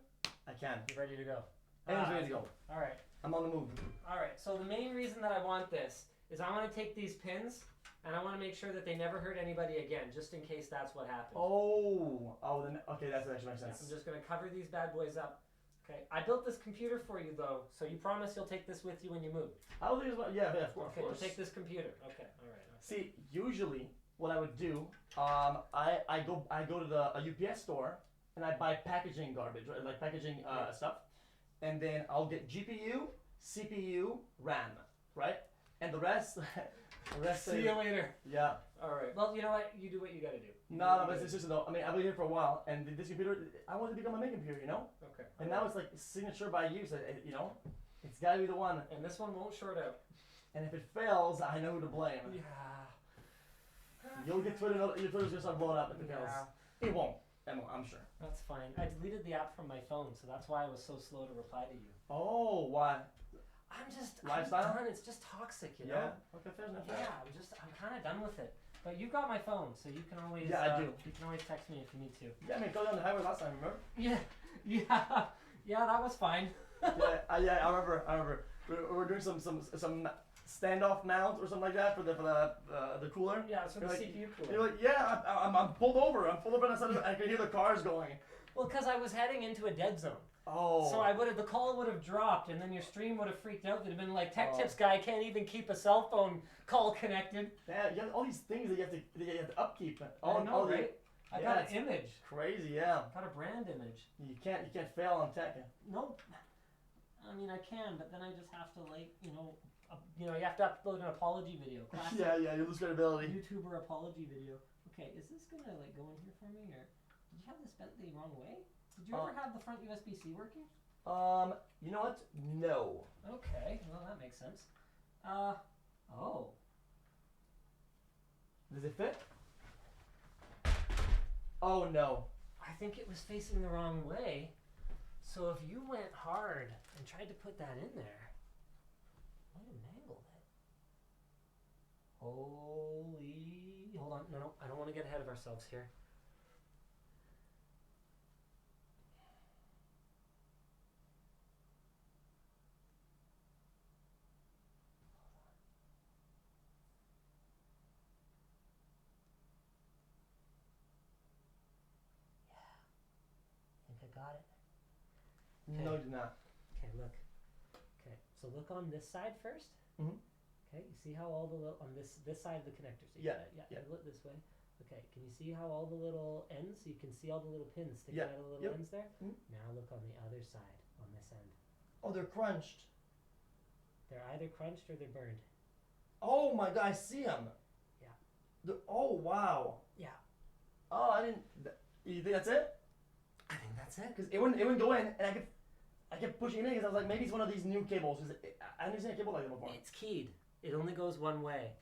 I can. You're ready to go. Everything's ready to go. All right. I'm on the move. All right. So the main reason that I want this is I want to take these pins and I want to make sure that they never hurt anybody again, just in case that's what happens. Then okay, that actually makes sense. I'm just gonna cover these bad boys up. Okay. I built this computer for you though, so you promise you'll take this with you when you move. I will think about yeah, of course. Okay. You'll take this computer. Okay. All right. See, usually what I would do, I go to the UPS store and I buy packaging garbage, right? Like packaging stuff, and then I'll get GPU, CPU, RAM, right? And the rest, See you later. Yeah. All right. Well, you know what? You do what you gotta do. No, but it's just though. I mean, I've been here for a while, and this computer, I wanted to become a main computer, you know. Okay. And now it's like signature by use, you know. It's gotta be the one. And this one won't short out. And if it fails, I know who to blame. Yeah. You'll get Twitter. Your Twitter's gonna start blowing up if it fails. Yeah. It won't. I'm sure. That's fine. I deleted the app from my phone, so that's why I was so slow to reply to you. Oh, why? I'm Lifestyle? done. It's just toxic, you know? Yeah. Okay, fair enough. Yeah, I'm kind of done with it. But you've got my phone, so you can always Yeah, I do. You can always text me if you need to. Yeah, I mean, go down the highway last time, remember? Yeah, that was fine. Yeah, I remember. We were doing some standoff mount or something like that for the cooler. Yeah, so the You're like, CPU cooler. You're like, yeah, I'm pulled over. I'm pulled over and I can hear the cars going. Well, because I was heading into a dead zone. Oh. So the call would have dropped, and then your stream would have freaked out. They'd have been like, Tech Tips Oh. guy can't even keep a cell phone call connected. Yeah, you have all these things that you have to upkeep. I know, right? I got it's an image. Crazy, yeah. Got a brand image. You can't fail on tech. Nope. I mean, I can, but then I just have to you have to upload an apology video. Classic Yeah, you lose credibility. YouTuber apology video. Okay, is this gonna go in here for me, or did you have this bent the wrong way? Did you ever have the front USB-C working? You know what? No. Okay, well that makes sense. Oh. Does it fit? Oh no. I think it was facing the wrong way. So if you went hard and tried to put that in there, might have mangled it. Hold on, no, I don't want to get ahead of ourselves here. Got it. Okay. No, you did not. Okay, look. Okay, so look on this side first. Mhm. Okay, you see how all the little on this side of the connector. So Yeah. Look this way. Okay, can you see how all the little ends? You can see all the little pins sticking Yeah. out of the little Yep. ends there. Mhm. Now look on the other side, on this end. Oh, they're crunched. They're either crunched or they're burned. Oh my god, I see them. Yeah. Oh wow. Yeah. Oh, I didn't. You think that's it? I think that's it. Because it wouldn't go in, and I kept pushing it in because I was like, maybe it's one of these new cables. Because I never seen a cable like that before. It's keyed. It only goes one way.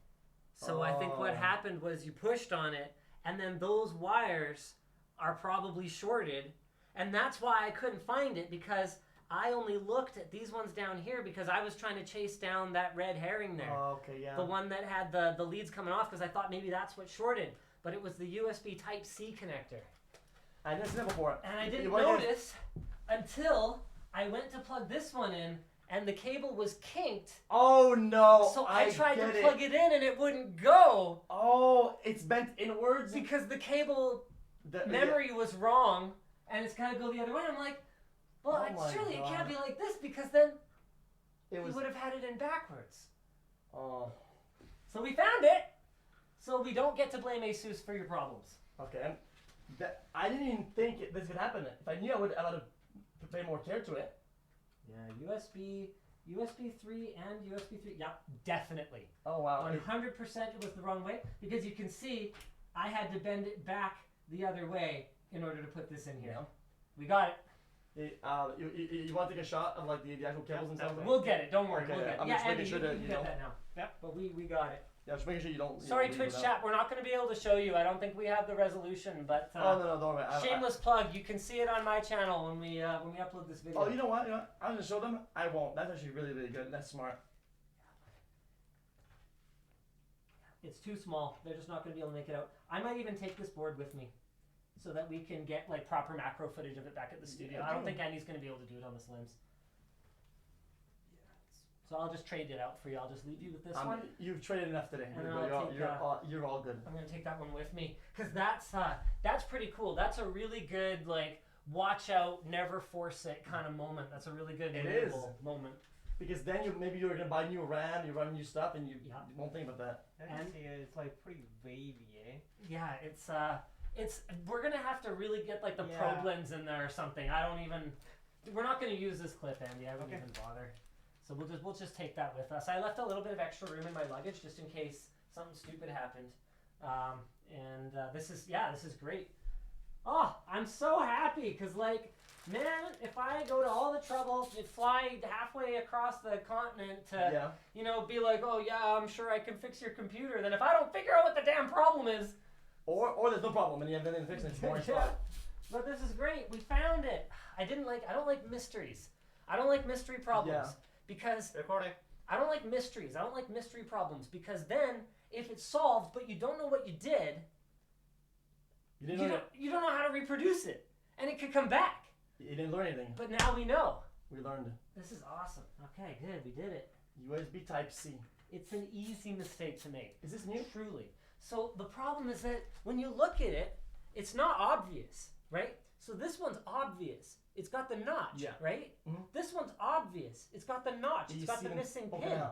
So I think what Oh. happened was you pushed on it, and then those wires are probably shorted, and that's why I couldn't find it, because I only looked at these ones down here because I was trying to chase down that red herring there. Oh, okay, yeah. The one that had the leads coming off, because I thought maybe that's what shorted, but it was the USB Type-C connector. I never seen that before. And I didn't You wanna get- notice until I went to plug this one in, and the cable was kinked. Oh no! So I tried to get plug it in, and it wouldn't go Oh, it's bent inwards. because the cable memory was wrong, and it's got to go the other way. I'm like, well, Oh my surely it God. can't be like this, because then It was. we would have had it in backwards. Oh, So we found it, so we don't get to blame ASUS for your problems. okay. I didn't even think this could happen. If I knew, I would have pay more care to it. Yeah, USB 3 and USB 3. Yeah, definitely. Oh wow. 100% it was the wrong way, because you can see I had to bend it back the other way in order to put this in here. Yeah. We got it. You want to take a shot of like the actual cables and stuff? We'll get it. Don't worry. Okay, We'll get it. I'm Yeah, just making Andy, sure you that can you get know. that now. Yep, but we got it. Yeah, just making sure you don't. Sorry, leave Twitch it out. chat. We're not going to be able to show you. I don't think we have the resolution, but Oh no, don't worry. shameless plug. You can see it on my channel when we upload this video. Oh, you know what? I'm gonna show them. I won't. That's actually really, really good. That's smart. It's too small. They're just not going to be able to make it out. I might even take this board with me, so that we can get like proper macro footage of it back at the studio. Yeah, I don't totally. think Andy's going to be able to do it on the Slims. So I'll just trade it out for you. I'll just leave you with this one. You've traded enough today. And But I'll take, you're all good. I'm gonna take that one with me, because that's pretty cool. That's a really good like watch out, never force it kind of moment. That's a really good It is. label moment. Because then maybe you're gonna buy new RAM, you run new stuff, and you Yeah. won't think about that. I And- can see it's like pretty wavy, eh? Yeah, it's we're gonna have to really get like the Yeah. probe lens in there or something. We're not gonna use this clip, Andy. I wouldn't Okay. even bother. So we'll just take that with us. I left a little bit of extra room in my luggage just in case something stupid happened. This is great. Oh, I'm so happy, because like, man, if I go to all the trouble to fly halfway across the continent to, Yeah. be like, oh yeah, I'm sure I can fix your computer, then if I don't figure out what the damn problem is, Or there's no problem, and you have nothing to fix it. It's more Yeah. spot. But this is great. We found it. I don't like mysteries. I don't like mystery problems because Recording. I don't like mysteries. I don't like mystery problems because then if it's solved but you don't know what you did, you don't know how to reproduce it, and it could come back. You didn't learn anything. But now we know. We learned. This is awesome. Okay, good. We did it. USB Type C. It's an easy mistake to make. Is this new? Truly. So the problem is that when you look at it, it's not obvious, right? So this one's obvious. It's got the notch, right? Mm-hmm. This one's obvious. It's got the notch. It's got the missing pin.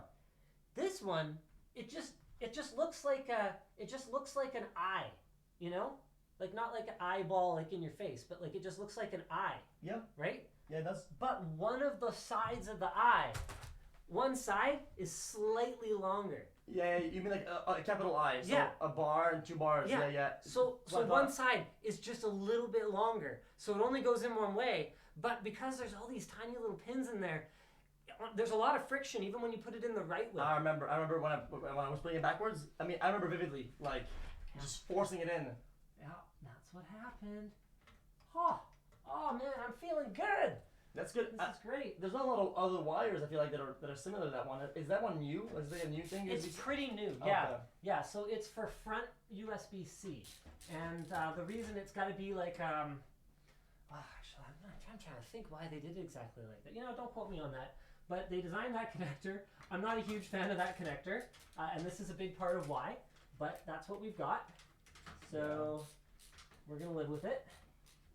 This one, it just looks like an eye, you know? Like not like an eyeball like in your face, but like it just looks like an eye. Yeah. Right? Yeah, it does. But one of the sides of the eye, one side is slightly longer. Yeah, you mean like a capital I, so Yeah. a bar and two bars. Yeah. So one side is just a little bit longer, so it only goes in one way. But because there's all these tiny little pins in there, there's a lot of friction even when you put it in the right way. I remember when I was putting it backwards. I mean, I remember vividly, like just forcing it in. Yeah, that's what happened. Oh man, I'm feeling good. That's good. This is great. There's not a lot of other wires I feel like that are similar to that one. Is that one new? Is that a new thing? It's pretty new, yeah. Okay. Yeah, so it's for front USB-C. And the reason it's got to be like, actually, I'm trying to think why they did it exactly like that. You know, don't quote me on that. But they designed that connector. I'm not a huge fan of that connector. And this is a big part of why. But that's what we've got. So we're going to live with it.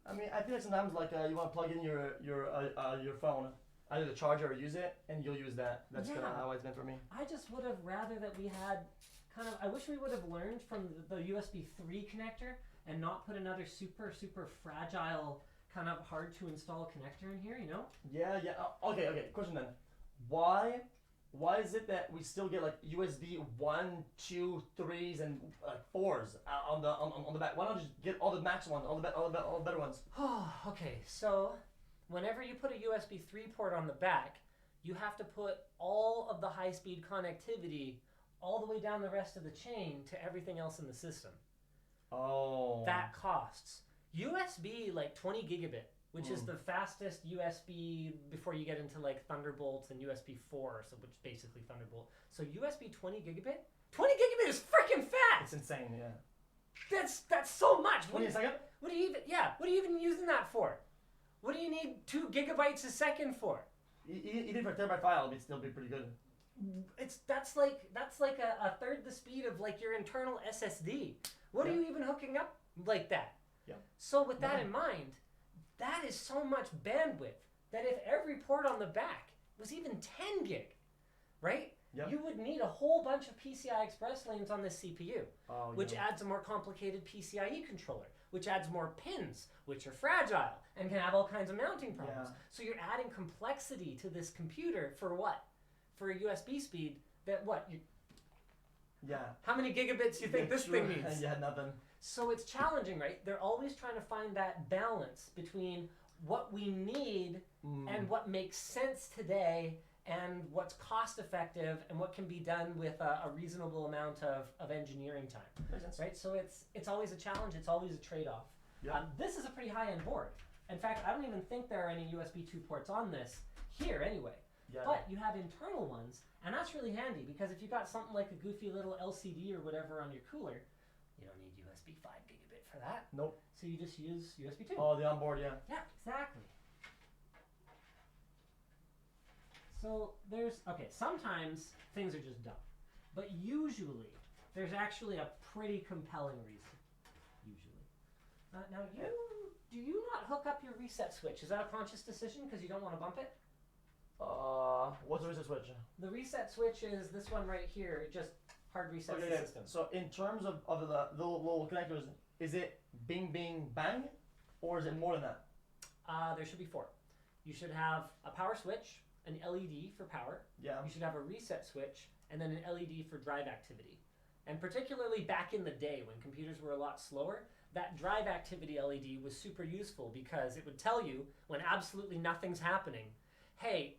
I mean, I feel like sometimes like you want to plug in your phone, either the charger or use it, and you'll use that. That's kind of how it's been for me. I just would have rather that we had I wish we would have learned from the USB 3 connector and not put another super fragile, kind of hard to install connector in here, you know? Yeah. Okay. Question then. Why is it that we still get like USB 1, 2, 3s, and 4s on the back? Why not just get all the max ones, all the better ones? Okay, so whenever you put a USB 3 port on the back, you have to put all of the high-speed connectivity all the way down the rest of the chain to everything else in the system. Oh. That costs. USB like 20 gigabit, which is the fastest USB before you get into like Thunderbolt and USB 4, so which is basically Thunderbolt. So USB 20 gigabit? 20 gigabit is freaking fast! It's insane, yeah. That's so much! 20 a second? What are you even using that for? What do you need 2 gigabytes a second for? Even for a terabyte file, it'd still be pretty good. That's like a third the speed of like your internal SSD. What are you even hooking up like that? Yeah. So with that in mind, that is so much bandwidth that if every port on the back was even 10 gig, right? Yep. You would need a whole bunch of PCI Express lanes on this CPU, which yeah. adds a more complicated PCIe controller, which adds more pins, which are fragile and can have all kinds of mounting problems. Yeah. So you're adding complexity to this computer for what? For a USB speed that what? Yeah. How many gigabits do you think this thing needs? Yeah, nothing. So it's challenging, right? They're always trying to find that balance between what we need and what makes sense today and what's cost effective and what can be done with a reasonable amount of engineering time. Makes sense. Right? So it's always a challenge. It's always a trade-off. Yeah. This is a pretty high-end board. In fact, I don't even think there are any USB 2 ports on this here anyway. Yeah. But you have internal ones, and that's really handy because if you've got something like a goofy little LCD or whatever on your cooler, you don't need USB 5 gigabit for that. Nope. So you just use USB 2. Oh, the onboard, yeah. Yeah, exactly. So sometimes things are just dumb. But usually, there's actually a pretty compelling reason. Usually. Now, do you not hook up your reset switch? Is that a conscious decision because you don't want to bump it? What's the reset switch? The reset switch is this one right here. It just hard resets the system. So in terms of the little connectors, is it bing, bing, bang? Or is it more than that? There should be 4. You should have a power switch, an LED for power. Yeah. You should have a reset switch, and then an LED for drive activity. And particularly back in the day when computers were a lot slower, that drive activity LED was super useful because it would tell you when absolutely nothing's happening, hey,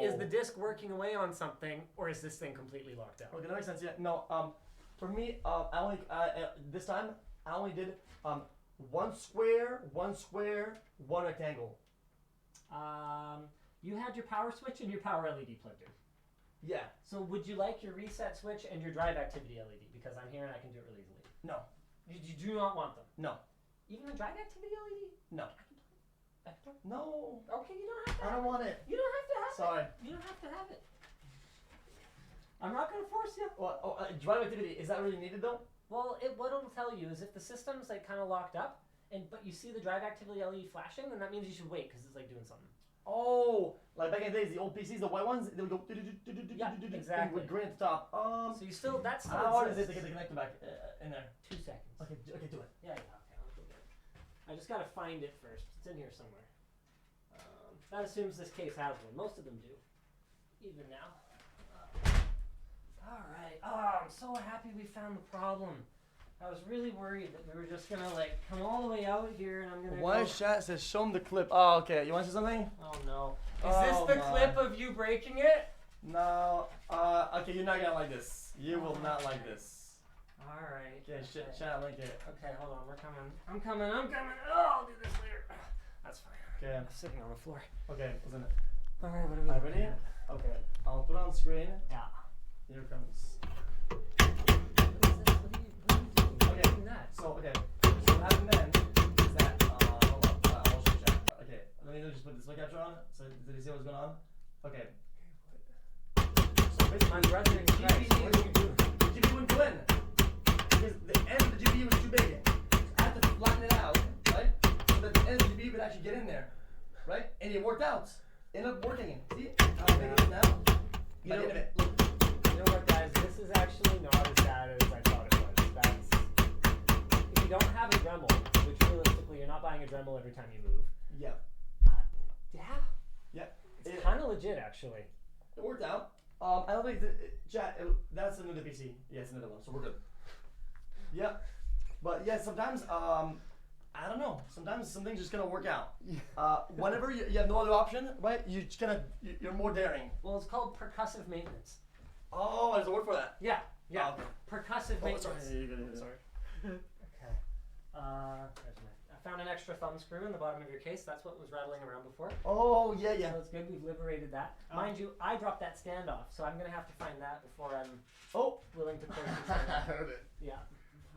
is the disk working away on something or is this thing completely locked out? Okay, that makes sense. Yeah. No. For me, this time I only did One square, one rectangle. You had your power switch and your power LED plugged in. Yeah. So would you like your reset switch and your drive activity LED? Because I'm here and I can do it really easily. No. You do not want them. No. Even the drive activity LED? No. I can play. No. Okay, you don't have to. I don't want it. You don't have to have Sorry. it. You don't have to have it. I'm not gonna force you. Well, drive activity, is that really needed though? Well, what it'll tell you is if the system's like kind of locked up, but you see the drive activity LED flashing, then that means you should wait because it's like doing something. Oh, like back in the days, the old PCs, the white ones, they would go Yeah, exactly. with green at the top. So you still that's still how hard is it exists. to get the connector back in there? 2 seconds. Okay, do it. Yeah, okay, I'll go get it. I just gotta find it first. It's in here somewhere. That assumes this case has one. Most of them do. Even now. Alright. Oh, I'm so happy we found the problem. I was really worried that we were just gonna like come all the way out here and I'm gonna Why go... chat says show them the clip? Oh, okay. You want to say something? Oh no. Is Oh, this the my. clip of you breaking it? No. Okay, you're not gonna like this. You will not like this. Alright. Okay, chat, link it. Okay, hold on. We're coming. I'm coming. Oh, I'll do this later. That's fine. Okay. I'm sitting on the floor. Okay, listen. Alright, what are we Alright, looking ready? at? Okay. I'll put it on screen. Yeah. Here it comes. What are you doing that? So, okay. So what happened then is that, hold on, I'll show you. Okay, let me just put this mic capture on. So, did you see what's going on? Okay. So basically, My brother in Christ, what are you doing? the GPU wouldn't go in. Because the end of the GPU was too big. So I had to flatten it out, right? So that the end of the GPU could actually get in there. Right? And it worked out. Ended up working. See how big it is now? You By the know- end of it, look. You know what, guys? This is actually not as bad as I thought it was. That's if you don't have a Dremel, which realistically you're not buying a Dremel every time you move. Yeah. Yeah, Yeah. it's kind of legit actually. It worked out. I don't think chat. That's another PC. Yeah, it's another one. So we're good. Yeah, but yeah, sometimes I don't know. Sometimes something's just gonna work out. Whenever you have no other option, right? You're more daring. Well, it's called percussive maintenance. Oh, there's a word for that. Yeah, yeah. Oh, okay. Percussive Oh, maintenance. sorry. You're good. Sorry. Okay. I found an extra thumb screw in the bottom of your case. That's what was rattling around before. Oh yeah, yeah. So it's good. We've liberated that. Oh. Mind you, I dropped that standoff, so I'm gonna have to find that before I'm Oh. willing to close the I standoff. heard it. Yeah,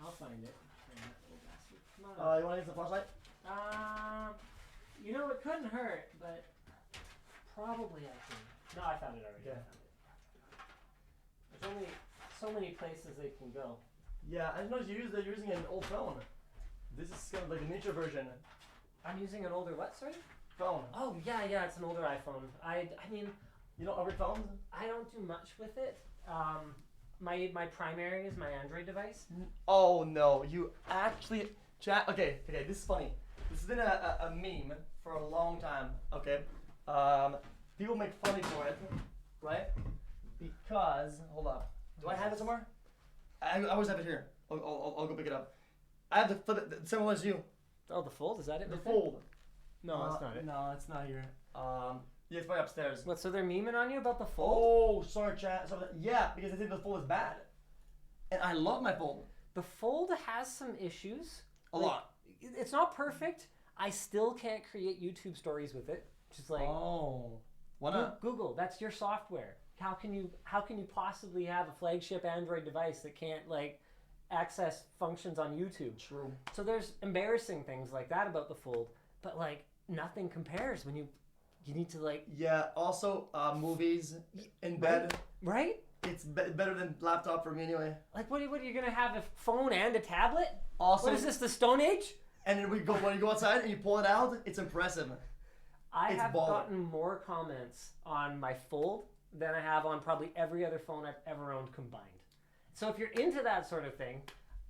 I'll find it. Find that little bastard. Come on. You want to use the flashlight? You know, it couldn't hurt, but probably I can. No, I found it already. Okay. I found it. There's only so many places they can go. Yeah, I didn't know you're using an old phone. This is kind of like a miniature version. I'm using an older what, sorry? Phone. Oh, yeah, it's an older iPhone. I mean, You don't upgrade phones? I don't do much with it. My primary is my Android device. Oh no, you actually chat. Okay, this is funny. This has been a meme for a long time. Okay, people make fun of me for it, right? Because hold up, do I have it somewhere? I always have it here. I'll go pick it up. I have the flip it similar as you. Oh, the Fold? Is that it? The with it? fold. No, that's not it. No, it's not here. Yeah, it's probably upstairs. What, so they're memeing on you about the Fold? Oh, sorry, chat. Sorry, yeah, because they think the fold is bad, and I love my fold The Fold has some issues. a lot. It's not perfect. I still can't create YouTube stories with it. Just like Oh, why not? Google, that's your software. How can you possibly have a flagship Android device that can't like access functions on YouTube? True. So there's embarrassing things like that about the Fold, but like nothing compares when you need to like Yeah. Also, movies in bed. right? It's better than laptop for me anyway. Like what are you gonna have a phone and a tablet? Also, What is this, the Stone Age? and then when you go outside and you pull it out, it's impressive. I It's have baller. gotten more comments on my Fold than I have on probably every other phone I've ever owned combined. So if you're into that sort of thing,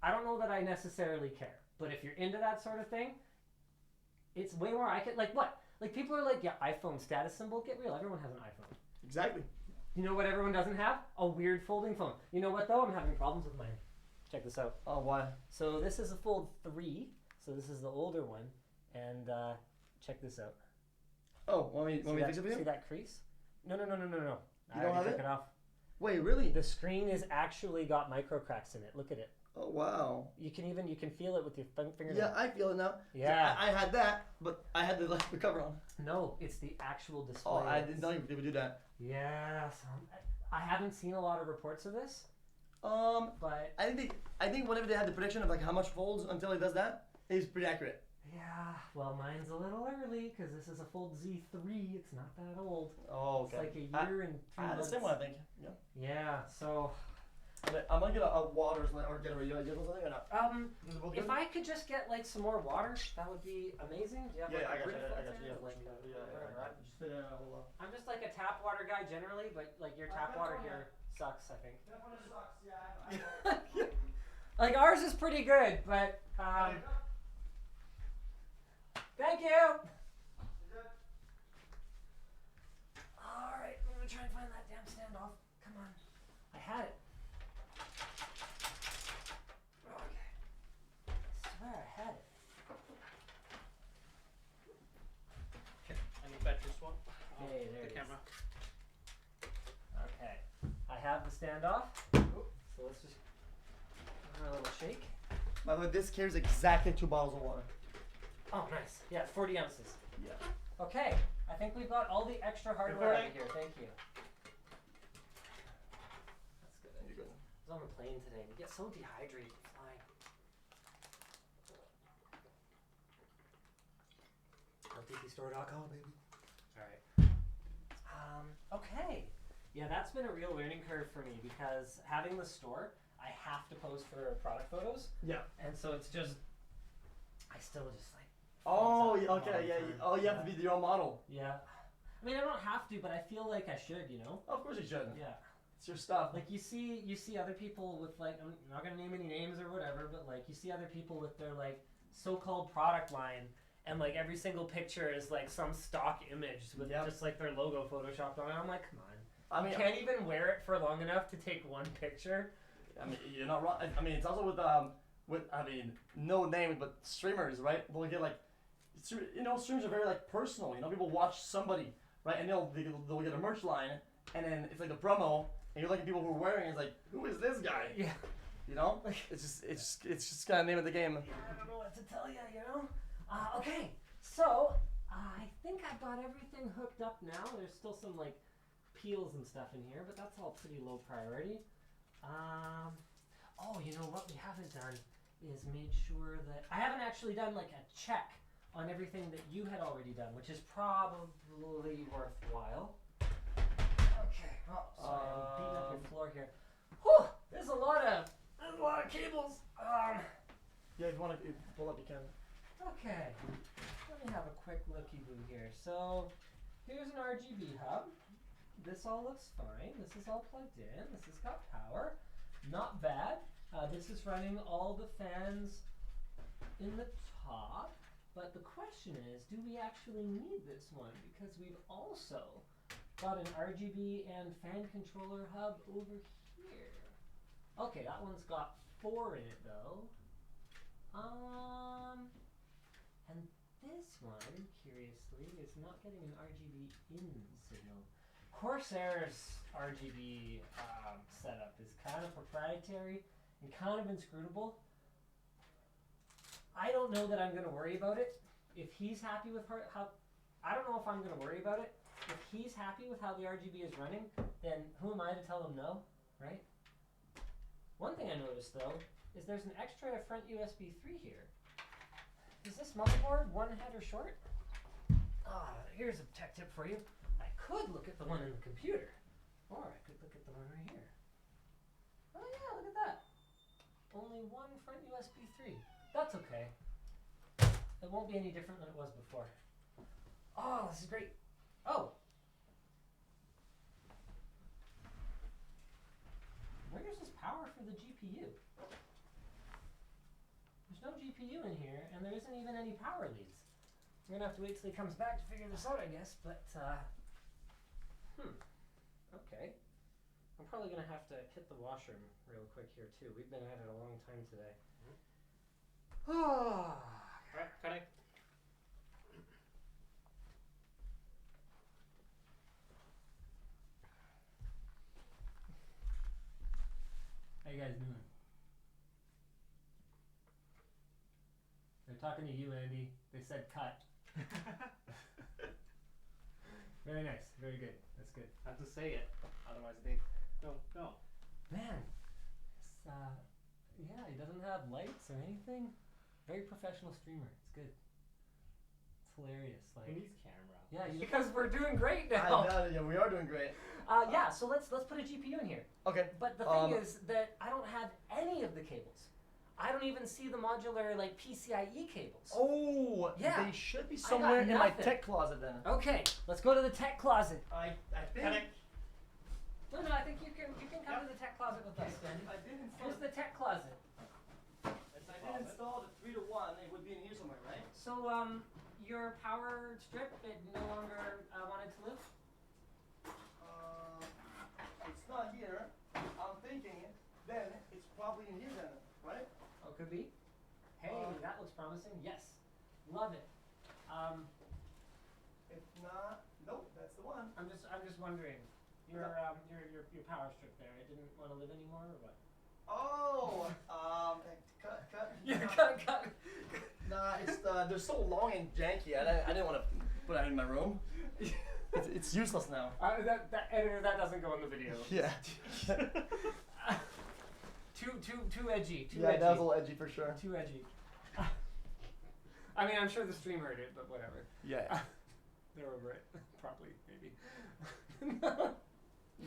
I don't know that I necessarily care. But if you're into that sort of thing, it's way more. I can like what? Like people are like, yeah, iPhone status symbol. Get real. Everyone has an iPhone. Exactly. You know what everyone doesn't have? A weird folding phone. You know what though? I'm having problems with mine. Check this out. Oh, why? So this is a Fold 3. So this is the older one. And check this out. Oh, want me to fix it for See you? that crease? No. I don't already have took it? it off. Wait, really? The screen is actually got micro cracks in it. Look at it. Oh wow. You can feel it with your fingernail. Yeah, I feel it now. Yeah. I had that, but I had the cover on. No, it's the actual display. Oh, I didn't know they would do that. Yeah, so I haven't seen a lot of reports of this, but I think whenever they had the prediction of like how much folds until it does that, it's pretty accurate. yeah, well, mine's a little early because this is a Fold Z3. It's not that old. Oh, It's like a year and 3 I had the months. same one, I think. Yeah. Yeah, so But I'm gonna get a water or get a regular something or not. Is it both if good? I could just get like some more water, that would be amazing. Do you have Yeah, like I a got Brita you. I got filter? you. Yeah, Like, whatever. Just I'm just like a tap water guy generally, but like your tap water here sucks, I think. Like ours is pretty good, but thank you. All right, I'm gonna try and find that damn standoff. Come on, I had it. Okay, I swear I had it. And you bet this one? Hey, there The it camera. Okay, I have the standoff. So let's just give her a little shake. By the way, this carries exactly 2 bottles of water. Oh, nice. Yeah, 40 ounces. Yeah. Okay, I think we've got all the extra hardware out of here. Thank you. That's good. You're good. I was on the plane today. We get so dehydrated flying. LTPstore.com, baby. All right. Okay. Yeah, that's been a real learning curve for me because having the store, I have to pose for product photos, Yeah. and so it's just, I still just like. Oh, freeze up all okay, the yeah. time. Oh, you have to be your own model. Yeah. I mean, I don't have to, but I feel like I should, you know? Of course you should. Yeah. It's your stuff. Like you see other people with like, I'm not gonna name any names or whatever, but like you see other people with their like so-called product line, and like every single picture is like some stock image with Yep. just like their logo photoshopped on it. I'm like, come on. I mean, You can't even wear it for long enough to take one picture. I mean, you're not wrong. I mean, it's also with I mean, no names, but streamers, right? They'll get like, you know, streams are very like personal. You know, people watch somebody, right, and they'll get a merch line, and then it's like the promo, and you're looking at people who are wearing it, it's like, who is this guy? Yeah. You know, it's just kind of name of the game. I don't know what to tell you, you know? Okay, so I think I've got everything hooked up now. There's still some like peels and stuff in here, but that's all pretty low priority. Oh, you know what we haven't done is made sure that I haven't actually done like a check on everything that you had already done, which is probably worthwhile. Okay. Oh, sorry, I'm beating up your floor here. Whew, there's a lot of cables. Yeah, if you want to pull up, you can. Okay, let me have a quick looky-boo here. So, here's an RGB hub. This all looks fine. This is all plugged in. This has got power. Not bad. This is running all the fans in the top. But the question is, do we actually need this one? Because we've also got an RGB and fan controller hub over here. Okay, that one's got 4 in it though. And this one, curiously, is not getting an RGB in signal. Corsair's RGB setup is kind of proprietary and kind of inscrutable. I don't know that I'm going to worry about it. If he's happy with how, I don't know if I'm going to worry about it. If he's happy with how the RGB is running, then who am I to tell him no, right? One thing I noticed though is there's an extra front USB 3 here. Is this motherboard one header short? Here's a tech tip for you. I could look at the one in the computer, or I could look at the one right here. Oh yeah, look at that. Only one front USB 3. That's okay. It won't be any different than it was before. Oh, this is great. Oh. Where's this power for the GPU? There's no GPU in here, and there isn't even any power leads. We're gonna have to wait till he comes back to figure this out, I guess, but, okay. I'm probably gonna have to hit the washroom real quick here, too. We've been at it a long time today. Alright, connect. How you guys doing? talking to you, Andy. They said cut. Very nice. Very good. That's good. I have to say it, otherwise they don't know. Man, it's, yeah, he doesn't have lights or anything. Very professional streamer. It's good. It's hilarious. Like, Who needs camera? yeah, because we're doing great I now. know, yeah, we are doing great. Yeah, so let's put a GPU in here. Okay. But the thing is that I don't have any of the cables. I don't even see the modular like PCIe cables. Oh, Yeah. they should be I got somewhere in my nothing. tech closet then. Okay, let's go to the tech closet. I think. No, I think you can come to the tech closet with us, Andy. I did install. Here's the tech closet. If I did install the 3-to-1, it would be in here somewhere, right? So your power strip it no longer wanted to live. It's not here. I'm thinking then it's probably in here then, right? Oh, could be. Hey, that looks promising. Yes, love it. If not, nope, that's the one. I'm just wondering. Your power strip there. It didn't want to live anymore, or what? Oh, cut. Yeah, cut. Nah, it's they're so long and janky. I didn't want to put that in my room. It's useless now. That editor, that doesn't go in the video. Yeah. Too edgy. Too Yeah, edgy. that was a little edgy for sure. Too edgy. I mean, I'm sure the stream heard it, but whatever. Yeah. They're over it. Probably, maybe.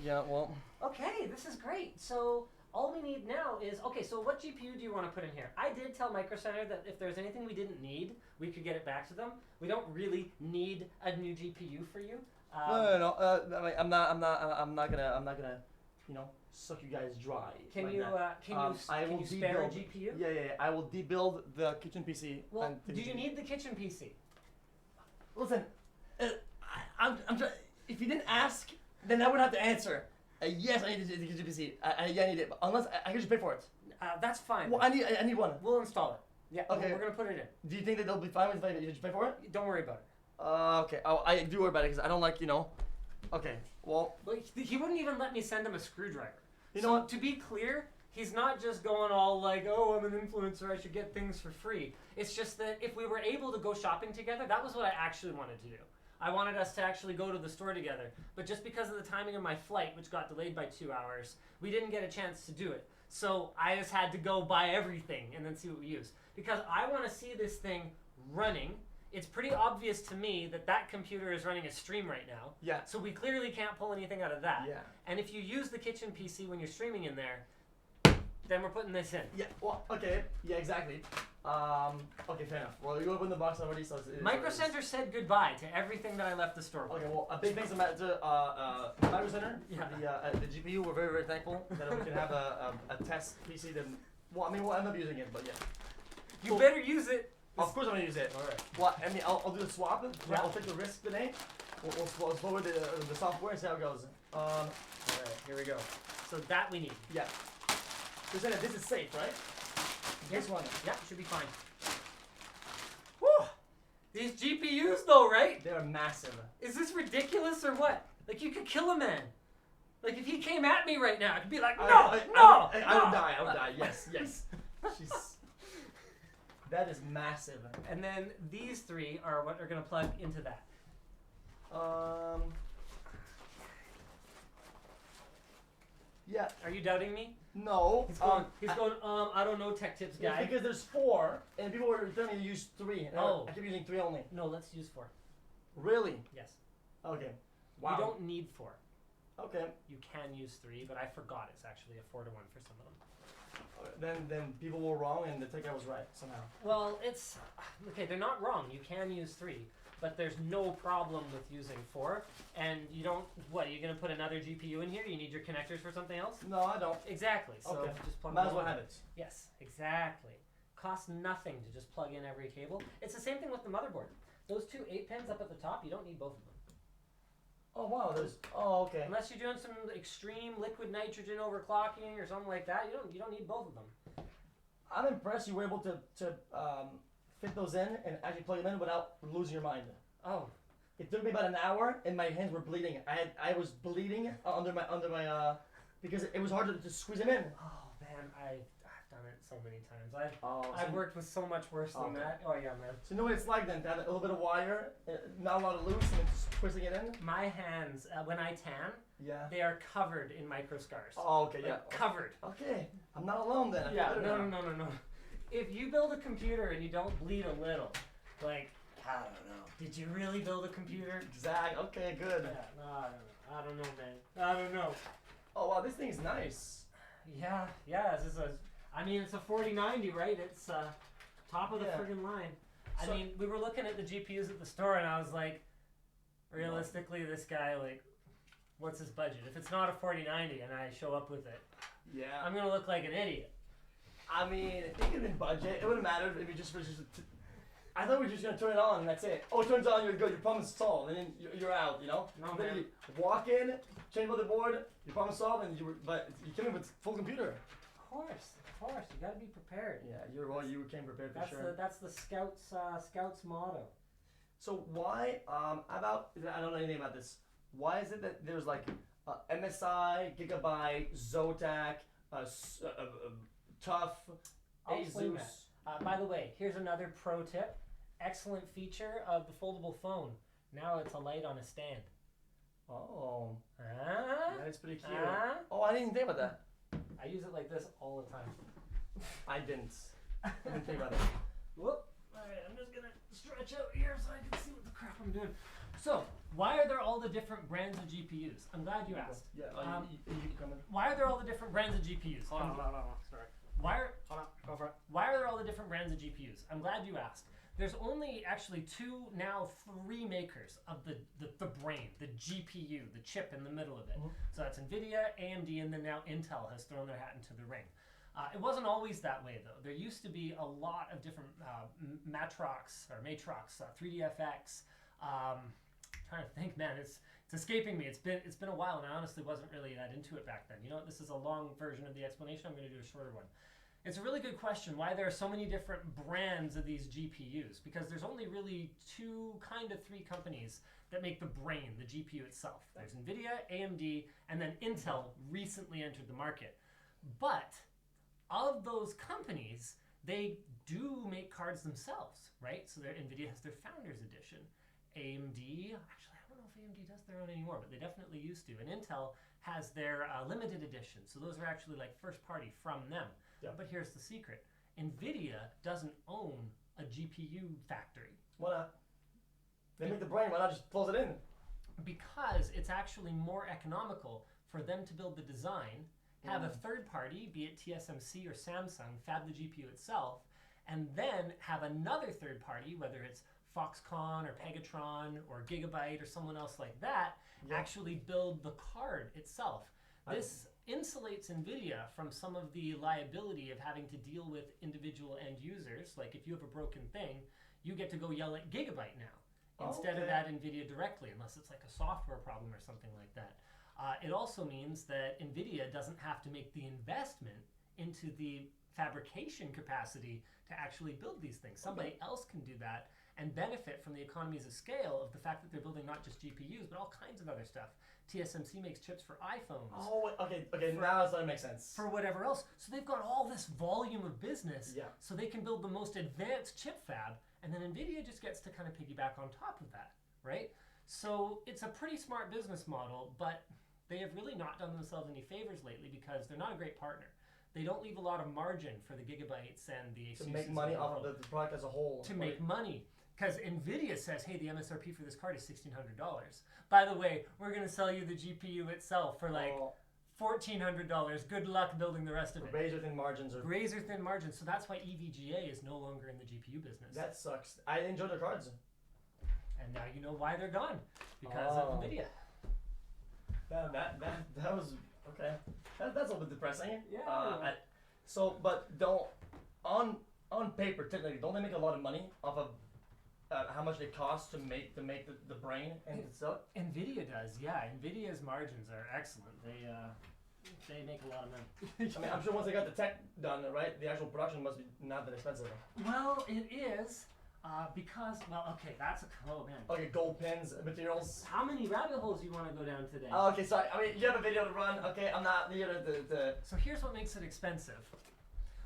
Yeah, well. Okay, this is great. So all we need now is, okay, so what GPU do you want to put in here? I did tell Micro Center that if there's anything we didn't need, we could get it back to them. We don't really need a new GPU for you. No. I mean, I'm not gonna, suck you guys dry. Can like you that. can you spare a GPU? Yeah. I will debuild the kitchen PC. Well, and the do you GPU. need the kitchen PC? Listen, I'm trying. If you didn't ask, then I would have to answer. Yes, I need the kitchen PC. Yeah, I need it. But unless I can just pay for it. That's fine. Well, I need one. We'll install it. Yeah. Okay. We're gonna put it in. Do you think that they'll be fine with if I just pay for it? Don't worry about it. Okay. Oh, I do worry about it because I don't like, Okay. Well, Well, he wouldn't even let me send him a screwdriver. You know So what? to be clear, he's not just going all like, oh, I'm an influencer, I should get things for free. It's just that if we were able to go shopping together, that was what I actually wanted to do. I wanted us to actually go to the store together. But just because of the timing of my flight, which got delayed by 2 hours, we didn't get a chance to do it. So I just had to go buy everything and then see what we use. Because I want to see this thing running. It's pretty obvious to me that that computer is running a stream right now. yeah. So we clearly can't pull anything out of that. Yeah. And if you use the kitchen PC when you're streaming in there, then we're putting this in. Yeah. Well, okay. Yeah, exactly. Okay, fair enough. Well, you opened the box already, so it's Micro Center said goodbye to everything that I left the store with. Okay, well, a big thanks to Micro Center for the GPU. We're very, very thankful that we can have a test PC. Then, well, I mean, we'll end up using it, but yeah. You better use it. Of course I'm gonna use it. All right. Well, I mean, I'll do the swap. Yeah. I'll take the risk today. We'll forward the software and see how it goes. All right, here we go. So that we need. Yeah. Presented, this is safe, right? This one. Yeah, should be fine. Whew. These GPUs though, right? They're massive. Is this ridiculous or what? Like you could kill a man. Like if he came at me right now, I could be like, no, I would die. I would die. Yes. Jeez. That is massive. And then these three are what are gonna plug into that. Yeah. Are you doubting me? No. He's going, I don't know, tech tips Yeah, guy. because there's 4, and people were telling me to use 3. And Oh. I keep using 3 only. No, let's use 4. Really? Yes. Okay. You don't need 4. Okay. You can use 3, but I forgot it's actually a 4-to-1 for some of them. Then people were wrong, and the tech guy was right somehow. Well, it's okay. They're not wrong. You can use 3, but there's no problem with using 4. And you don't. What? Are you gonna put another GPU in here? You need your connectors for something else? No, I don't. Exactly. So Okay. just plug Might them as well in. have it. Yes, exactly. Costs nothing to just plug in every cable. It's the same thing with the motherboard. Those 2 8-pins up at the top, you don't need both of them. Oh wow, there's. Oh okay. Unless you're doing some extreme liquid nitrogen overclocking or something like that, you don't need both of them. I'm impressed you were able to fit those in and actually plug them in without losing your mind. Oh, It took me about an hour, and my hands were bleeding. I was bleeding under my because it was hard to squeeze them in. oh man, done it so many times. I've worked with so much worse than that. Oh yeah, man. So you know what it's like then, to have a little bit of wire, not a lot of loose, and just twisting it in? My hands, when I tan, Yeah. they are covered in micro scars. Oh, okay, Like, yeah. covered. Okay, I'm not alone then. I feel Yeah, better no, now. no. If you build a computer and you don't bleed a little, like, I don't know. did you really build a computer? Exact. Okay, good. Yeah, no, I don't know, man. I don't know. Oh wow, this thing's nice. Yeah, this is it's a 4090, right? It's top of the Yeah. friggin' line. So- I mean, we were looking at the GPUs at the store, and I was like, realistically, this guy, like, what's his budget? If it's not a 4090 and I show up with it, Yeah. I'm gonna look like an idiot. I mean, if it could have been budget, it wouldn't matter if you just I thought we were just gonna turn it on and that's it. Oh, it turns on, you're good, your problem is solved, and then you're out, you know? No, Then man. you walk in, change motherboard, your problem solved, and but you came in with full computer. Of course, you gotta be prepared. Yeah, you came prepared for That's sure. that's the scouts motto. So why, I don't know anything about this. Why is it that there's like MSI, Gigabyte, Zotac, Tough, I'll explain Asus? that. By the way, here's another pro tip. Excellent feature of the foldable phone. Now it's a light on a stand. Oh, Ah? that's pretty cute. Ah? Oh, I didn't even think about that. I use it like this all the time. I didn't think about it. Whoop. Alright, I'm just gonna stretch out here so I can see what the crap I'm doing. So, why are there all the different brands of GPUs? I'm glad you asked. Yeah, you come in. Why are there all the different brands of GPUs? Hold on. Sorry. Why Go for it. are there all the different brands of GPUs? I'm glad you asked. There's only actually three makers of the brain, the GPU, the chip in the middle of it. Mhm. So that's NVIDIA, AMD, and then now Intel has thrown their hat into the ring. It wasn't always that way though. There used to be a lot of different Matrox, 3DFX. Trying to think, man, it's escaping me. It's been a while, and I honestly wasn't really that into it back then. You know what? This is a long version of the explanation. I'm going to do a shorter one. It's a really good question why there are so many different brands of these GPUs, because there's only really three companies that make the brain, the GPU itself. There's NVIDIA, AMD, and then Intel recently entered the market. But of those companies, they do make cards themselves, right? So NVIDIA has their Founders Edition. AMD, actually, I don't know if AMD does their own anymore, but they definitely used to. And Intel has their limited edition. So those are actually like first party from them. Yeah. But here's the secret. NVIDIA doesn't own a GPU factory Why not? They make the brain, why not just close it in? because it's actually more economical for them to build the design, have a third party, be it TSMC or Samsung, fab the GPU itself, and then have another third party, whether it's Foxconn or Pegatron or Gigabyte or someone else like that, actually build the card itself. This insulates NVIDIA from some of the liability of having to deal with individual end users. Like if you have a broken thing, you get to go yell at Gigabyte now instead of at NVIDIA directly, unless it's like a software problem or something like that. It also means that NVIDIA doesn't have to make the investment into the fabrication capacity to actually build these things. Somebody else can do that and benefit from the economies of scale of the fact that they're building not just GPUs, but all kinds of other stuff. TSMC makes chips for iPhones. Oh, okay, now it's starting to make sense. For whatever else. So they've got all this volume of business, Yeah. so they can build the most advanced chip fab, and then NVIDIA just gets to kind of piggyback on top of that, right? So it's a pretty smart business model, but they have really not done themselves any favors lately because they're not a great partner. They don't leave a lot of margin for the Gigabytes and the To Asuses make of money the off of world. the product as a whole. To make money. Because NVIDIA says, hey, the MSRP for this card is $1,600. By the way, we're going to sell you the GPU itself for like $1,400. Good luck building the rest of it. Razor thin margins are. Razor thin margins. So that's why EVGA is no longer in the GPU business. That sucks. I enjoy their cards. And now you know why they're gone. Because of NVIDIA. That was okay. That's a little bit depressing. Yeah. But don't on paper technically don't they make a lot of money off of how much it costs to make the brain and sell it? NVIDIA does, yeah. NVIDIA's margins are excellent. They make a lot of money. I mean, I'm sure once they got the tech done, right, the actual production must be not that expensive. Well, it is. Because, okay, that's oh man. Okay, gold pins, materials. How many rabbit holes you want to go down today? Okay, sorry. I mean, you have a video to run. Okay, I'm not here to. So here's what makes it expensive.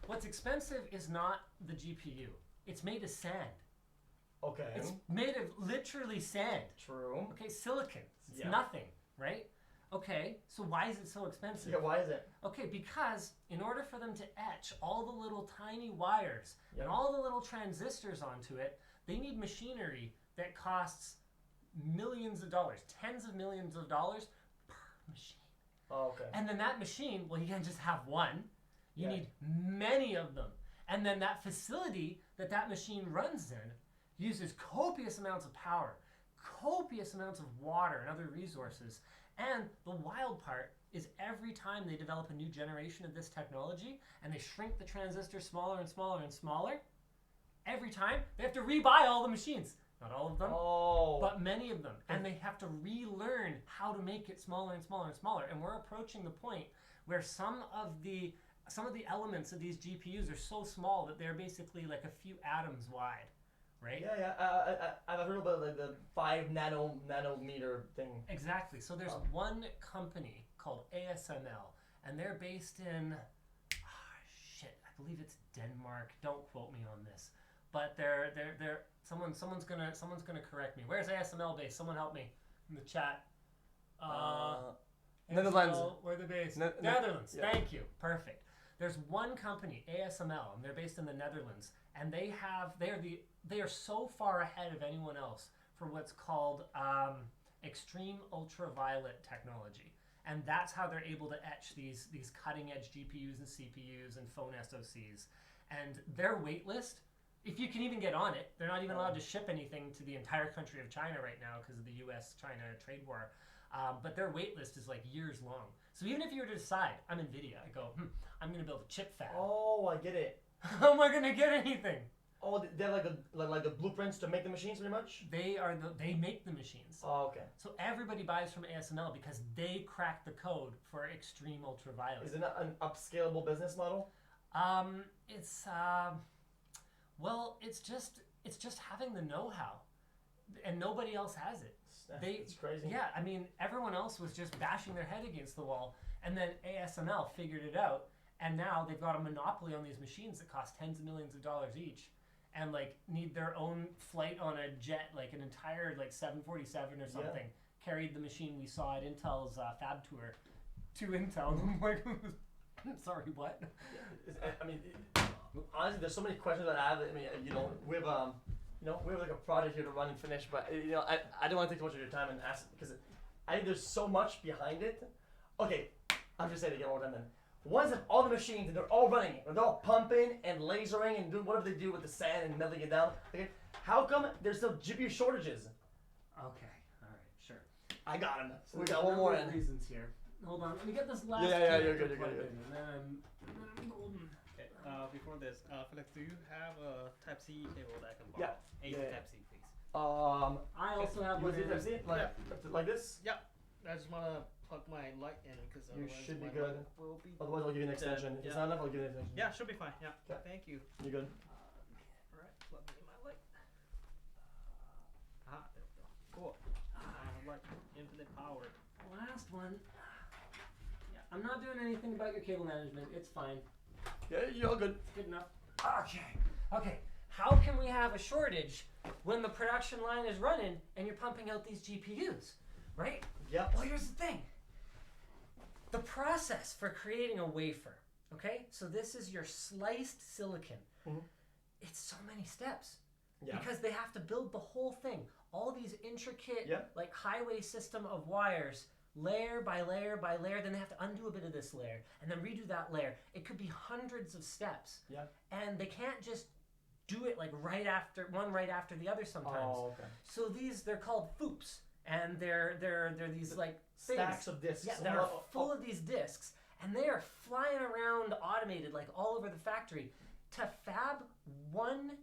What's expensive is not the GPU. It's made of sand. Okay. It's made of literally sand. True. Okay, silicon. It's Yeah. nothing, right? Okay, so why is it so expensive? Yeah, why is it? Okay, because in order for them to etch all the little tiny wires and all the little transistors onto it, they need machinery that costs millions of dollars, tens of millions of dollars per machine. Oh, okay. And then that machine, well, you can't just have one. You Yeah. need many of them. And then that facility that machine runs in uses copious amounts of power, copious amounts of water and other resources. And the wild part is every time they develop a new generation of this technology and they shrink the transistor smaller and smaller and smaller, every time they have to rebuy all the machines. Not all of them, but many of them. And they have to relearn how to make it smaller and smaller and smaller. And we're approaching the point where some of the elements of these GPUs are so small that they're basically like a few atoms wide, right? Yeah. I've heard about like the 5 nanometer thing. Exactly. So there's one company called ASML, and they're based in, I believe it's Denmark. Don't quote me on this, but they're someone's gonna correct me. Where's ASML based? Someone help me in the chat. Netherlands. Where are they based? Ne- Netherlands. yeah. Thank you. Perfect. There's one company, ASML, and they're based in the Netherlands, and they are so far ahead of anyone else for what's called extreme ultraviolet technology, and that's how they're able to etch these cutting edge GPUs and CPUs and phone SoCs, and their wait list. If you can even get on it, they're not even allowed to ship anything to the entire country of China right now because of the U.S.-China trade war. But their wait list is like years long. So even if you were to decide, I'm NVIDIA, I go, I'm going to build a chip fab. Oh, I get it. How am I going to get anything? Oh, they have like the blueprints to make the machines, pretty much. They make the machines. Oh, okay. So everybody buys from ASML because they crack the code for extreme ultraviolet. Is it not an upscalable business model? It's just having the know-how, and nobody else has it. It's crazy. Yeah, I mean, everyone else was just bashing their head against the wall, and then ASML figured it out, and now they've got a monopoly on these machines that cost tens of millions of dollars each, and like need their own flight on a jet, like an entire like 747 or something, carried the machine we saw at Intel's fab tour to Intel. I'm like, sorry, what? I mean, honestly, there's so many questions that I have. I mean, we have like a project here to run and finish, but I don't want to take too much of your time and ask because I think there's so much behind it. Okay, I'll just say it again one more time then. Once if all the machines and they're all running, and they're all pumping and lasering and doing whatever they do with the sand and melting it down. Okay, how come there's still GPU shortages? Okay, all right, sure. I got him. So we There's got a one more number of in. reasons here. Hold on, let me get this last. Yeah, cable you're good, plugged you're good. in, and then I'm golden. Okay, before this, Felix, do you have a Type-C cable that I can Yeah. borrow? AC Yeah. Type-C, please. I also have one. USB Type-C, like this. Yeah, I just want to plug my light in because You otherwise should be my good. light will be... Otherwise, I'll give you an extension. If it's not enough, I'll give you an extension. Yeah, should be fine. Yeah, Okay. thank you. You good? Alright, plug me in my light. Ah, there we go. Cool. Like infinite power. Last one. Yeah, I'm not doing anything about your cable management. It's fine. Yeah, you're all good. Good enough. Okay. How can we have a shortage when the production line is running and you're pumping out these GPUs, right? Yep. Well, here's the thing. The process for creating a wafer, okay? So this is your sliced silicon. Mhm. It's so many steps. Yeah. Because they have to build the whole thing. All these intricate, Yeah. like highway system of wires, layer by layer by layer. Then they have to undo a bit of this layer and then redo that layer. It could be hundreds of steps. Yeah. And they can't just do it like right after the other sometimes. Oh, okay. So they're called FOUPs, and they're these like Stacks things. of discs. Yeah, that are full of these discs, and they are flying around automated like all over the factory. To fab one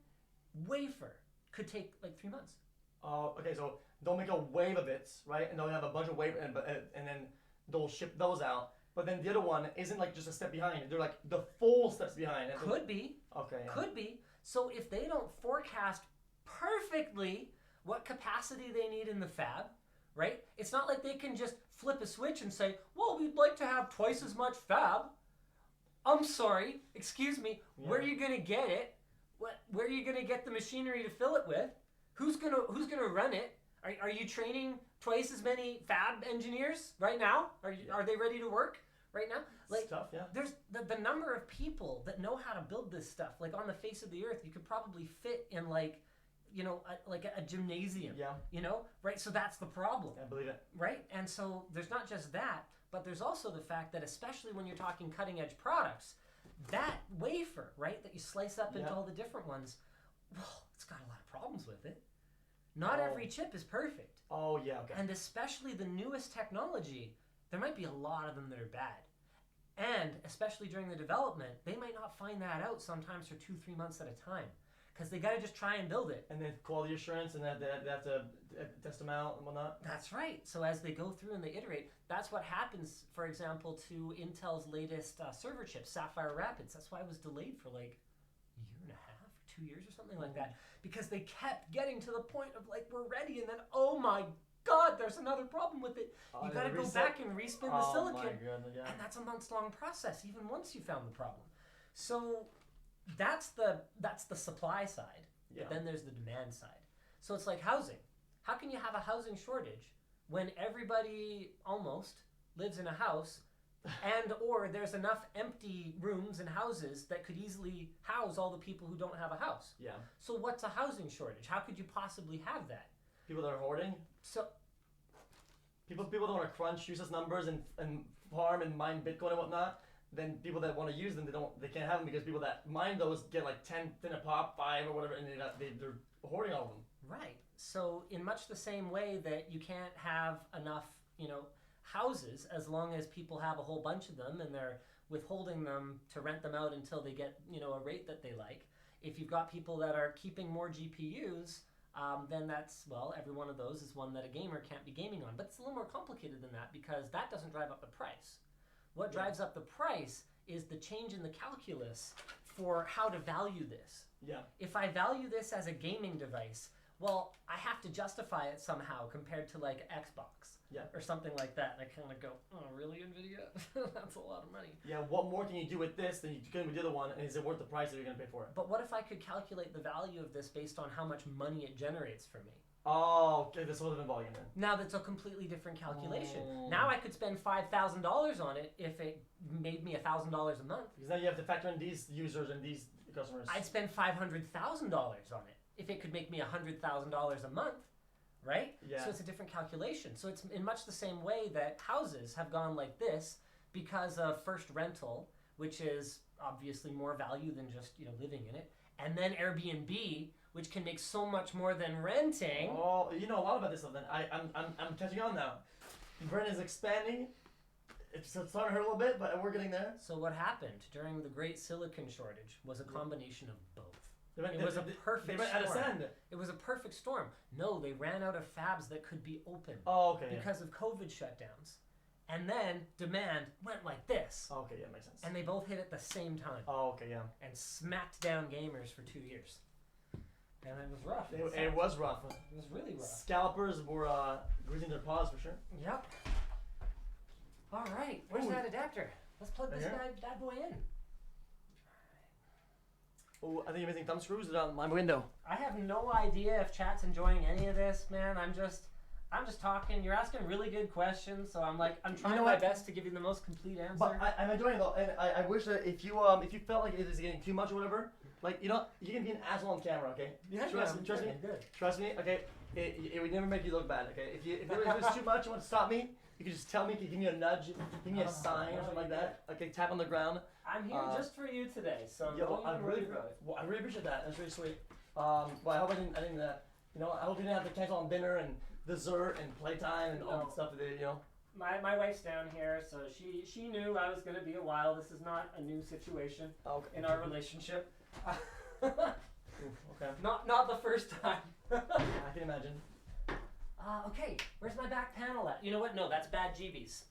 wafer could take like 3 months. Oh, okay. So they'll make a wave of bits, right? And they'll have a bunch of wave, and then they'll ship those out. But then the other one isn't like just a step behind. They're like the full steps behind. Could be. Okay. Yeah. Could be. So if they don't forecast perfectly what capacity they need in the fab, right? It's not like they can just flip a switch and say, well, we'd like to have twice as much fab. I'm sorry, excuse me, where are Yeah. you gonna get it? Where are you gonna get the machinery to fill it with? Who's gonna run it? Are you training twice as many fab engineers right now? Are they ready to work right now? Like, Stuff, yeah. there's the number of people that know how to build this stuff. Like on the face of the earth, you could probably fit in like, you know, like a gymnasium. Yeah. You know, right? So that's the problem, I believe it. right? And so there's not just that, but there's also the fact that especially when you're talking cutting edge products, that wafer, right, that you slice up into Yeah. all the different ones, well, it's got a lot of problems with it. Not Oh. every chip is perfect. Oh yeah. Okay. And especially the newest technology, there might be a lot of them that are bad. And especially during the development, they might not find that out sometimes for 2-3 months at a time. Because they got to just try and build it. And then quality assurance, and they have to test them out and whatnot. That's right. So as they go through and they iterate, that's what happens, for example, to Intel's latest server chip, Sapphire Rapids. That's why it was delayed for like a year and a half or 2 years or something like that. Because they kept getting to the point of like, we're ready, and then, oh my God, there's another problem with it. You got to go back and respin the silicon. Oh my goodness, yeah. And that's a months-long process, even once you found the problem. So that's the supply side. Yeah. But then there's the demand side. So it's like housing. How can you have a housing shortage when everybody almost lives in a house and or there's enough empty rooms and houses that could easily house all the people who don't have a house? Yeah. So what's a housing shortage? How could you possibly have that? People that are hoarding. So People don't want to crunch useless numbers and farm and mine Bitcoin and whatnot. Then people that want to use them, they can't have them because people that mine those get like 10 a pop, 5 or whatever, and they're hoarding all of them. right. So in much the same way that you can't have enough, you know, houses as long as people have a whole bunch of them and they're withholding them to rent them out until they get, you know, a rate that they like. If you've got people that are keeping more GPUs, then that's, well, every one of those is one that a gamer can't be gaming on. But it's a little more complicated than that because that doesn't drive up the price. What drives up the price is the change in the calculus for how to value this. Yeah. If I value this as a gaming device, well, I have to justify it somehow compared to like Xbox Yeah. or something like that. And I kind of go, oh, really, NVIDIA? That's a lot of money. Yeah. What more can you do with this than you can with the other one? And is it worth the price that you're gonna pay for it? But what if I could calculate the value of this based on how much money it generates for me? Oh, okay. That's a little bit volume then. Now that's a completely different calculation. Oh. Now I could spend $5,000 on it if it made me $1,000 a month. Because now you have to factor in these users and these customers. I'd spend $500,000 on it if it could make me $100,000 a month, right? Yeah. So it's a different calculation. So it's in much the same way that houses have gone like this because of first rental, which is obviously more value than just, you know, living in it, and then Airbnb, which can make so much more than renting. Oh, you know a lot about this stuff then. I'm catching on now. Brent is expanding. It's starting to hurt a little bit, but we're getting there. So what happened during the Great Silicon Shortage was a combination of both. They was a they perfect went out of storm. sand. It was a perfect storm. No, they ran out of fabs that could be open Oh, okay. because of COVID shutdowns. And then demand went like this. Yeah. Okay, yeah, makes sense. And they both hit at the same time Oh, okay, yeah. and smacked down gamers for 2 years. And it was rough. It was rough. It was really rough. Scalpers were greasing their paws for sure. Yep. All right. Where's Ooh. that adapter? Let's plug this Right here? bad boy in. Oh, I think you're missing thumb screws on my window. I have no idea if chat's enjoying any of this, man. I'm just talking. You're asking really good questions, so I'm trying know my what? best to give you the most complete answer. But I'm enjoying it though, and I wish that if you felt like it is getting too much or whatever, like you can be an asshole on camera, okay? Trust me. Good. Trust me, okay? It would never make you look bad, okay? If it was too much, you want to stop me, you can just tell me, you can give me a nudge, give me a sign or something like that. Okay, tap on the ground. I'm here just for you today, so Yo, don't I even really, worry about it. well, I really appreciate that. That's really sweet. Well, I hope I didn't, I hope you didn't have to cancel on dinner and dessert and playtime and all No. that stuff that, My wife's down here, so she knew I was gonna be a while. This is not a new situation Okay. in our relationship. Oof, okay. Not the first time. I can imagine. Okay, where's my back panel at? You know what? No, that's bad GBs.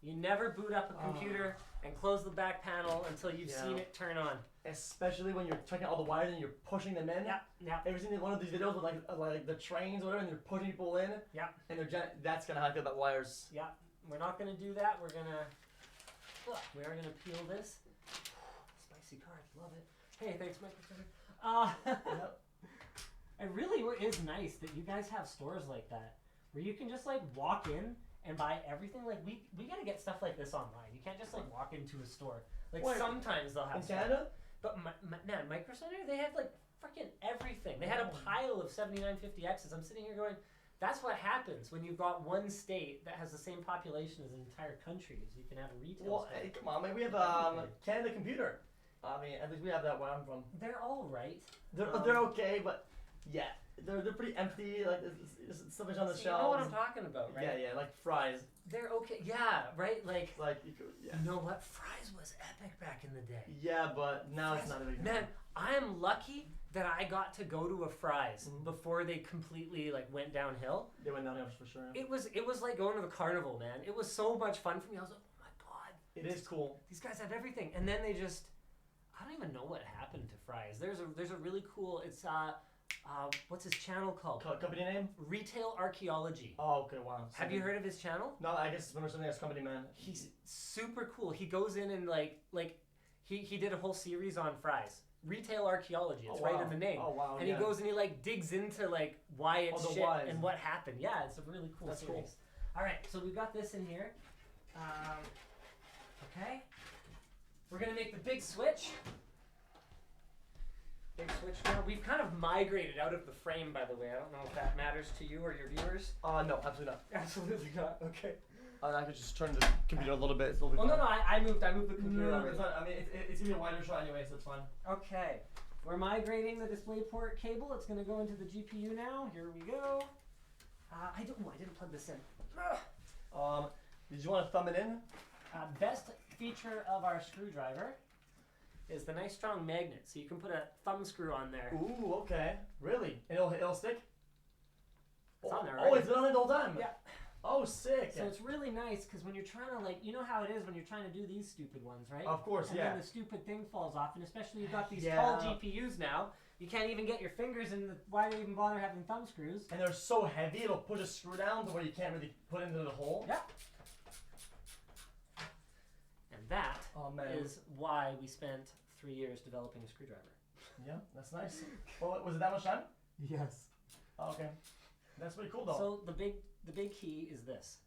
You never boot up a computer and close the back panel until you've Yeah. seen it turn on. Especially when you're checking all the wires and you're pushing them in. Yeah. Ever seen one of these videos with like the trains or whatever, and they're pushing people in? Yeah. And that's kind of how I feel about wires. Yeah, we're not gonna do that. We're gonna. we are gonna peel this. Spicy cards, love it. Hey, thanks, Mike. Yep. It really is nice that you guys have stores like that where you can just like walk in and buy everything. Like we gotta get stuff like this online. You can't just like walk into a store. Like Wait, sometimes they'll have In stuff. Canada? But man, Micro Center, they had like freaking everything. They had a pile of 7950Xs. I'm sitting here going, that's what happens when you've got one state that has the same population as an entire country. Is you can have a retail Well, store. hey, come on, man. We have Canada Computer. I mean, at least we have that where I'm from. They're all right. They're okay, but yeah, they're pretty empty. Like it's stuff is on the So shelves. you know what I'm talking about, right? Yeah, like fries. They're okay. Yeah, right. Like Like you could, yeah. you know what? Fries was epic back in the day. Yeah, but now it's not a big deal. Man, I am lucky that I got to go to a Fry's before they completely like went downhill. They went downhill for sure. It was like going to the carnival, man. It was so much fun for me. I was like, oh my god, It is cool. these guys have everything. And then they just, I don't even know what happened to Fry's. There's a really cool. It's what's his channel called? Company name? Retail Archaeology. Oh, okay, wow. Have you heard of his channel? No, I guess it's something as company man. He's super cool. He goes in and like he did a whole series on Fry's. Retail Archaeology. It's right in the name. Oh wow. And yeah. he goes and he like digs into like why it's the shit whys. and what happened. Yeah, it's a really cool That's series. cool. All right, so we've got this in here. Okay, we're gonna make the big switch. Big switch now. We've kind of migrated out of the frame, by the way. I don't know if that matters to you or your viewers. No, absolutely not. Absolutely not. Okay. I could just turn the computer a little bit. It's a little bit. Oh no, I moved the computer. No, already. it's not. I mean, it's gonna be a wider shot anyway, so it's fine. Okay, we're migrating the DisplayPort cable. It's going to go into the GPU now. Here we go. I didn't plug this in. Ugh. Did you want to thumb it in? Best feature of our screwdriver is the nice strong magnet, so you can put a thumb screw on there. Ooh, okay. Really? It'll stick? It's on there Oh, already. it's been on it the whole time? Yeah. Oh, sick. So it's really nice because when you're trying to like, you know how it is when you're trying to do these stupid ones, right? Of course, and yeah. then the stupid thing falls off, and especially you've got these Yeah. tall GPUs now. You can't even get your fingers in the. Why do you even bother having thumb screws? And they're so heavy, it'll push a screw down to where you can't really put it into the hole. Yeah. And that Oh, man. is why we spent 3 years developing a screwdriver. Yeah, that's nice. Well, was it that much time? Yes. Oh, okay. That's pretty cool, though. So the big key is this.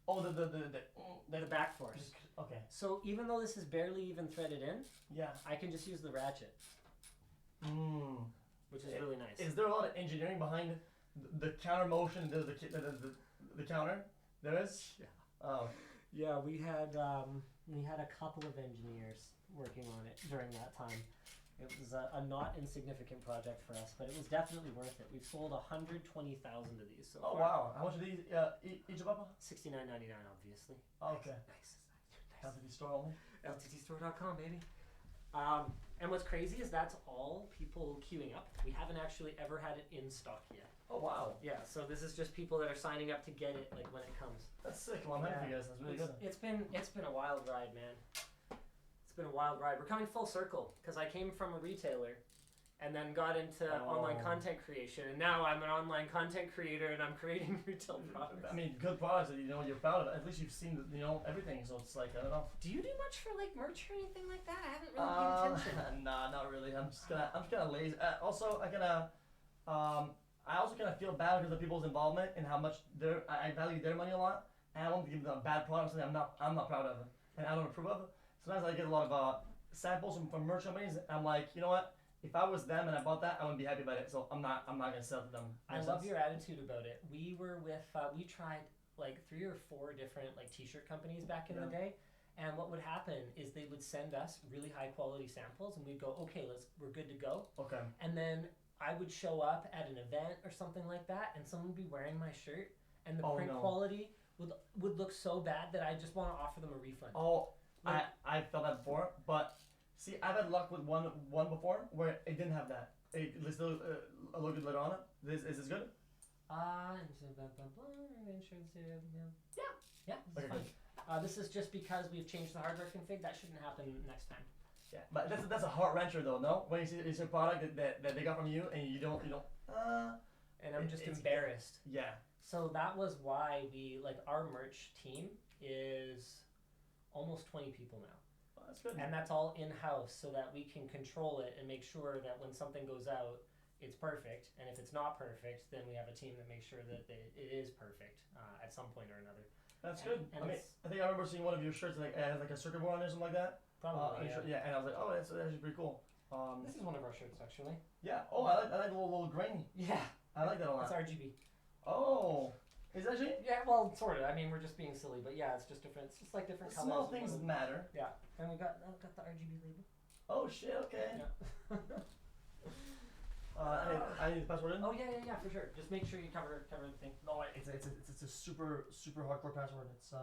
Oh, the back force. Okay. So even though this is barely even threaded in, Yeah. I can just use the ratchet, which is really nice. Is there a lot of engineering behind the counter motion, the counter? There is? Yeah. Oh. Yeah, we had a couple of engineers working on it during that time. It was a not insignificant project for us, but it was definitely worth it. We've sold 120,000 of these so Oh, far. wow. How much are these each of them? $69.99, obviously. Oh, okay. Nice. LTD store only? LTTstore.com, baby. And what's crazy is that's all people queuing up. We haven't actually ever had it in stock yet. Oh, wow. Yeah, so this is just people that are signing up to get it like when it comes. That's sick. Well, I'm happy for you guys. That's really good. It's been a wild ride, man. It's been a wild ride. We're coming full circle because I came from a retailer and then got into online content creation, and now I'm an online content creator and I'm creating retail products. I mean, good products that you're proud of. At least you've seen everything. So it's like, I don't know. Do you do much for like merch or anything like that? I haven't really paid attention. Nah, not really. I'm just kind of lazy. Also, I also kind of feel bad because of people's involvement and how much I value their money a lot, and I don't want to give them a bad product something I'm not proud of and I don't approve of. Sometimes I get a lot of samples from merch companies, and I'm like, you know what? If I was them and I bought that, I wouldn't be happy about it. So I'm not gonna sell to them. I love your attitude about it. We were with we tried like 3 or 4 different like t-shirt companies back in the day, and what would happen is they would send us really high quality samples, and we'd go, okay, we're good to go. Okay. And then I would show up at an event or something like that, and someone would be wearing my shirt, and the print quality would look so bad that I just want to offer them a refund. Oh, Like, I've felt that before, but see, I've had luck with one before where it didn't have that. It still a logo later on it. Is this good? Insurance, yeah, Okay, it's fine. This is just because we've changed the hardware config. That shouldn't happen next time. Yeah, but that's a heart wrencher though, no? When you see it's a product that they got from you and you don't. And I'm just it's embarrassed. Yeah. So that was why we our merch team is almost 20 people now. Oh, that's good. And that's all in-house so that we can control it and make sure that when something goes out, it's perfect. And if it's not perfect, then we have a team that makes sure that it is perfect at some point or another. That's good. And I mean, I think I remember seeing one of your shirts like it has like a circuit board on it or something like that. Probably, yeah. And I was like, oh, that's actually pretty cool. This is one of our shirts, actually. Yeah. Oh, I like the little grain. Yeah. I like that a lot. It's RGB. Oh, is that actually? Yeah, well, sort of. I mean, we're just being silly, but yeah, it's just different. It's just like different colors. Small things matter. Yeah. And we got the RGB label. Oh shit. Okay. Yeah. I need the password in. Oh yeah, for sure. Just make sure you cover everything. No, it's a super hardcore password. It's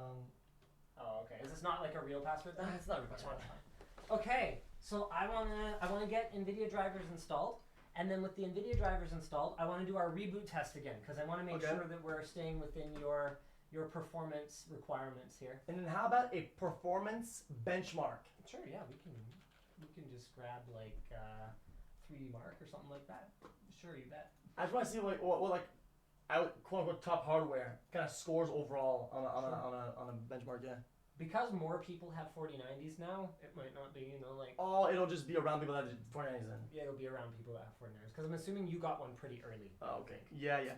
Oh, okay. Is this not like a real password then? It's not a real password. Okay, so I wanna get NVIDIA drivers installed, and then with the NVIDIA drivers installed, I wanna do our reboot test again because I wanna make sure that we're staying within your performance requirements here. And then how about a performance benchmark? Sure, yeah, we can just grab like 3D Mark or something like that. Sure, you bet. I just want to see what quote unquote top hardware kind of scores overall on a benchmark. Yeah. Because more people have 4090s now, it might not be, like... Oh, it'll just be around people that have 4090s then. Yeah, it'll be around people that have 4090s. Because I'm assuming you got one pretty early. Oh, okay. Yeah.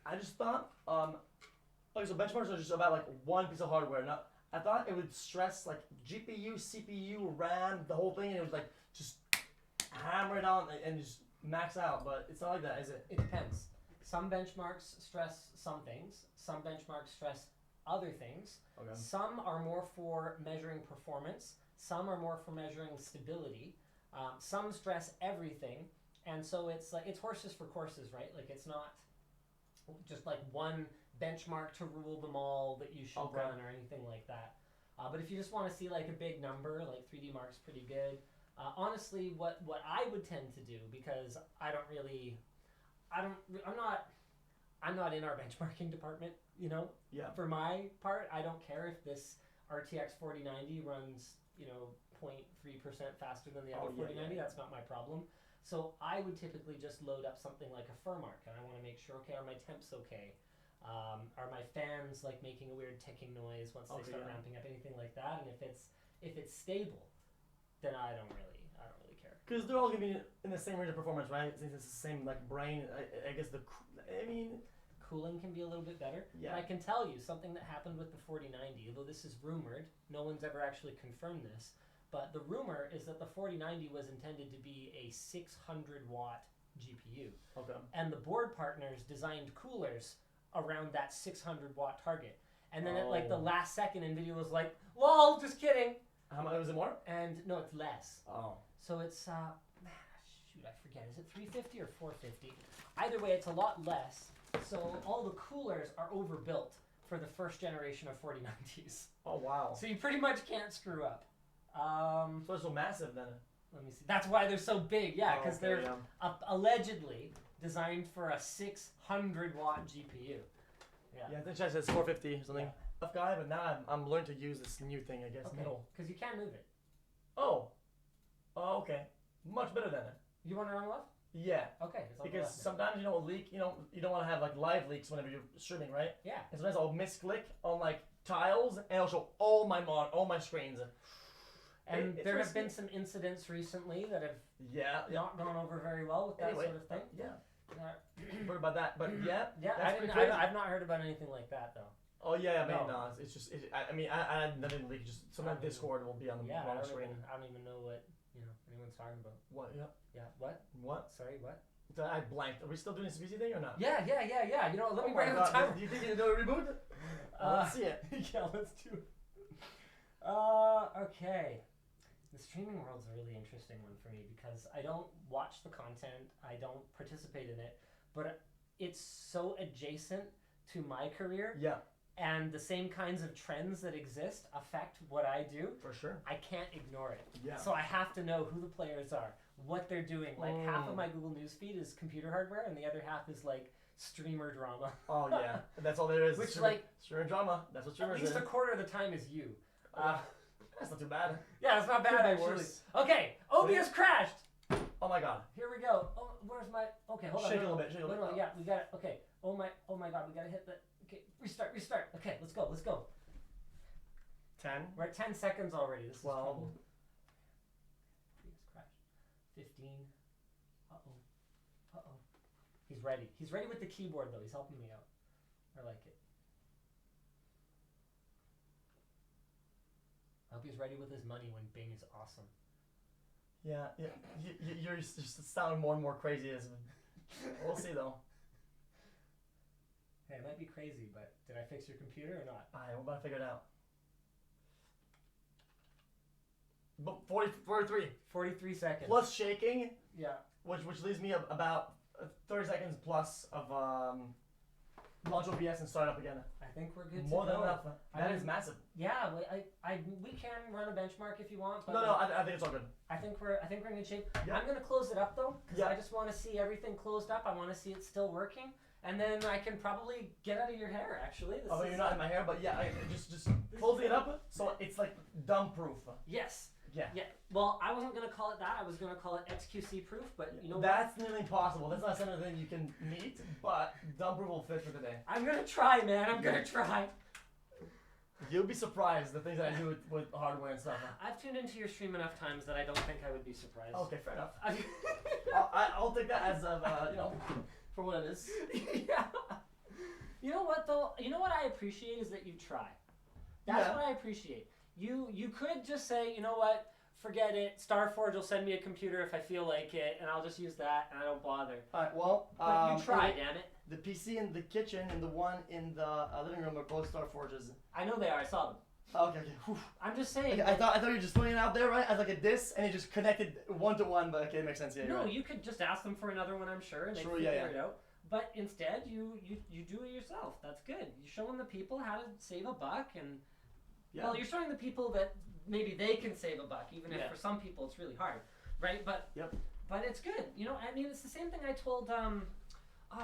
I just thought, okay, so benchmarks are just about like one piece of hardware. Now, I thought it would stress like GPU, CPU, RAM, the whole thing, and it was like just hammer it on and just max out. But it's not like that, is it? It depends. Some benchmarks stress some things. Some benchmarks stress other things. Okay. Some are more for measuring performance. Some are more for measuring stability. Some stress everything. And so it's like it's horses for courses, right? Like it's not just like one benchmark to rule them all that you should run or anything like that. But if you just want to see like a big number, like 3D Mark's pretty good. Honestly, what I would tend to do, because I'm not in our benchmarking department, Yeah. For my part, I don't care if this RTX 4090 runs, 0.3% faster than the other 4090. Yeah. That's not my problem. So I would typically just load up something like a Furmark, and I want to make sure, okay, are my temps okay? Are my fans like making a weird ticking noise once they start ramping up, anything like that? And if it's stable, then I don't really care. Because they're all gonna be in the same range of performance, right? Since it's the same like brain, I guess Cooling can be a little bit better. Yeah. And I can tell you something that happened with the 4090, although this is rumored, no one's ever actually confirmed this, but the rumor is that the 4090 was intended to be a 600 watt GPU. Okay. And the board partners designed coolers around that 600 watt target. And then at like the last second, NVIDIA was like, lol, just kidding. How much was it more? And no, it's less. Oh. So it's, I forget, is it 350 or 450? Either way, it's a lot less. So all the coolers are overbuilt for the first generation of 4090s. Oh, wow. So you pretty much can't screw up. So they're so massive then. Let me see. That's why they're so big, yeah, because they're allegedly designed for a 600 watt GPU. Yeah, I think I said 450 or something. Yeah. Tough guy, but now I'm learning to use this new thing, I guess, Okay, middle. because you can move it. Oh, okay. Much better than it. You want to run left? Yeah. Okay. It's on the Because left now. sometimes, a leak, you don't want to have like live leaks whenever you're streaming, right? Yeah. And sometimes I'll misclick on like tiles and it'll show all my screens. And there have been some incidents recently that have not gone over very well with that sort of thing. Heard about that, but Yeah, that's pretty crazy. I've not heard about anything like that though. Oh yeah, I mean, No. no, it's just, I didn't leak. Just sometimes Discord will be on the wrong screen. I don't even know what anyone's talking about. What? Yeah. Yeah. What? What? Sorry. What? I blanked. Are we still doing this VC thing or not? Yeah. Let me Oh bring my up the God, timer. do you think you can do a reboot? Let's see it. Yeah, let's do it. Okay. The streaming world's a really interesting one for me because I don't watch the content, I don't participate in it, but it's so adjacent to my career. Yeah. And the same kinds of trends that exist affect what I do. For sure. I can't ignore it. Yeah. So I have to know who the players are, what they're doing. Like half of my Google News feed is computer hardware, and the other half is like streamer drama. Oh yeah, that's all there is. Which streamer drama. That's what streamers at least is. a quarter of the time is you. That's not too bad. Yeah, it's not bad Could be actually. worse. Okay, OBS crashed. Oh my God. Here we go. Oh, where's my? Okay, hold on. Shake a little bit. Shake a little No, bit. yeah, we got it. Okay. Oh my God, we gotta hit the. Okay, restart. Okay, let's go. 10. We're at 10 seconds already. This 12. is trouble. Please crash. 15. Uh-oh. He's ready. He's ready with the keyboard, though. He's helping me out. I like it. I hope he's ready with his money when Bing is awesome. Yeah. You're just sounding more and more crazy as we'll see though. Hey, it might be crazy, but did I fix your computer or not? Alright, we're about to figure it out. But 43 43 seconds. plus shaking, Yeah. which leaves me about 30 seconds plus of launch OBS and start up again. I think we're good More to than go. enough. That I is massive. Yeah, we can run a benchmark if you want, but No, I think it's all good. I think we're in good shape. Yeah. I'm gonna close it up though, because Yeah. I just want to see everything closed up. I want to see it still working, and then I can probably get out of your hair. Actually, Although you're not in my hair, but yeah, I just closing it up so it's like dumb proof. Yes. Yeah. Yeah. Well, I wasn't gonna call it that. I was gonna call it XQC proof, but you know That's nearly impossible. That's not something you can meet, but dumb proof will fit for today. what? I'm gonna try, man. I'm gonna try. You'll be surprised the things that I do with hardware and stuff. I've tuned into your stream enough times that I don't think I would be surprised. Okay, fair enough. I- I'll take that as of for what it is. yeah. You know what though? You know what I appreciate is that you try. That's Yeah. what I appreciate. You could just say, you know what? Forget it. Starforge will send me a computer if I feel like it, and I'll just use that, and I don't bother. All right. Well, But you try, damn it. The PC in the kitchen and the one in the living room are both Starforges. I know they are. I saw them. Okay. Whew. I'm just saying. I thought you were just putting it out there, right, as like a diss, and it just connected one to one. But okay, it makes sense. Yeah. No, you're right. you could just ask them for another one, I'm sure, and they'd True, figure yeah. it out. But instead, you do it yourself. That's good. You're showing the people how to save a buck, and Yeah. well, you're showing the people that maybe they can save a buck, even if Yeah. for some people it's really hard, right? But Yep. but it's good. You know, I mean, it's the same thing I told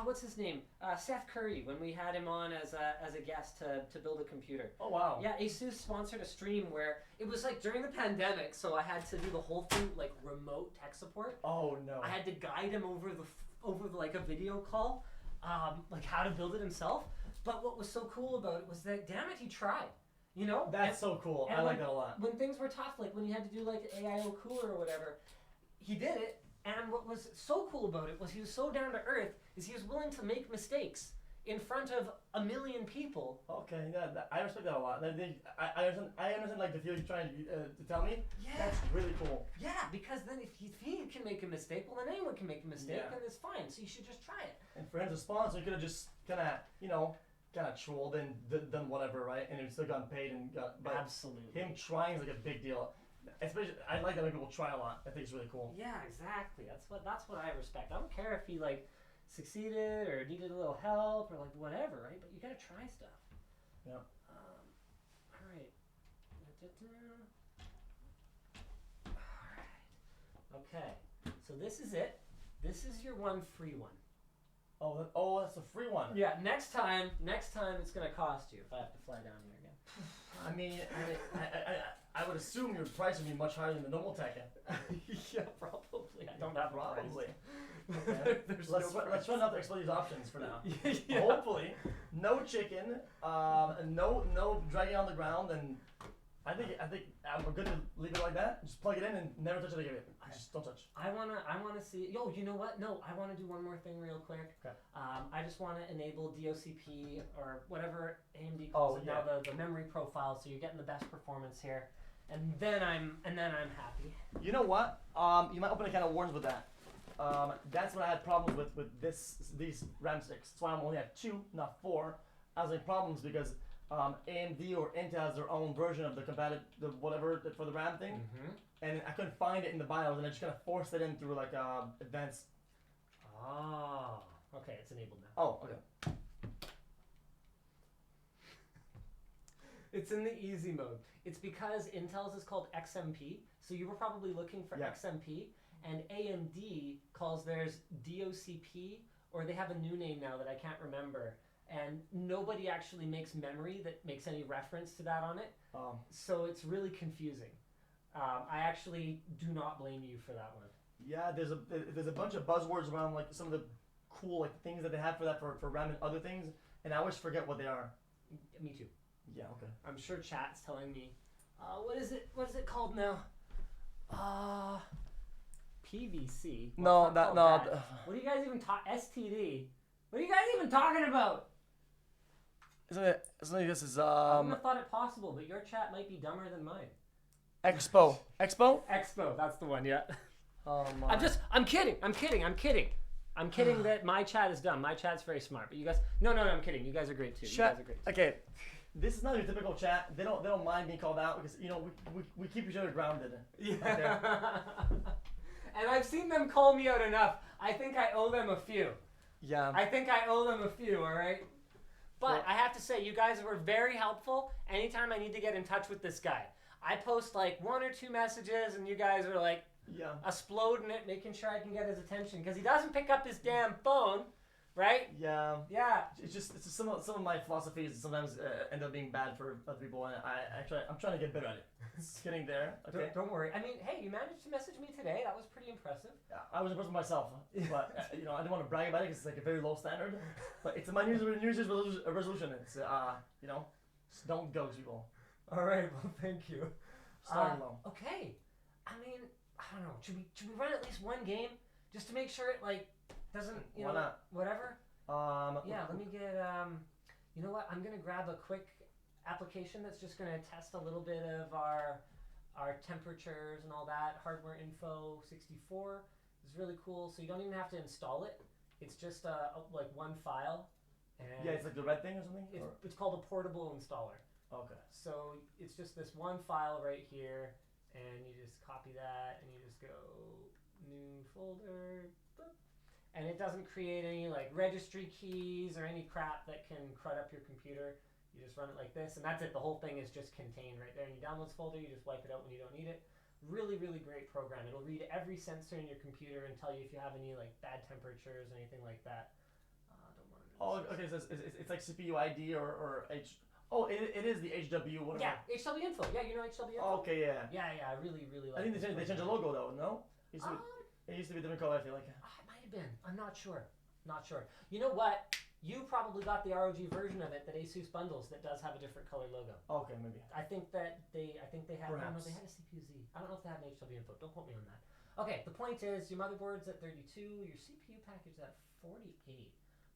what's his name? Seth Curry, when we had him on as a guest to build a computer. Oh wow. Yeah, Asus sponsored a stream where it was like during the pandemic, so I had to do the whole thing like remote tech support. Oh no. I had to guide him over like a video call, like how to build it himself. But what was so cool about it was that, damn it, he tried. You know? That's so cool. and I like when- that a lot. When things were tough, like when you had to do like AIO cooler or whatever, he did it. And what was so cool about it was he was so down to earth, is he was willing to make mistakes in front of a million people. Okay, yeah, I respect that a lot. I understand like the feel you're trying to tell me. Yeah. That's really cool. Yeah, because then if he can make a mistake, well then anyone can make a mistake, Yeah. and it's fine. So you should just try it. And for him to sponsor, he could have just kind of trolled and done whatever, right? And he still gotten paid and got. But Absolutely. him trying is like a big deal. Especially, I like that when people try a lot. I think it's really cool. Yeah, exactly. That's what I respect. I don't care if he like succeeded or needed a little help or like whatever, right? But you gotta try stuff. Yeah. All right. All right. Okay. So this is it. This is your one free one. Oh, that's a free one. Yeah. Next time it's gonna cost you if I have to fly down here again. I mean, I would assume your price would be much higher than the normal tech. Yeah, probably. I don't have a price. Probably. Okay. There's let's no let's try not to explore these options for now. Yeah. Hopefully, no chicken, and no dragging on the ground, and I think we're good to leave it like that. Just plug it in and never touch it again. Just don't touch. I wanna see. Yo, you know what? No, I wanna do one more thing real quick. Okay. I just wanna enable DOCP or whatever AMD calls it now, the memory profile, so you're getting the best performance here, and then I'm happy. You know what? You might open a can of worms with that. That's what I had problems with these RAM sticks. That's why I only have 2, not 4. I was having problems because AMD or Intel has their own version of the whatever for the RAM thing, and I couldn't find it in the BIOS, and I just kind of forced it in through like advanced. Oh, okay, it's enabled now. Oh, okay. It's in the easy mode. It's because Intel's is called XMP, so you were probably looking for Yeah. XMP, and AMD calls theirs DOCP, or they have a new name now that I can't remember. And nobody actually makes memory that makes any reference to that on it, so it's really confusing. I actually do not blame you for that one. Yeah, there's a bunch of buzzwords around like some of the cool like things that they have for that for RAM and other things, and I always forget what they are. Me too. Yeah, okay. I'm sure chat's telling me What is it? What is it called now? PVC. No, What's that called no. that? What are you guys even STD? What are you guys even talking about? Isn't it? This is I wouldn't have thought it possible, but your chat might be dumber than mine. Expo. Expo? Expo, that's the one. Yeah. Oh my. I'm kidding. I'm kidding that my chat is dumb. My chat's very smart, but you guys. No, I'm kidding. You guys are great too. You guys are great. Okay, this is not your typical chat. They don't mind being called out because we keep each other grounded. Yeah. Okay. And I've seen them call me out enough. I think I owe them a few. Yeah. I think I owe them a few. All right. But Well, I have to say, you guys were very helpful. Anytime I need to get in touch with this guy, I post like 1 or 2 messages, and you guys are like yeah. exploding it, making sure I can get his attention because he doesn't pick up his damn phone, right? Yeah. Yeah. It's just some of my philosophies sometimes end up being bad for other people, and I'm trying to get better at it. It's getting there. Okay. Don't worry. I mean, hey, you managed to message me today. That was pretty impressive. Yeah, I was impressed with myself, but I didn't want to brag about it because it's like a very low standard. But it's my New Year's resolution. It's just don't ghost people. All right. Well, thank you. Starting low. Okay. I mean, I don't know. Should we run at least one game just to make sure it like doesn't Why not? whatever? Yeah. Let me get You know what? I'm gonna grab a quick application that's just gonna test a little bit of our temperatures and all that. Hardware info 64 is really cool. So you don't even have to install it. It's just like one file. And Yeah, it's like the red thing or something. it's called a portable installer. Okay. So it's just this one file right here, and you just copy that, and you just go new folder, boop, and it doesn't create any like registry keys or any crap that can crud up your computer. You just run it like this, and that's it. The whole thing is just contained right there in your downloads folder. You just wipe it out when you don't need it. Really, really great program. It'll read every sensor in your computer and tell you if you have any like bad temperatures or anything like that. Don't want to. Oh, okay. So it's like CPU ID or H. Oh, it is the HW. Whatever. Yeah, HW info. Yeah, you know HW info. Oh, okay, yeah. Yeah, I really, really like. I think they changed the logo though. No. It used to be a different color. I feel like. It might have been. I'm not sure. You know what? You probably got the ROG version of it that Asus bundles that does have a different color logo. Okay, maybe. I think they had. No, Perhaps. they had a CPU-Z. I don't know if they had an HW info. Don't quote me on that. Okay, the point is your motherboard's at 32, your CPU package is at 48.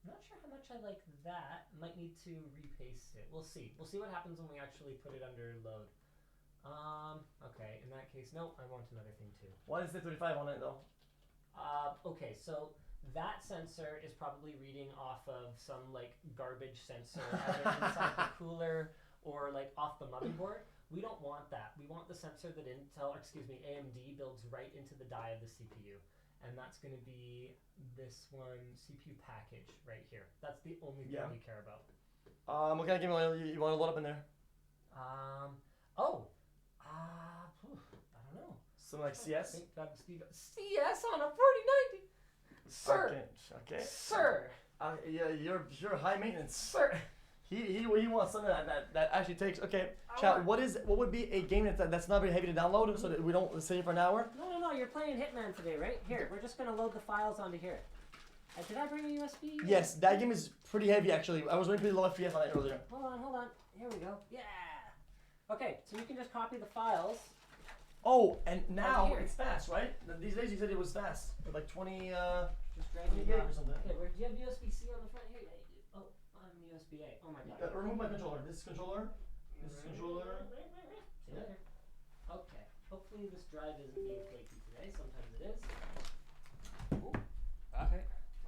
I'm not sure how much I like that. Might need to repaste it. We'll see. We'll see what happens when we actually put it under load. Okay, in that case, no, I want another thing too. Why is it 35 on it though? Okay, so that sensor is probably reading off of some like garbage sensor either inside the cooler or like off the motherboard. We don't want that. We want the sensor that AMD builds right into the die of the CPU. And that's going to be this one CPU package right here. That's the only thing we care about. What kind of game you want to load up in there? I don't know. Something like CS? CS on a 4090. Sir. Okay. Sir. Yeah, you're high maintenance. Sir. He wants something that actually takes. Okay, I chat. want- What would be a game that's not very heavy to download so that we don't save for an hour? No, you're playing Hitman today, right? Here, we're just going to load the files onto here. Did I bring a USB? Yes, that game is pretty heavy actually. I was running pretty low FPS on it earlier. Hold on. Here we go. Yeah. Okay, so you can just copy the files. Oh, and now here. it's fast, right? These days you said it was fast. Like 20 Just drag 20 it gig across. or something. Okay, do you have USB-C on the front here? Yeah, you do. Oh, I'm USB-A. Oh my god. Remove my controller. This is controller. This is controller. See you later. Okay. Hopefully this drive isn't being flaky today. Sometimes it is. Ooh. Okay.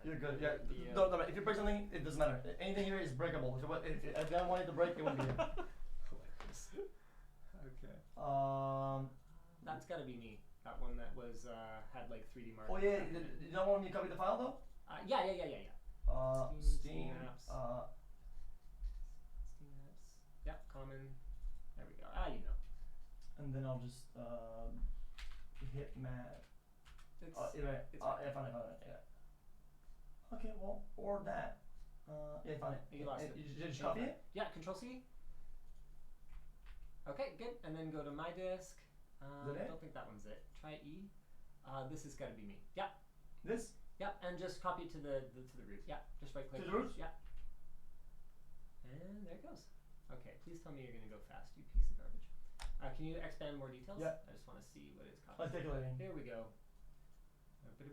You're good. Yeah. No, if you break something, it doesn't matter. Anything here is breakable. If I don't want it to break, it won't be here. Hilarious. Okay. That's gotta be me. That one that was had like 3D marks. Oh yeah. You don't want me to copy the file though? Yeah. Steam. apps. Steam apps. Yep. Common. There we go. You know. And then I'll just hit mad. It's, Yeah, I found it. Yeah. Okay, well, or that. Yeah, I found it. You lost it. Did you just copy it? Yeah, Control C. Okay, good. And then go to my disk. Is that it? Don't think that one's it. Try E. This has got to be me. Yep. This? Yep. And just copy it to the root. Yep. Just right click. To the root? Yep. And there it goes. Okay. Please tell me you're gonna go fast, you piece of garbage. Can you expand more details? Yeah. I just want to see what it's costing. Articulating. Here we go. Ooh,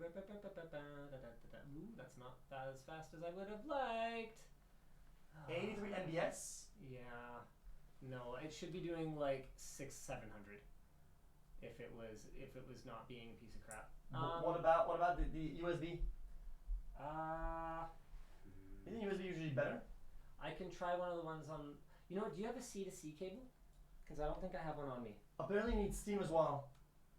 that's not that as fast as I would have liked. 83 MBS. Yeah. No, it should be doing like 600-700 if it was not being a piece of crap. What about the USB? Isn't USB usually better? I can try one of the ones on. You know what? Do you have a C2C cable? Because I don't think I have one on me. Apparently you need Steam as well.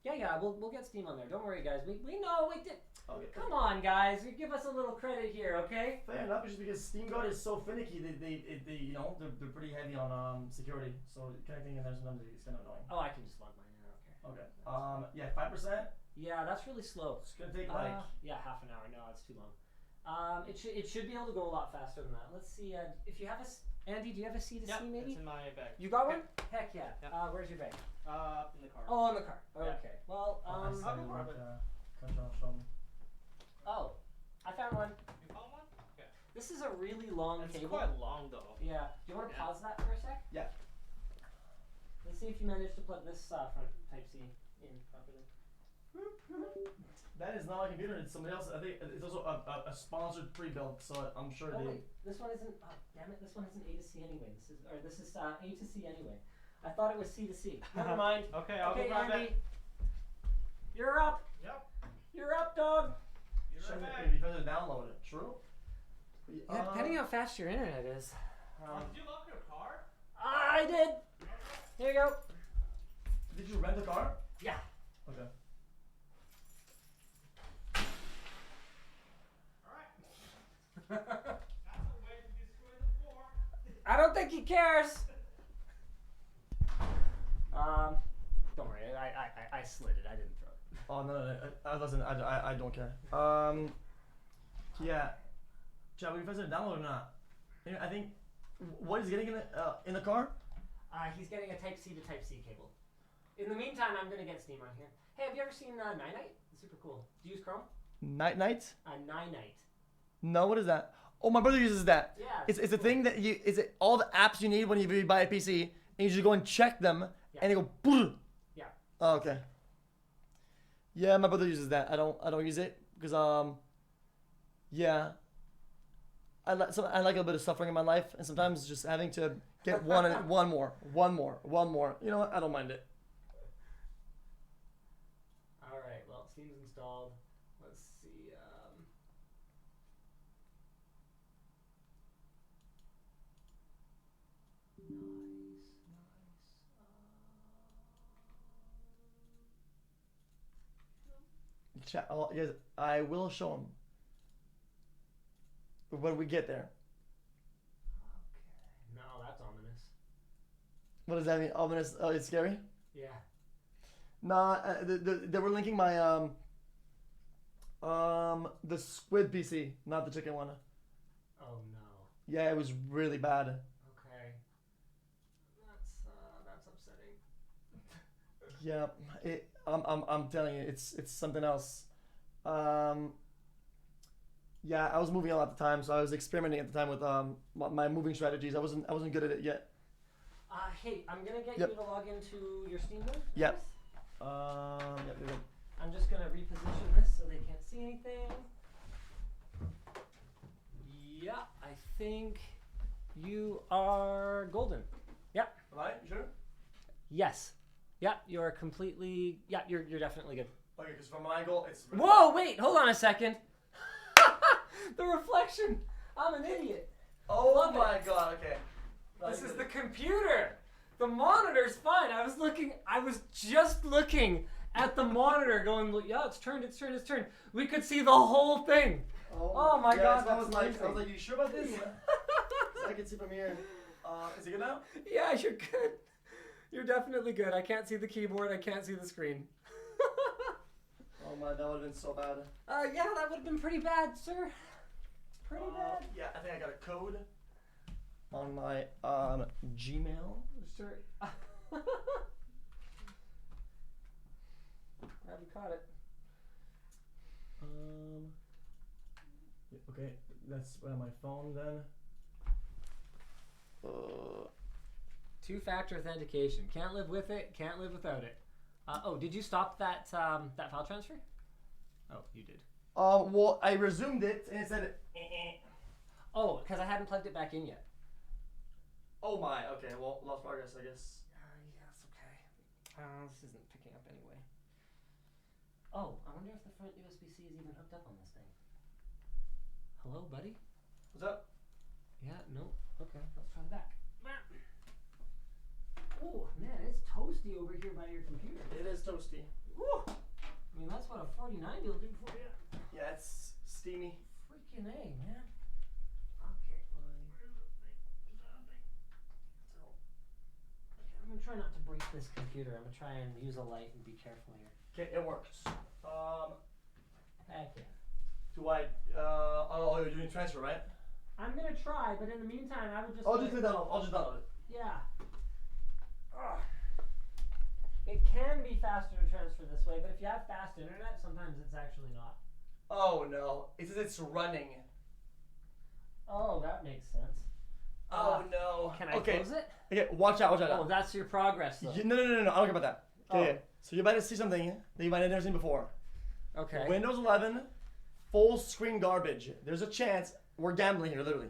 Yeah, we'll get Steam on there. Don't worry, guys. We know we did. Okay. Come on, guys. Give us a little credit here, okay? Fair enough, just because Steam Guard is so finicky, they you know, they're pretty heavy on security, so connecting in there sometimes is kind of annoying. Oh, I can just log mine in. Okay. Okay. Yeah, 5%. Yeah, that's really slow. It's gonna take like. Yeah, half an hour. No, it's too long. It should be able to go a lot faster than that. Let's see. If you have Andy, do you have a C2C Yeah, maybe? it's in my bag. You got one? Heck yeah. Yeah. Where's your bag? In the car. Oh, in the car. Yeah. Okay. Well, I'll go grab it. Oh, I found one. You found one? Okay. This is a really long It's cable. quite long though. Yeah. Do you want to Yeah. pause that for a sec? Yeah. Let's see if you manage to plug this front Type C in properly. That is not my computer, it's somebody else. I think it's also a sponsored pre-built, so I'm sure Oh they. wait, this one isn't. Oh, damn it! This one isn't A to C anyway. This is A to C anyway. I thought it was C to C. Never mind. Okay, I'll Okay, go grab Andy, it. you're up. Yep. You're up, dog. You're Should right back. maybe better download it. True. Yeah, depending how fast your internet is. Did you lock your car? I did. Here you go. Did you rent a car? Yeah. Okay. Alright. That's a way to destroy the floor. I don't think he cares. Don't worry. I slid it. I didn't throw it. Oh no, listen, I don't care. Yeah. Chad, we guys download or not? I think what he's getting in the car. He's getting a Type C to Type C cable. In the meantime, I'm gonna get Steam on here. Hey, have you ever seen Ninite? It's super cool. Do you use Chrome? Night. Ninite. No, what is that? Oh, my brother uses that. Yeah. It's a thing that you. Is it all the apps you need when you buy a PC, and you just go and check them, and they go. Brr. Yeah. Oh, okay. Yeah, my brother uses that. I don't use it because yeah. I like a little bit of suffering in my life, and sometimes just having to get one more. You know what? I don't mind it. All right. Well, Steam's installed. Let's see. Chat. Oh, yes, I will show him when we get there. Okay. No, that's ominous. What does that mean? Ominous? Oh, it's scary. Yeah. Nah, they were linking my the squid PC, not the chicken one. Oh no. Yeah, it was really bad. Okay. That's upsetting. Yeah, I'm telling you, it's something else. Yeah, I was moving a lot at the time, so I was experimenting at the time with my moving strategies. I wasn't good at it yet. Hey, I'm gonna get Yep. you to log into your Steam mode. Yep. Nice. Yeah, there we go. I'm just gonna reposition this so they can't see anything. Yeah, I think you are golden. Yep. Am I? You sure? Yes. Yep. You're completely. Yeah. You're definitely good. Okay, because from my angle, it's. Whoa! Wait. Hold on a second. The reflection. I'm an idiot. Oh Love my god. Okay. This is the computer. The monitor's fine. I was just looking at the monitor going, yeah, it's turned. We could see the whole thing. Oh my god, that was that's like, I amazing. was like, you sure about this? I can see from here. Is it good now? Yeah, you're good. You're definitely good. I can't see the keyboard. I can't see the screen. Oh my, that would have been so bad. Yeah, that would have been pretty bad, sir. Pretty bad. Yeah, I think I got a code on my Gmail. Sure. Glad we caught it. Yeah, okay, that's my phone then. Two-factor authentication. Can't live with it. Can't live without it. Oh, did you stop that that file transfer? Oh, you did. Well, I resumed it and it said, Oh, because I hadn't plugged it back in yet. oh my, okay, well, lost progress, I guess. Yeah, it's okay. This isn't picking up anyway. Oh, I wonder if the front USB-C is even hooked up on this thing. Hello, buddy? What's up? Yeah, no. Okay, let's try the back. Oh, man, it's toasty over here by your computer. It is toasty. Woo! I mean, that's what a 4090 will do for you. Yeah, it's steamy. Freaking A, man. Okay. I'm gonna try not to break this computer. I'm gonna try and use a light and be careful here. Okay, it works. Heck yeah. Do I, oh, you're doing transfer, right? I'm gonna try, but in the meantime, I would just. I'll just do that. I'll just download it. Yeah. Ugh. It can be faster to transfer this way, but if you have fast internet, sometimes it's actually not. Oh no, it says it's running. Oh, that makes sense. Oh no. Can I close it? Okay, watch out, watch out. Oh, that's your progress, though. No, I don't care about that. Okay, Oh. so you're about to see something that you might have never seen before. Okay. Windows 11, full screen garbage. There's a chance, we're gambling here, literally,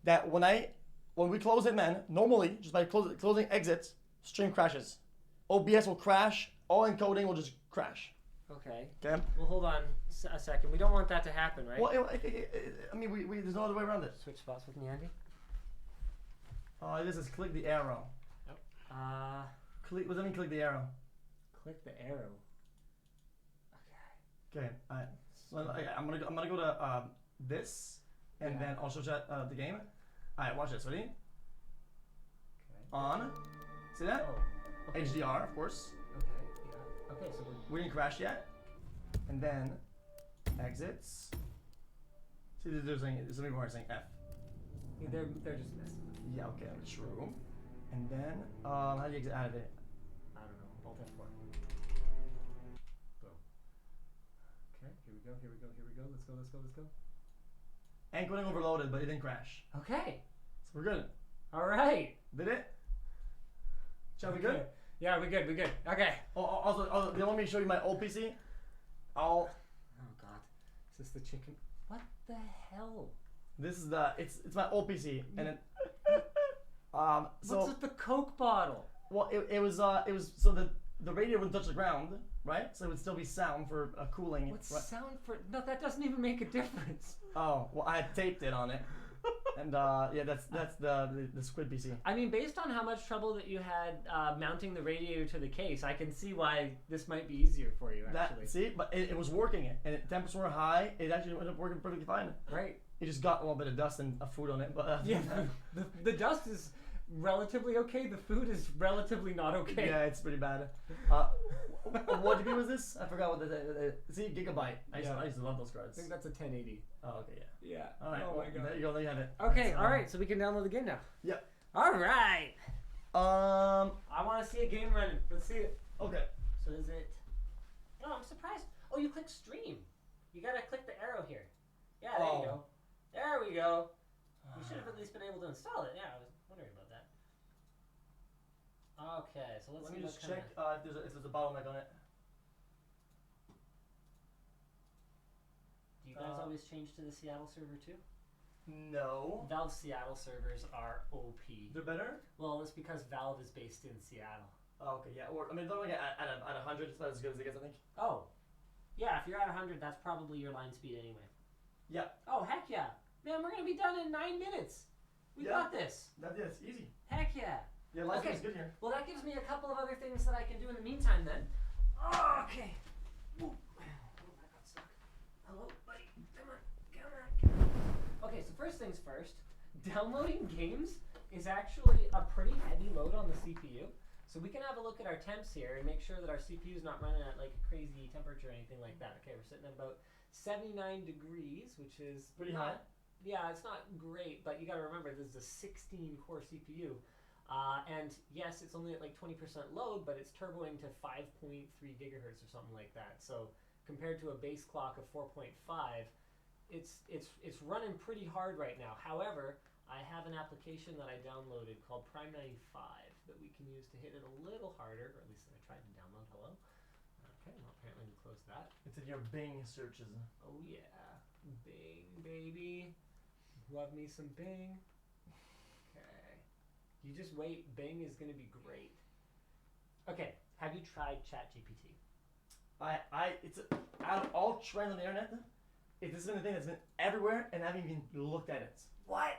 that when we close it, man, normally, just by closing exits, stream crashes. OBS will crash, all encoding will just crash. Okay. Okay? Well, hold on a second. We don't want that to happen, right? Well, I mean, there's no other way around it. Switch spots with me, Andy. This is click the arrow. Yep. What does that mean, click the arrow? Click the arrow. Okay, alright. Well, I'm gonna go to this, and then I'll show you the game. Alright, watch this. Ready? Okay. On. See that? Oh. Okay. HDR, of course. Okay. Yeah. Okay. So We didn't crash yet. And then exits. See, there's something more saying F. they're just messing with me. Yeah, okay, true. And then how do you exit out of it? I don't know. Alt F4. Boom. Okay. Here we go. Here we go. Here we go. Let's go. Let's go. Let's go. Encoding overloaded, but it didn't crash. Okay. So we're good. All right. Did it? Shall we good? Yeah, we're good. We're good. Okay. Oh, also, they want me to show you my old PC? Oh God. Is this the chicken? What the hell? This is it's my old PC, and it so What's with the Coke bottle? well it was so the radio wouldn't touch the ground, right? So it would still be sound for cooling. What's right? sound for? No, that doesn't even make a difference. Oh well, I had taped it on it, and yeah, that's the Squid PC. I mean, based on how much trouble that you had mounting the radio to the case, I can see why this might be easier for you. Actually, See, but it was working, and temperatures were high. It actually ended up working perfectly fine. right? It just got a little bit of dust and food on it, but Yeah. The dust is relatively okay. The food is relatively not okay. yeah, it's pretty bad. What DP was this? I forgot what see, Gigabyte. I used to love those I cards. think that's a 1080. Oh, okay, yeah. Yeah. All right. Oh well, my God. There you go. There you have it. Okay. That's, All right. So we can download the game now. Yep. All right. I want to see a game running. Let's see it. Okay. So is it? No, I'm surprised. Oh, you click stream. You gotta click the arrow here. Yeah, there you go. There we go. You should have at least been able to install it. Yeah, I was wondering about that. Okay, so let's Let see me what just kinda- check if there's a bottleneck on it. Do you guys always change to the Seattle server too? No. Valve's Seattle servers are OP. They're better? Well, it's because Valve is based in Seattle. Oh, okay, yeah. Or I mean, they're like at 100. It's not as good as it gets, I think. Oh, yeah. If you're at 100, that's probably your line speed anyway. Yeah. Oh, heck yeah. Man, we're gonna be done in 9 minutes. We got this. That's easy. Heck yeah. Yeah, life Okay. is good here. Well, that gives me a couple of other things that I can do in the meantime then. Oh, okay. Ooh. Oh, I got stuck. Hello, buddy. Come on. Okay, so first things first. Downloading games is actually a pretty heavy load on the CPU. So we can have a look at our temps here and make sure that our CPU is not running at like a crazy temperature or anything like that. Okay, we're sitting at about 79 degrees, which is Pretty high. Yeah, it's not great, but you got to remember this is a 16-core CPU. And yes, it's only at like 20% load, but it's turboing to 5.3 gigahertz or something like that. So compared to a base clock of 4.5, it's running pretty hard right now. However, I have an application that I downloaded called Prime 95. that we can use to hit it a little harder, or at least I tried to download. Hello. Okay, well apparently we closed that. It's in your Bing searches. Oh yeah, Bing baby, love me some Bing. Okay, you just wait. Bing is gonna be great. Okay, have you tried ChatGPT? It's out of all trends on the internet. This has been the thing that's been everywhere, and I haven't even looked at it. What?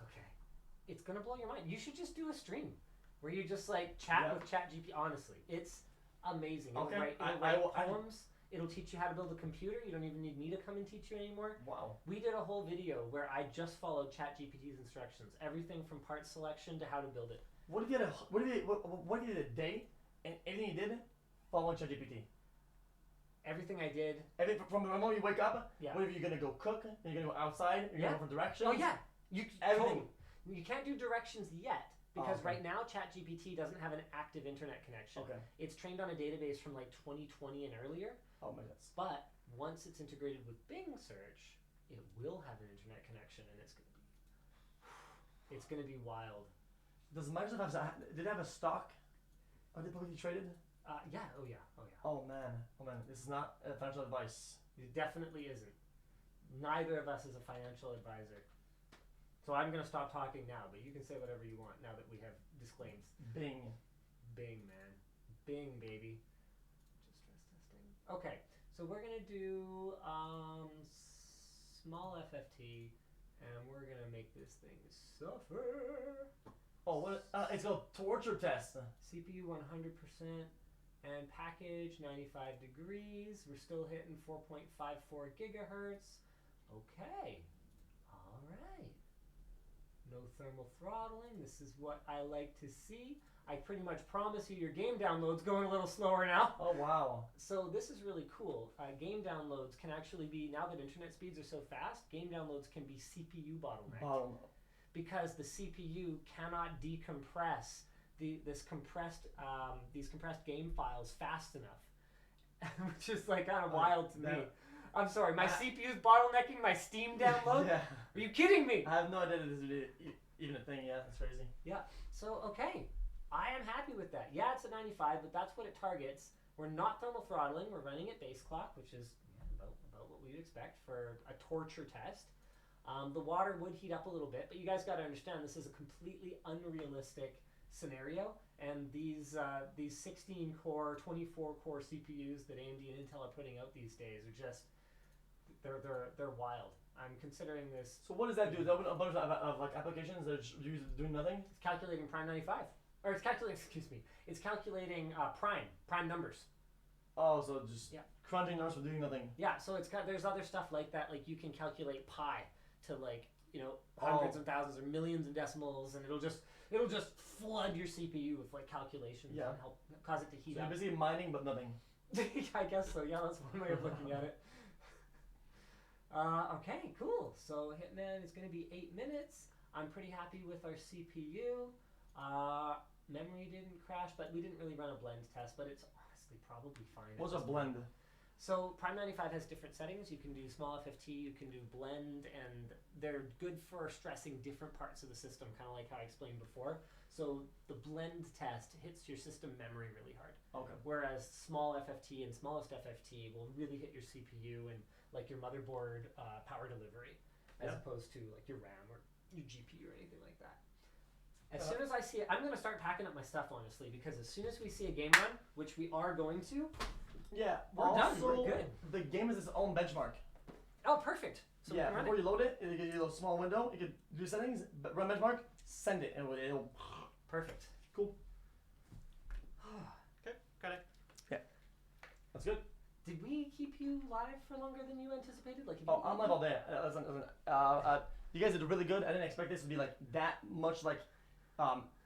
Okay, it's gonna blow your mind. You should just do a stream where you just like chat with ChatGPT. Honestly, it's amazing. It'll Okay, write poems. It'll teach you how to build a computer. You don't even need me to come and teach you anymore. Wow. We did a whole video where I just followed ChatGPT's instructions. Everything from part selection to how to build it. What if you had a day, and anything you did, following ChatGPT? Everything I did. From the moment you wake up, Yeah. what if you're gonna go cook, and you're gonna go outside, you're gonna go from directions? Oh yeah. You Everything. totally. You can't do directions yet because okay. right now ChatGPT doesn't have an active internet connection. Okay. It's trained on a database from like 2020 and earlier. Oh my goodness. But once it's integrated with Bing search, it will have an internet connection, and it's gonna be wild. Does Microsoft did it have a stock? Are they publicly traded? Yeah. Oh yeah. Oh man. This is not financial advice. It definitely isn't. Neither of us is a financial advisor. So I'm gonna stop talking now, but you can say whatever you want now that we have disclaimed. Bing, man. Bing, baby. Just stress testing. Okay, so we're gonna do small FFT, and we're gonna make this thing suffer. Oh, what? It's called torture test. CPU 100% and package 95 degrees. We're still hitting 4.54 gigahertz. Okay, all right. No thermal throttling. This is what I like to see. I pretty much promise you your game download's going a little slower now. Oh wow. So this is really cool. Game downloads can actually be, now that internet speeds are so fast, game downloads can be CPU bottlenecked. Because the CPU cannot decompress these compressed game files fast enough, which is like kind of wild to me. I'm sorry, my CPU's bottlenecking my Steam download? Yeah. Are you kidding me? I have no idea that this is even a thing. Yeah, that's crazy. Yeah, so okay, I am happy with that. Yeah, it's a 95, but that's what it targets. We're not thermal throttling, we're running at base clock, which is about what we'd expect for a torture test. The water would heat up a little bit, but you guys got to understand this is a completely unrealistic scenario, and these 16-core, 24-core CPUs that AMD and Intel are putting out these days are just they're wild. I'm considering this. So what does that do? Does that open a bunch of like applications that are doing nothing? It's calculating Prime 95, or it's calculating. Excuse me. It's calculating prime numbers. Oh, so just crunching numbers for doing nothing. Yeah. So there's other stuff like that. Like you can calculate pi to like hundreds of thousands or millions of decimals, and it'll just flood your CPU with like calculations and help cause it to heat up. You're busy mining but nothing. I guess so. Yeah, that's one way of looking at it. Okay, cool. So Hitman is going to be 8 minutes. I'm pretty happy with our CPU. Memory didn't crash, but we didn't really run a blend test, but it's honestly probably fine. What's a blend? So Prime 95 has different settings. You can do small FFT, you can do blend, and they're good for stressing different parts of the system, kind of like how I explained before. So the blend test hits your system memory really hard. Okay. Whereas small FFT and smallest FFT will really hit your CPU and like your motherboard power delivery, as opposed to like your RAM or your GPU or anything like that. As soon as I see it, I'm going to start packing up my stuff, honestly, because as soon as we see a game run, which we are going to, we're done. We're good. The game is its own benchmark. Oh, perfect. So we can run before it. you load it, it'll give you a small window. You can do settings, run benchmark, send it, and it'll. Perfect. Cool. Okay, got it. Yeah, that's good. Did we keep you live for longer than you anticipated? Like, I'm live all day. Listen. You guys did really good. I didn't expect this to be like that much like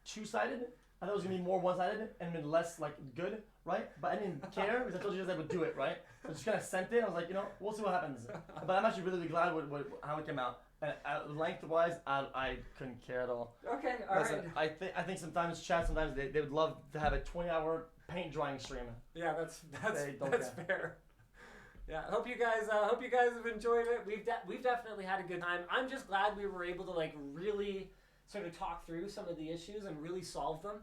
two-sided. I thought it was gonna be more one-sided and less like good, right? But I didn't care because I told you guys I would do it, right? So I just kind of sent it. I was like, we'll see what happens. But I'm actually really glad with how it came out. And length-wise, I couldn't care at all. Okay, all right. I think sometimes they would love to have a 20-hour paint drying stream. Yeah, that's care. fair. Yeah, I hope you guys have enjoyed it. We've definitely had a good time. I'm just glad we were able to like really sort of talk through some of the issues and really solve them.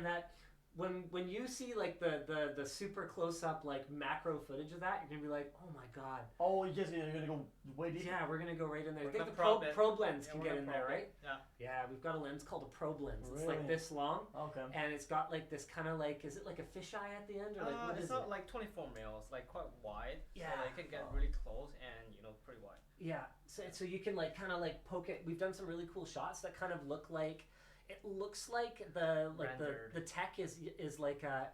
That when you see like the super close up like macro footage of that, you're gonna be like, oh my god. Oh, you guys are gonna go way deep. Yeah, we're gonna go right in there. I We're think gonna the probe it. probe lens Yeah, can we're get gonna in there, probe right? it. Yeah. Yeah, we've got a lens called a probe lens. It's like Really? this long, Okay. and it's got like this kind of like, is it like a fisheye at the end, or like what is It's it? not like 24 mils, like quite wide. Yeah. So they can get really close and pretty wide. Yeah, so you can like kind of like poke it. We've done some really cool shots that kind of look like, it looks like the Rendered. tech is like a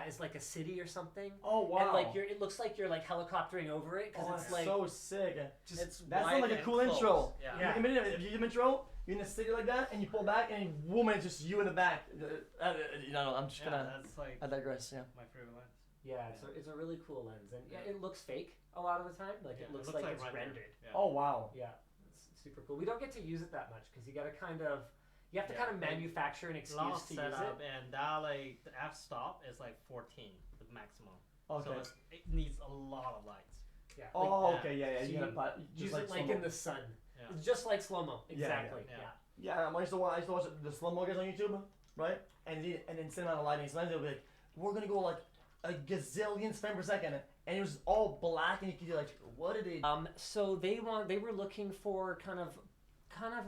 is like a city or something. Oh wow. And like it looks like you're like helicoptering over it because Oh, it's that's like so sick. just It's That wide sounds like a and cool close. intro. Yeah. Yeah. Imagine if you do an intro, you're in a city like that, and you pull back, and boom, it's just you in the back. I'm just Yeah, gonna. that's like I digress. Yeah. my favorite lens. yeah, it's a really cool lens, and it looks fake a lot of the time. Like Yeah, it looks like it's rendered. Yeah. Oh wow. Yeah, it's super cool. We don't get to use it that much because you got to kind of Yeah, kind of like, manufacture an Lot excuse of to use setup it. and that like the f stop is like 14, the maximum. Okay. So it needs a lot of lights. Yeah. Oh, yeah. okay, yeah. So You gotta you put use just it like slow-mo. in the sun. Yeah. It's just like slow mo. Yeah, yeah, Exactly. yeah. Yeah, I used to watch the slow mo guys on YouTube, right? And then cinematic lighting. Sometimes they'll be like, "We're gonna go like a gazillion frames per second," and it was all black, and you could be like, "What did they?" So they were looking for kind of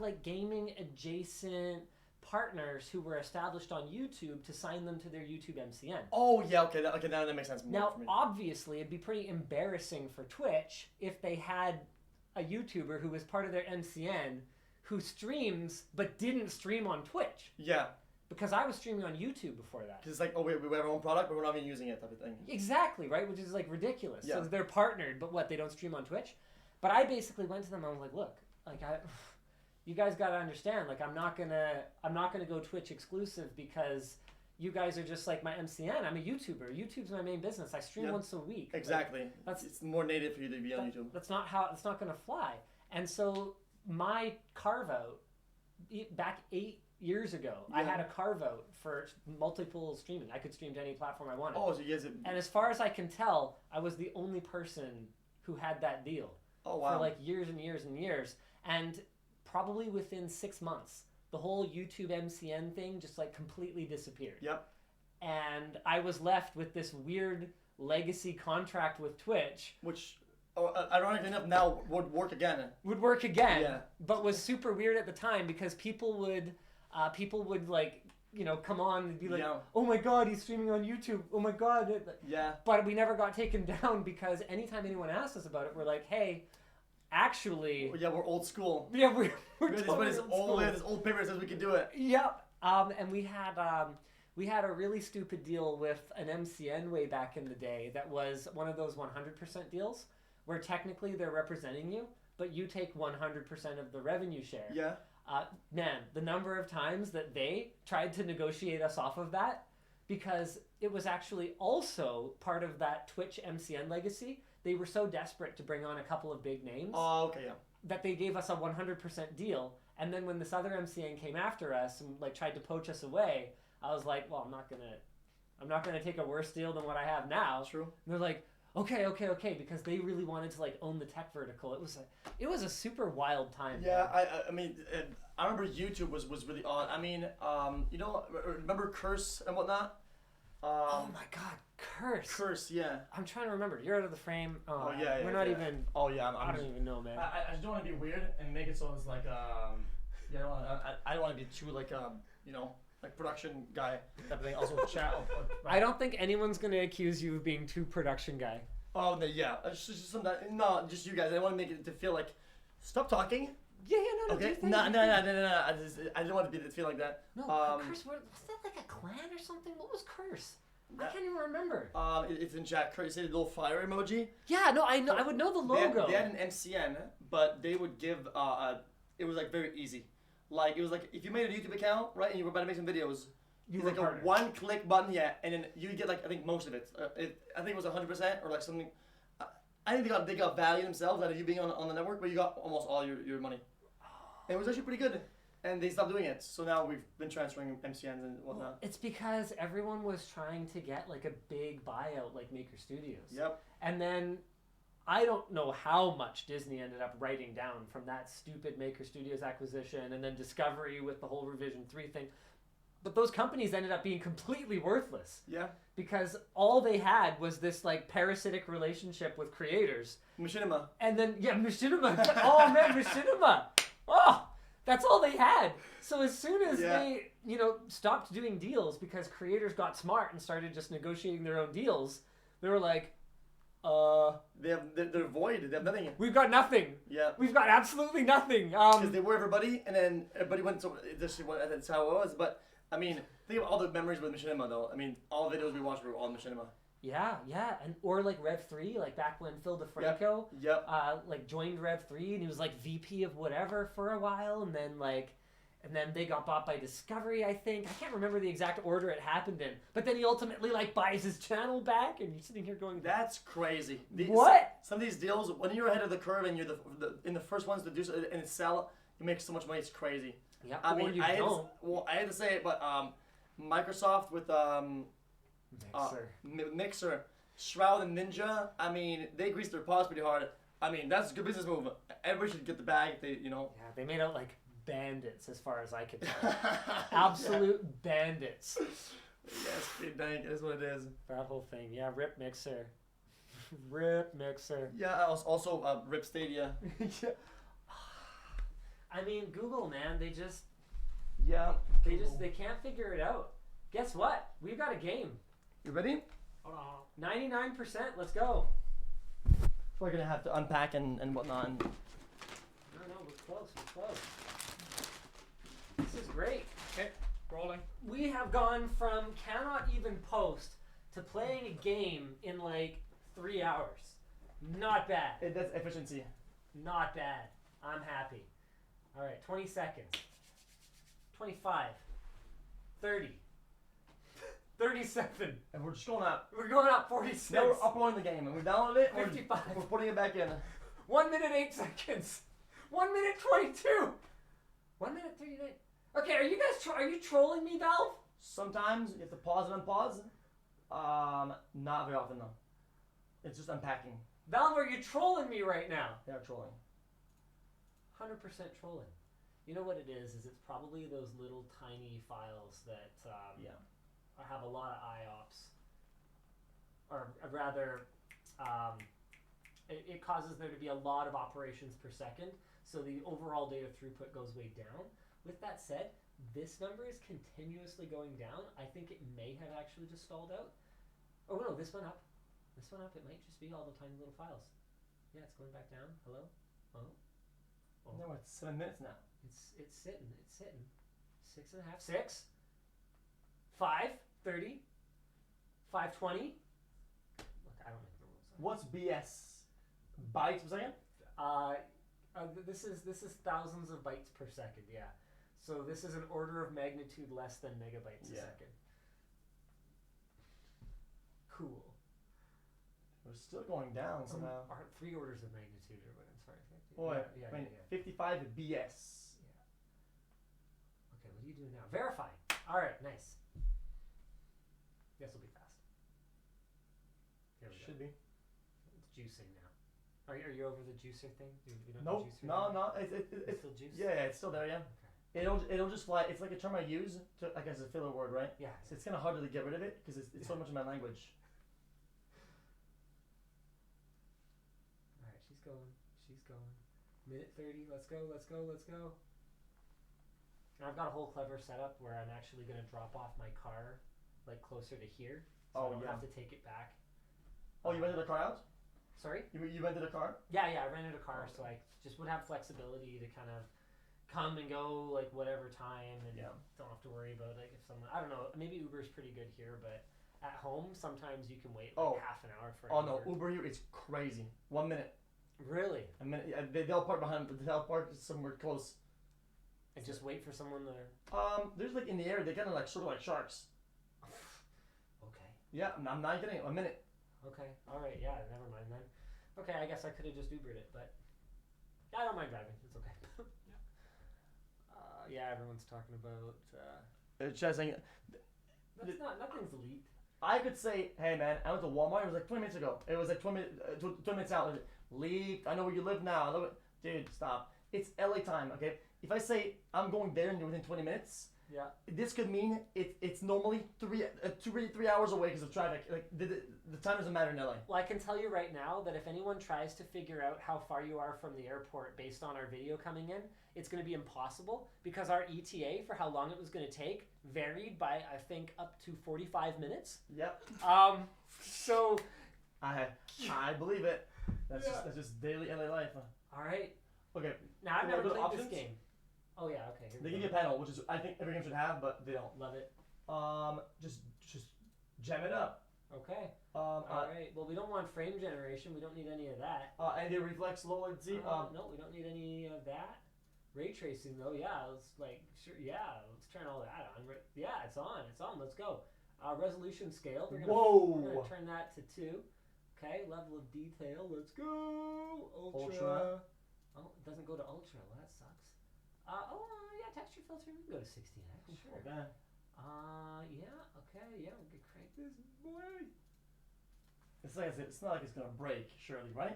like gaming adjacent partners who were established on YouTube to sign them to their YouTube MCN. Oh yeah, okay, now that makes sense more Now, for me. obviously, it'd be pretty embarrassing for Twitch if they had a YouTuber who was part of their MCN who streams but didn't stream on Twitch. Yeah, Because I was streaming on YouTube before that. because it's like, oh wait, we have our own product, but we're not even using it, type of thing. Exactly, right? Which is like ridiculous. Yeah. So they're partnered, but what, they don't stream on Twitch? But I basically went to them, I was like, look, like you guys gotta understand, like I'm not gonna go Twitch exclusive because you guys are just like my MCN. I'm a YouTuber. YouTube's my main business. I stream Yeah. once a week. Like, Exactly. that's- It's more native for you to be on YouTube. That's not gonna fly. And so my carve out back 8 years ago, I Yeah. had a carve out for multiple streaming. I could stream to any platform I wanted. Oh, so you guys. And as far as I can tell, I was the only person who had that deal Oh wow. for like years and years and years. And probably within 6 months, the whole YouTube MCN thing just like completely disappeared. Yep. And I was left with this weird legacy contract with Twitch. Which, ironically enough, now would work again. Would work again, Yeah. but was super weird at the time because people would like, come on and be like, Yeah. oh my god, he's streaming on YouTube. Oh my god. Yeah. But we never got taken down because anytime anyone asked us about it, we're like, hey, actually, Yeah, we're old school. yeah, we're We have totally this old old, school. we have this old paper that says we can do it. Yep. And we had a really stupid deal with an MCN way back in the day that was one of those 100% deals where technically they're representing you, but you take 100% of the revenue share. Yeah. Man, the number of times that they tried to negotiate us off of that, because it was actually also part of that Twitch MCN legacy. They were so desperate to bring on a couple of big names Oh, okay, yeah. that they gave us a 100% deal. And then when this other MCN came after us and like tried to poach us away, I was like, well, I'm not gonna take a worse deal than what I have now. True. And they're like, okay, because they really wanted to like own the tech vertical. It was a super wild time. Yeah, man. I mean, I remember YouTube was really odd. I mean, remember Curse and whatnot? Oh my god, Curse. Yeah. I'm trying to remember. You're out of the frame. Oh, yeah, We're not yeah. even. Oh yeah, I don't even know, man. I just don't want to be weird and make it so it's like yeah, I don't want to be too like like production guy type of thing. Also chat. I don't think anyone's gonna accuse you of being too production guy. Oh no, yeah. It's just some no, just you guys. I want to make it to feel like stop talking. Yeah, no. Okay. do No. things. I don't want to feel like that. No, Curse. Was that like a clan or something? What was Curse? I That- can't even remember. It's in chat. Curse, see the little fire emoji. Yeah, no, I know. I would know the logo. They had an MCN, but they would give it was like very easy. Like it was like if you made a YouTube account, right, and you were about to make some videos, You it's were like a partnered. one-click button, yeah, and then you get like I think most of it. I think it was 100% or like something. I think they got value themselves out of you being on the network, but you got almost all your money. And it was actually pretty good, and they stopped doing it. So now we've been transferring MCNs and whatnot. It's because everyone was trying to get like a big buyout like Maker Studios. Yep. And then I don't know how much Disney ended up writing down from that stupid Maker Studios acquisition and then Discovery with the whole Revision 3 thing. But those companies ended up being completely worthless. Yeah. Because all they had was this like parasitic relationship with creators. Machinima. And then, yeah, Machinima. Oh, man, Machinima. Oh, that's all they had. So as soon as they, stopped doing deals because creators got smart and started just negotiating their own deals, they were like, they're void. They have nothing. we've got nothing. Yeah. We've got absolutely nothing. Because they were everybody, and then everybody went to that's how it was. But I mean, think of all the memories with Machinima, though. I mean, all the videos we watched were all Machinima. Yeah, or like Rev 3, like back when Phil DeFranco, Yep. like joined Rev 3, and he was like VP of whatever for a while, and then they got bought by Discovery, I think. I can't remember the exact order it happened in, but then he ultimately like buys his channel back, and you're sitting here going, That's crazy. What? Some of these deals, when you're ahead of the curve and you're in the first ones to do so and sell, you make so much money. It's crazy. Yeah, I or mean, you don't. I had to say it, but Microsoft with Mixer, Shroud and Ninja. I mean, they greased their paws pretty hard. I mean, that's a good business move. Everybody should get the bag. Yeah, they made out like bandits, as far as I could tell. Absolute bandits. Yes, big dang. That's what it is. That whole thing. Yeah, Rip Mixer. Rip Mixer. Yeah, also Rip Stadia. Yeah. I mean, Google, man, they can't figure it out. Guess what? We've got a game. You ready? 99%. Let's go. We're gonna have to unpack and whatnot. No, we're close. This is great. Okay, rolling. We have gone from cannot even post to playing a game in like 3 hours. Not bad. That's efficiency. Not bad. I'm happy. All right, 20 seconds. 25. 30. 37. And we're just going up. We're going up 46. Now we're uploading the game and we downloaded it. 55. We're putting it back in. 1 minute 8 seconds. 1 minute 22. 1 minute 39. Okay, are you guys are you trolling me, Valve? Sometimes you have to pause and unpause. Not very often though. It's just unpacking. Valve, are you trolling me right now? They are trolling. 100% trolling. You know what it is it's probably those little tiny files that have a lot of IOPS. Or rather, it causes there to be a lot of operations per second, so the overall data throughput goes way down. With that said, this number is continuously going down. I think it may have actually just stalled out. Oh no, this went up. This went up. It might just be all the tiny little files. Yeah, it's going back down. Hello? Oh. No, it's 7 minutes now. It's sitting. 6.5. 6. 5. 30. 520. Look, I don't make the rules. What's BS? Bytes per second? This is thousands of bytes per second. Yeah. So this is an order of magnitude less than megabytes a second. Cool. We're still going down somehow. 3 orders of magnitude or whatever. Sorry. Boy, Yeah. 55 BS. Okay, what do you do now? Verify. All right, nice. This will be fast. Here we Should go. be. It's juicing now. Are you over the juicer thing? Do you know Nope. the juicer No. thing? It's still juice? Yeah, it's still there. Yeah. Okay. It'll just fly. It's like a term I use to like as a filler word, right? Yeah. So it's kind of hard to get rid of it because it's so much in my language. All right, she's going. Minute 30. Let's go. And I've got a whole clever setup where I'm actually going to drop off my car like closer to here, so I don't have to take it back. Oh, you rented a car out? Sorry? You rented a car? Yeah, I rented a car, so I just would have flexibility to kind of come and go like whatever time, and don't have to worry about like if someone, I don't know, maybe Uber's pretty good here, but at home sometimes you can wait like half an hour for an no, Uber here is crazy. 1 minute. Really? A minute. Yeah, they'll park behind. They'll park somewhere close. And just wait for someone to. There's like in the air. They kind of like sort of like sharks. Okay. Yeah, I'm not kidding. A minute. Okay. All right. Yeah. Never mind then. Okay. I guess I could have just Ubered it, but I don't mind driving. It's okay. Yeah. Everyone's talking about. Chad saying. Nothing's leaked. I could say, hey man, I went to Walmart. It was like 20 minutes ago. It was like 20 minutes out. Leave. I know where you live now. Dude, stop. It's LA time, okay? If I say I'm going there and you're within 20 minutes, Yeah. this could mean it's normally 3 hours away because of traffic. Like the time doesn't matter in LA. Well, I can tell you right now that if anyone tries to figure out how far you are from the airport based on our video coming in, it's going to be impossible because our ETA for how long it was going to take varied by, I think, up to 45 minutes. Yep. So, I believe it. That's just daily LA life. all right. Okay. Now, I've You never wanna go to played this options? game. Oh, yeah, okay. Here we They go. give you a panel, which is I think every game should have, but they don't. Love it. Just jam it up. Okay. All right. Well, we don't want frame generation. We don't need any of that. Anti-reflex, low latency. No, we don't need any of that. Ray tracing, though, yeah, let's let's turn all that on. Yeah, it's on. Let's go. Resolution scale. We're gonna turn that to 2. Okay. Level of detail. Let's go. Ultra. Oh, it doesn't go to ultra. Well, that sucks. Yeah, texture filter. We can go to 16x. Sure. Okay. Yeah. Okay. Yeah, we can crank this boy. It's not like it's gonna break, surely, right?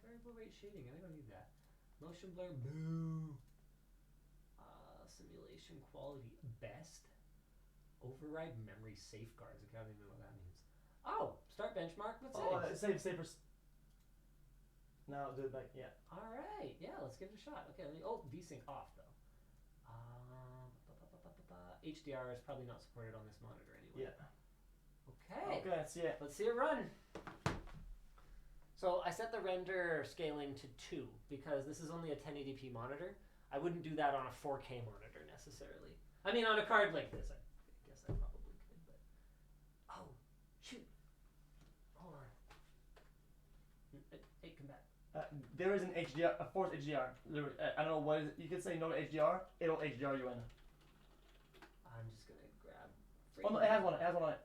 Variable rate shading. I don't need that. Motion blur. Boo. Simulation quality best. Override memory safeguards. I can't even know what that means. Oh, start benchmark. Let's Save first. Now do it back. Yeah. All right. Yeah, let's give it a shot. Okay. VSync off though. HDR is probably not supported on this monitor anyway. Yeah. Okay. Okay, let's see it. Let's see it run. So I set the render scaling to 2 because this is only a 1080p monitor. I wouldn't do that on a 4K monitor necessarily. I mean, on a card like this, I guess I probably could, but... Oh, shoot. Hold on. Hey, come back. There is an HDR, a forced HDR. I don't know what is it. You could say no to HDR. It'll HDR you in. I'm just gonna grab... Oh no, it has one. It has one on it.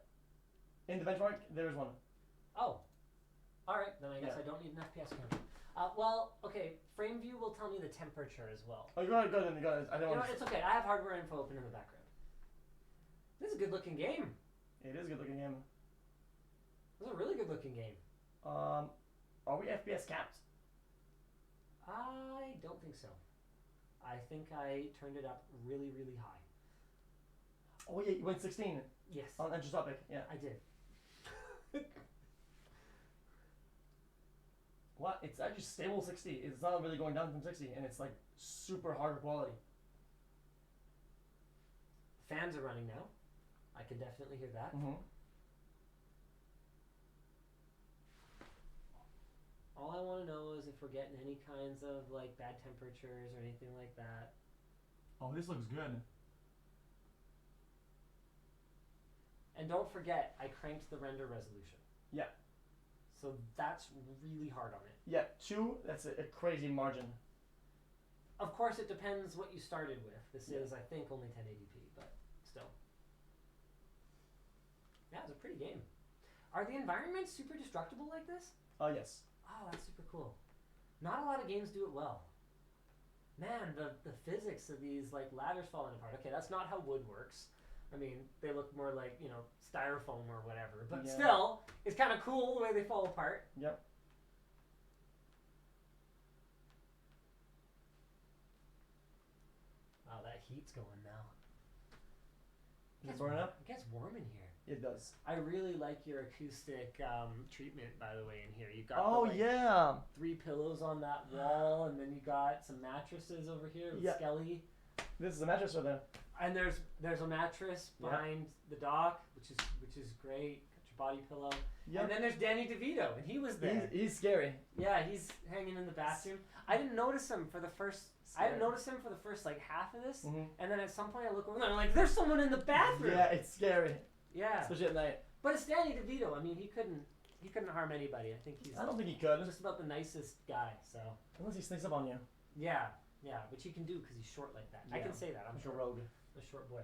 In the benchmark, there is one. Oh. Alright, then I guess Yeah. I don't need an FPS counter. Well, okay, frame view will tell me the temperature as well. Oh, go ahead. I don't You know, want to... it's okay. I have hardware info open in the background. This is a good looking game. It is a good looking game. This is a really good looking game. Are we FPS capped? I don't think so. I think I turned it up really, really high. Oh yeah, you went 16 Yes, on Entropic. Yeah. I did. What? It's actually stable 60. It's not really going down from 60, and it's like super hard quality. Fans are running now. I can definitely hear that. Mm-hmm. All I want to know is if we're getting any kinds of like bad temperatures or anything like that. Oh, this looks good. And don't forget, I cranked the render resolution. Yeah. So that's really hard on it. Yeah, 2. That's a crazy margin. Of course, it depends what you started with. This Yeah. is, I think, only 1080p, but still. Yeah, it's a pretty game. Are the environments super destructible like this? Yes. Oh, that's super cool. Not a lot of games do it well. Man, the physics of these like ladders falling apart. Okay, that's not how wood works. I mean, they look more like, you know, styrofoam or whatever. But Yeah. still, it's kind of cool the way they fall apart. Yep. Wow, that heat's going now. Is it burning up? It gets warm in here. It does. I really like your acoustic treatment, by the way, in here. You've got Oh yeah. 3 pillows on that wall, and then you got some mattresses over here with Yeah. Skelly. This is a mattress right there. And there's a mattress behind the dock, which is great. Got your body pillow. Yep. And then there's Danny DeVito, and he was there. He's scary. Yeah, he's hanging in the bathroom. I didn't notice him for the first. I didn't notice him for the first like half of this, Mm-hmm. and then at some point I look over and I'm like, "There's someone in the bathroom." Yeah, it's scary, Yeah. especially at night. But it's Danny DeVito. I mean, he couldn't harm anybody. I think he's I don't think he could, just about the nicest guy. So unless he sneaks up on you. yeah, which he can do because he's short like that. I Yeah. can say that. I'm Like a short. rogue. A short boy.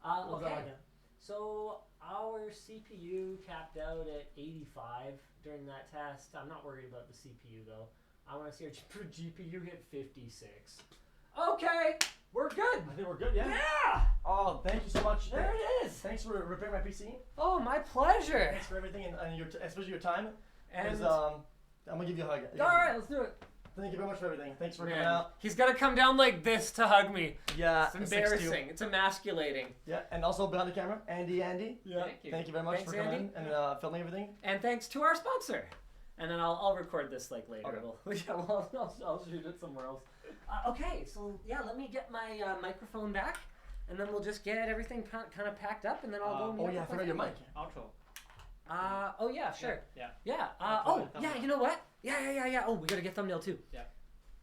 Looks Okay. like it. So our CPU capped out at 85 during that test. I'm not worried about the CPU though. I want to see our GPU hit 56. Okay, We're good. I think we're good, yeah? Yeah. Oh, thank you so much. There it is. Thanks for repairing my PC. Oh, my pleasure. Thanks for everything and your especially your time. And I'm gonna give you a hug. all right, let's do it. Thank you very much for everything. Thanks for coming Man, out. he's got to come down like this to hug me. Yeah, It's embarrassing. It's emasculating. Yeah, and also behind the camera, Andy. Yeah. Thank you very much Thanks, for coming Andy. in and filming everything. And thanks to our sponsor. And then I'll record this like later. Okay. I'll shoot it somewhere else. Okay, so yeah, let me get my microphone back, and then we'll just get everything kind of packed up, and then I'll go. meet Oh up yeah, I with forgot my your family. mic. Outro. Oh yeah, sure. Yeah. Yeah. Thumbnail. You know what? Yeah. Oh, we gotta get thumbnail too. Yeah.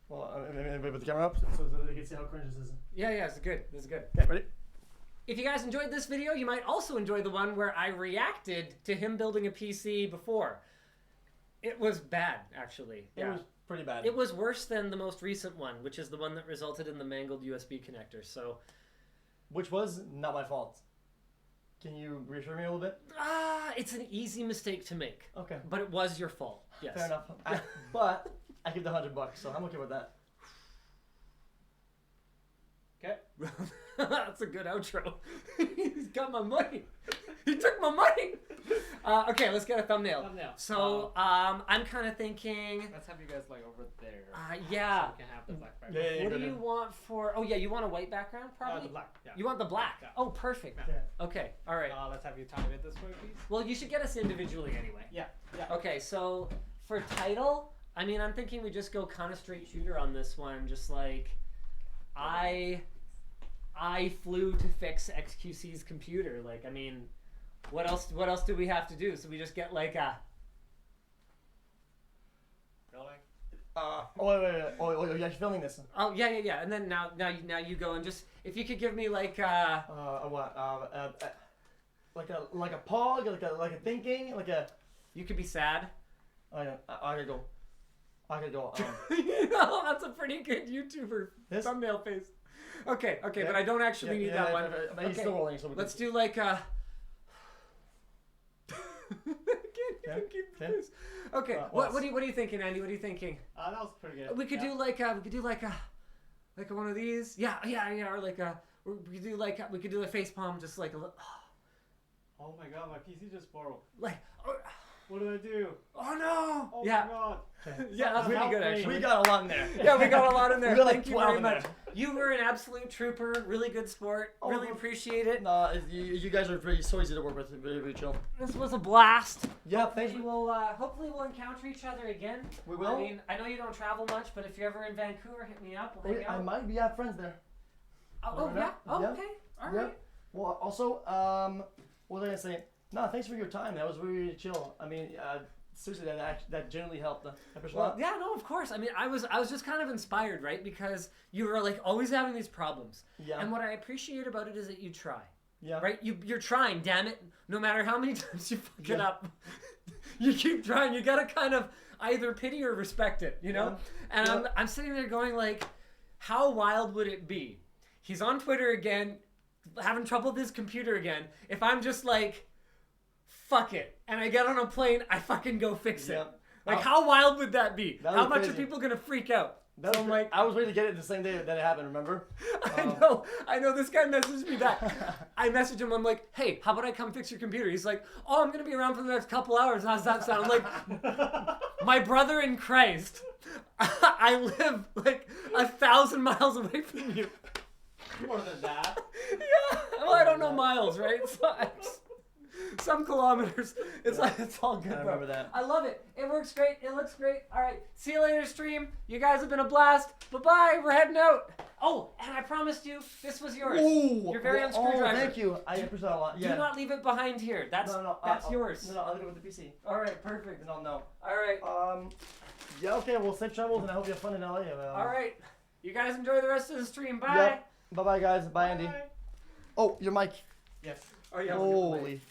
Well, with the camera up so they can see how cringe this is. Yeah. This is good. This is good. Okay, ready? If you guys enjoyed this video, you might also enjoy the one where I reacted to him building a PC before. It was bad, actually. It was pretty bad. It was worse than the most recent one, which is the one that resulted in the mangled USB connector. So, Which was not my fault. Can you reassure me a little bit? it's an easy mistake to make, Okay. but it was your fault. Yes. Fair enough. But I give the $100, so I'm okay with that. Okay. That's a good outro. He's got my money. He took my money. Okay, let's get a thumbnail. Thumbnail. So, I'm kind of thinking. Let's have you guys like over there. Yeah. So we can have the black background. Yeah, What good. do you want for? Oh yeah, you want a white background, probably. The black. Yeah. You want the black? Yeah. Oh, perfect. Yeah. Okay, all right. Let's have you time it this way, please. Well, you should get us individually anyway. Yeah. Okay, so for title, I mean, I'm thinking we just go kind of straight shooter on this one. Just like, I flew to fix XQC's computer. Like, I mean, what else do we have to do? So we just get like a. Rolling. Wait. Oh, you're actually filming this? Oh yeah. And then now you go and just if you could give me like What? Like a pog, like a thinking, like a. you could be sad. Oh yeah, I gotta go. That's a pretty good YouTuber This? thumbnail face. Okay, Yeah. but I don't actually need that one. But he's still rolling, so we Let's can... do like a. Okay, Keep okay. this. Okay. What are you thinking, Andy? What are you thinking? That was pretty good. We could do like a one of these. Yeah. Or like a. We could do a face palm, just like a little. Oh my god, my PC just broke. Like. What do I do? Oh no! Oh Yeah. my god. Yeah, that's pretty good actually. We got a lot in there. Yeah, we got a lot in there. We got like Thank you 12 very in much. there. You were an absolute trooper. Really good sport. Oh, Really well- appreciate it. No, you guys are pretty so easy to work with. Very, very chill. This was a blast. Yeah, thanks. Hopefully we'll encounter each other again. We will. I mean, I know you don't travel much, but if you're ever in Vancouver, hit me up. We'll hang I out. might be have friends there. Oh Never yeah. know. Oh Yeah. okay. All Yeah. right. Well, also, what was I gonna say? No, thanks for your time. That was really chill. I mean, seriously, that genuinely helped. I appreciate Well, that. yeah, no, of course. I mean, I was just kind of inspired, right? Because you were like always having these problems. Yeah. And what I appreciate about it is that you try. Yeah. Right? You're trying, damn it. No matter how many times you fuck it Yeah. up, you keep trying. You gotta kind of either pity or respect it, you know? Yeah. And Yeah. I'm sitting there going like, how wild would it be? He's on Twitter again, having trouble with his computer again. If I'm just like, fuck it, and I get on a plane, I fucking go fix it. Yeah. Like, how wild would that be? That How was much are crazy. people gonna freak out? That So was I'm like, I was ready to get it the same day that it happened. Remember? I know. This guy messaged me back. I messaged him. I'm like, hey, how about I come fix your computer? He's like, oh, I'm gonna be around for the next couple hours. How's that sound? I'm like, my brother in Christ, I live like 1,000 miles away from you. More than that. Yeah. Well, I don't know miles, right? So some kilometers. It's like it's all good. I Bro. remember that. I love it. It works great. It looks great. All right. See you later, stream. You guys have been a blast. Bye bye. We're heading out. Oh, and I promised you this was yours. Ooh, Your very own oh, screwdriver. thank you. I appreciate that a lot. Yeah. Do not leave it behind here. That's that's yours. No, I'll leave it with the PC. All right. Perfect. Then I'll know. All right. Yeah. Okay. Well, safe travels, and I hope you have fun in LA. All right. You guys enjoy the rest of the stream. Bye. Yep. Bye, bye, guys. Bye, Andy. Bye. Oh, your mic. Yes. Oh yeah. Holy.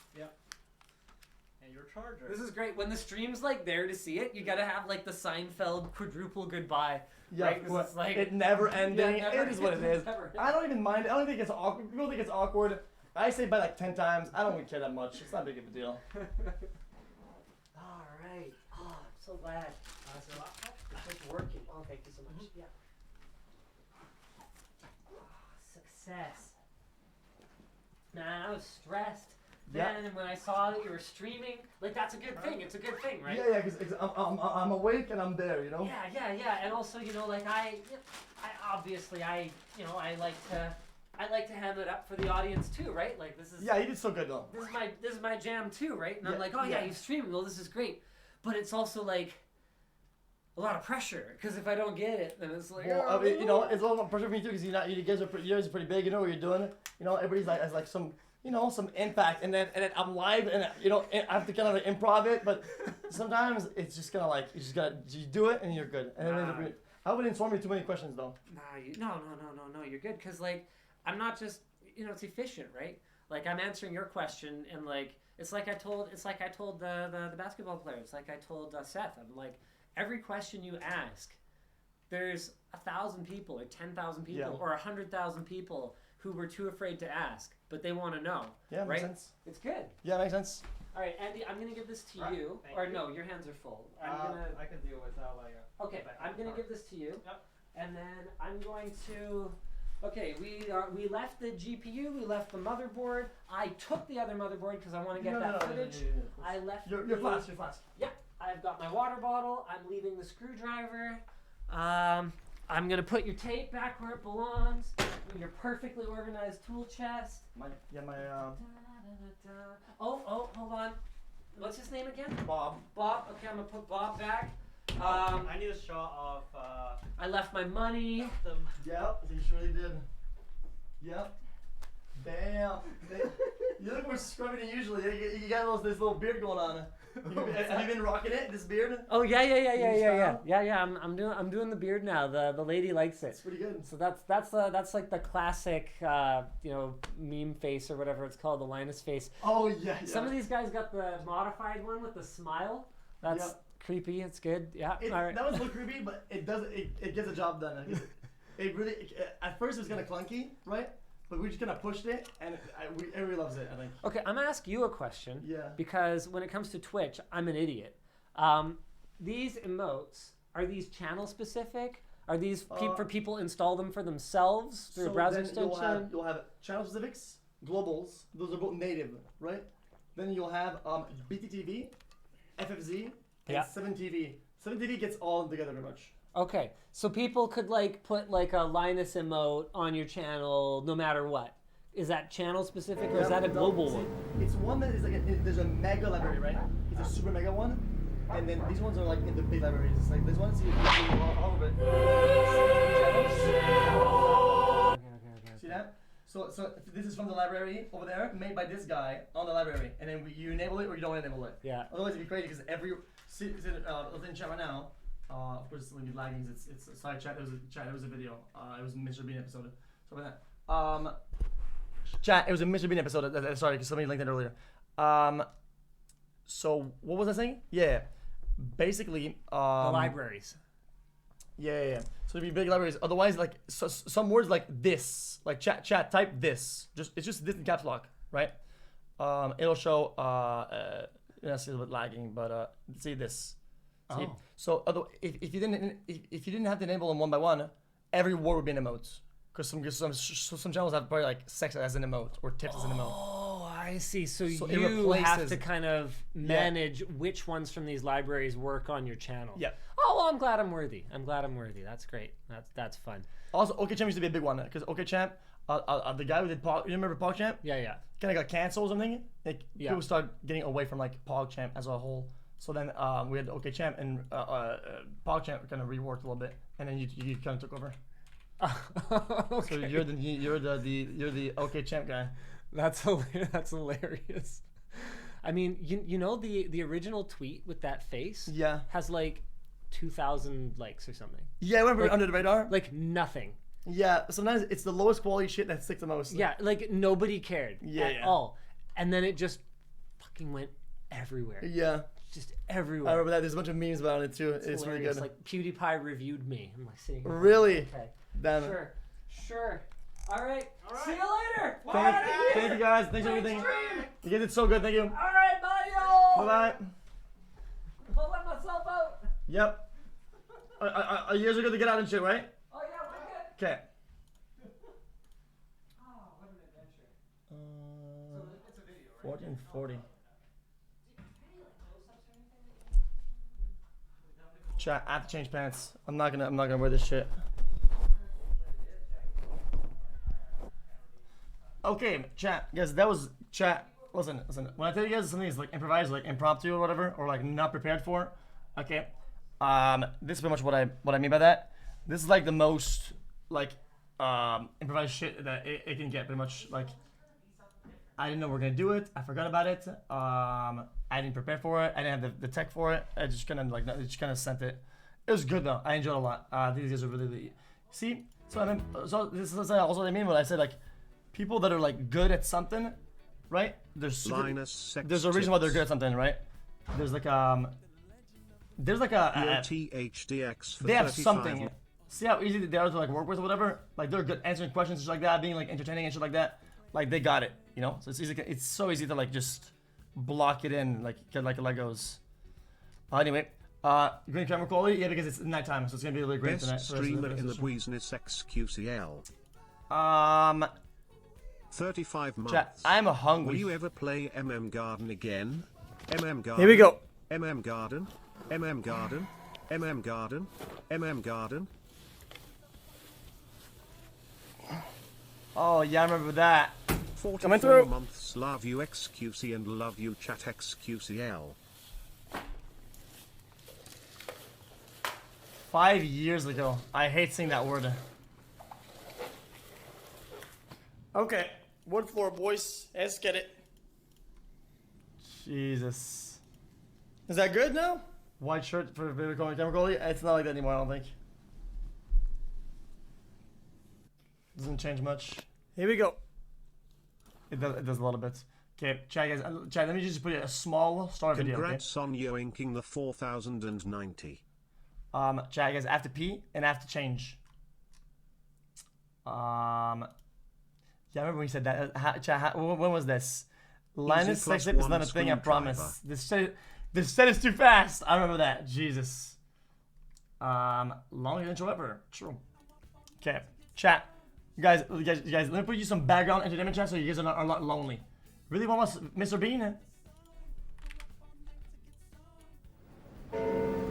And your charger. This is great. When the stream's like there to see it, you gotta have like the Seinfeld quadruple goodbye. Yeah, right? 'Cause it's like it never ending. Yeah, never- It is what it is. never- I don't even mind. I don't think it's awkward. People think it's awkward. I say by like 10 times. I don't really care that much. It's not big of a deal. All right. Oh, I'm so glad. That's your laptop? It's working. Oh, thank you so much. Yeah. success. Man, I was stressed. Yeah. Then when I saw that you were streaming, like that's a good thing. It's a good thing, right? Yeah, because I'm awake and I'm there, you know. Yeah. And also, you know, like I obviously, you know, I like to ham it up for the audience too, right? Like this is. Yeah, you did so good though. This is my jam too, right? And I'm Yeah, like, oh yeah, yeah. you're streaming. Well, this is great, but it's also like a lot of pressure because if I don't get it, then it's like. Well, I mean, you know, it's a lot of pressure for me too because you guys are pretty big. You know what you're doing. You know, everybody's like has like some. You know, some impact, and then I'm live, and you know, I have to kind of like improv it, but sometimes it's just kind of like you do it and you're good. And then I wouldn't inform you too many questions though. No, you're good because like I'm not just you know it's efficient, right? Like I'm answering your question and like it's like I told the basketball players, like I told Seth, I'm like every question you ask, there's 1,000 people or 10,000 people or 100,000 people who were too afraid to ask, but they want to know. Yeah, right? makes sense. It's good. Yeah, makes sense. All right, Andy, I'm gonna give this to Right, you. thank Or you. no, your hands are full. I can deal with that later. Okay, I'm gonna give this to you. Yep. And then I'm going to. Okay, we left the GPU, we left the motherboard. I took the other motherboard because I want to get that footage. I left. You're fast. You're fast. Yeah, I've got my water bottle. I'm leaving the screwdriver. I'm gonna put your tape back where it belongs. In your perfectly organized tool chest. Oh, hold on. What's his name again? Bob. Bob. Okay, I'm gonna put Bob back. I need a shot of I left my money. them. Yep, you surely did. Yep. Damn. You look more scrubby than usually. You got this little beard going on. Have you been rocking it? This beard? Oh yeah. style? Yeah. I'm doing the beard now. The lady likes it. It's pretty good. So that's like the classic you know meme face or whatever it's called, the Linus face. Oh yeah. Some of these guys got the modified one with the smile. That's creepy. It's good. Yeah. All right. That was a little creepy, but it does. It gets the job done. It really. At first, it was kind of clunky, right? But we just kind of pushed it, and everybody loves it. I think. Okay, I'm gonna ask you a question. Yeah. Because when it comes to Twitch, I'm an idiot. These emotes, are these channel specific? Are these for people install them for themselves through a browser extension? You'll have channel specifics, globals. Those are both native, right? Then you'll have BTTV, FFZ, and 7TV. 7TV gets all together pretty much. Okay, so people could like put like a Linus emote on your channel no matter what. Is that channel specific or is that a global one? It's one that is like there's a mega library, right? It's a super mega one, and then these ones are like in the big libraries. It's like this one, see all of it. See that? So this is from the library over there, made by this guy on the library, and then you enable it or you don't enable it. Yeah. Otherwise it'd be crazy because within chat right now. Of course, it's going to be lagging. It's a side chat. There was a video. It was a Mr. Bean episode. Sorry about that. Chat. It was a Mr. Bean episode. Sorry, because somebody linked it earlier. So what was I saying? Yeah. Basically. The libraries. Yeah. So there'd be big libraries. Otherwise, like some words like this, like chat. Type this. It's just this in caps lock, right? It'll show. It's a little bit lagging, but see this. See? Oh. So if you didn't have to enable them one by one, every word would be an emote. Because some channels have probably like sex as an emote or tips as an emote. Oh, I see. So it you have replaces- to kind of manage which ones from these libraries work on your channel. Yeah. Oh, well, I'm glad I'm worthy. That's great. That's fun. Also, OKChamp used to be a big one because OKChamp, the guy who did Pog, you remember PogChamp? Yeah. Kind of got canceled or something. Like people started getting away from like PogChamp as a whole. So then we had OKChamp and PogChamp kind of reworked a little bit, and then you kind of took over. Okay. So you're the OKChamp guy. That's hilarious. I mean, you know the original tweet with that face has like 2,000 likes or something. Yeah, it went Like- under the radar. Like nothing. Yeah, sometimes it's the lowest quality shit that sticks the most. Yeah, like nobody cared at Yeah. all. And then it just fucking went everywhere. Yeah, Just I everywhere. remember that. There's a bunch of memes about it too. It's really hilarious. good. Like PewDiePie reviewed me. I'm like sitting here. Really? Okay. Damn it. Sure. All right. See you later. Thank you guys. Thanks for everything. You guys did so good. Thank you. All right, bye, y'all. Bye bye. I'll let myself out. Yep. You guys are good to get out and shit, right? Oh yeah, we're good. Okay. 1440. Chat, I have to change pants. I'm not gonna wear this shit. Okay, chat, guys, that was chat. Listen. When I tell you guys something is like improvised, like impromptu or whatever, or like not prepared for, okay. This is pretty much what I mean by that. This is like the most like improvised shit that it can get. Pretty much like I didn't know we are gonna do it. I forgot about it. I didn't prepare for it. I didn't have the tech for it. I just kind of sent it. It was good though. I enjoyed it a lot. These guys are really see. So this is also what I mean when I said like people that are like good at something, right? There's a reason why they're good at something, right? There's like a THDX for they have 35. something. See how easy they are to like work with or whatever. Like they're good answering questions and shit like that, being like entertaining and shit like that. Like they got it, you know. So it's easy. It's so easy to like just block it in, like get like Legos. Anyway, green camera quality, yeah, because it's nighttime, so it's gonna be really great Best tonight. streamer in the Business XQCL. 35 months. Chat, I'm hungry. Will you ever play MM Garden again? MM Garden. Here we go. MM Garden. MM Garden. MM Garden. MM Garden. Oh yeah, I remember that. 44 Coming through. months. Love you XQC and love you chat XQCL. 5 years ago. I hate saying that word. Okay, wood floor, boys. Let's get it. Jesus. Is that good now? White shirt for video calling camera quality? It's not like that anymore, I don't think. Doesn't change much. Here we go. It does a lot of bits. Okay, chat guys, chat, let me just put a small start video, okay? Congrats on yoinking the 4090. Chat guys, I have to pee and I have to change. Yeah, I remember when you said that. Chat, when was this? Linus plus sex is one not a thing, I screwdriver. promise. This shit is too fast. I remember that. Jesus. Longest intro ever. True. Okay, chat. You guys, let me put you some background entertainment chat so you guys are not lonely. Really want Mr. Bean?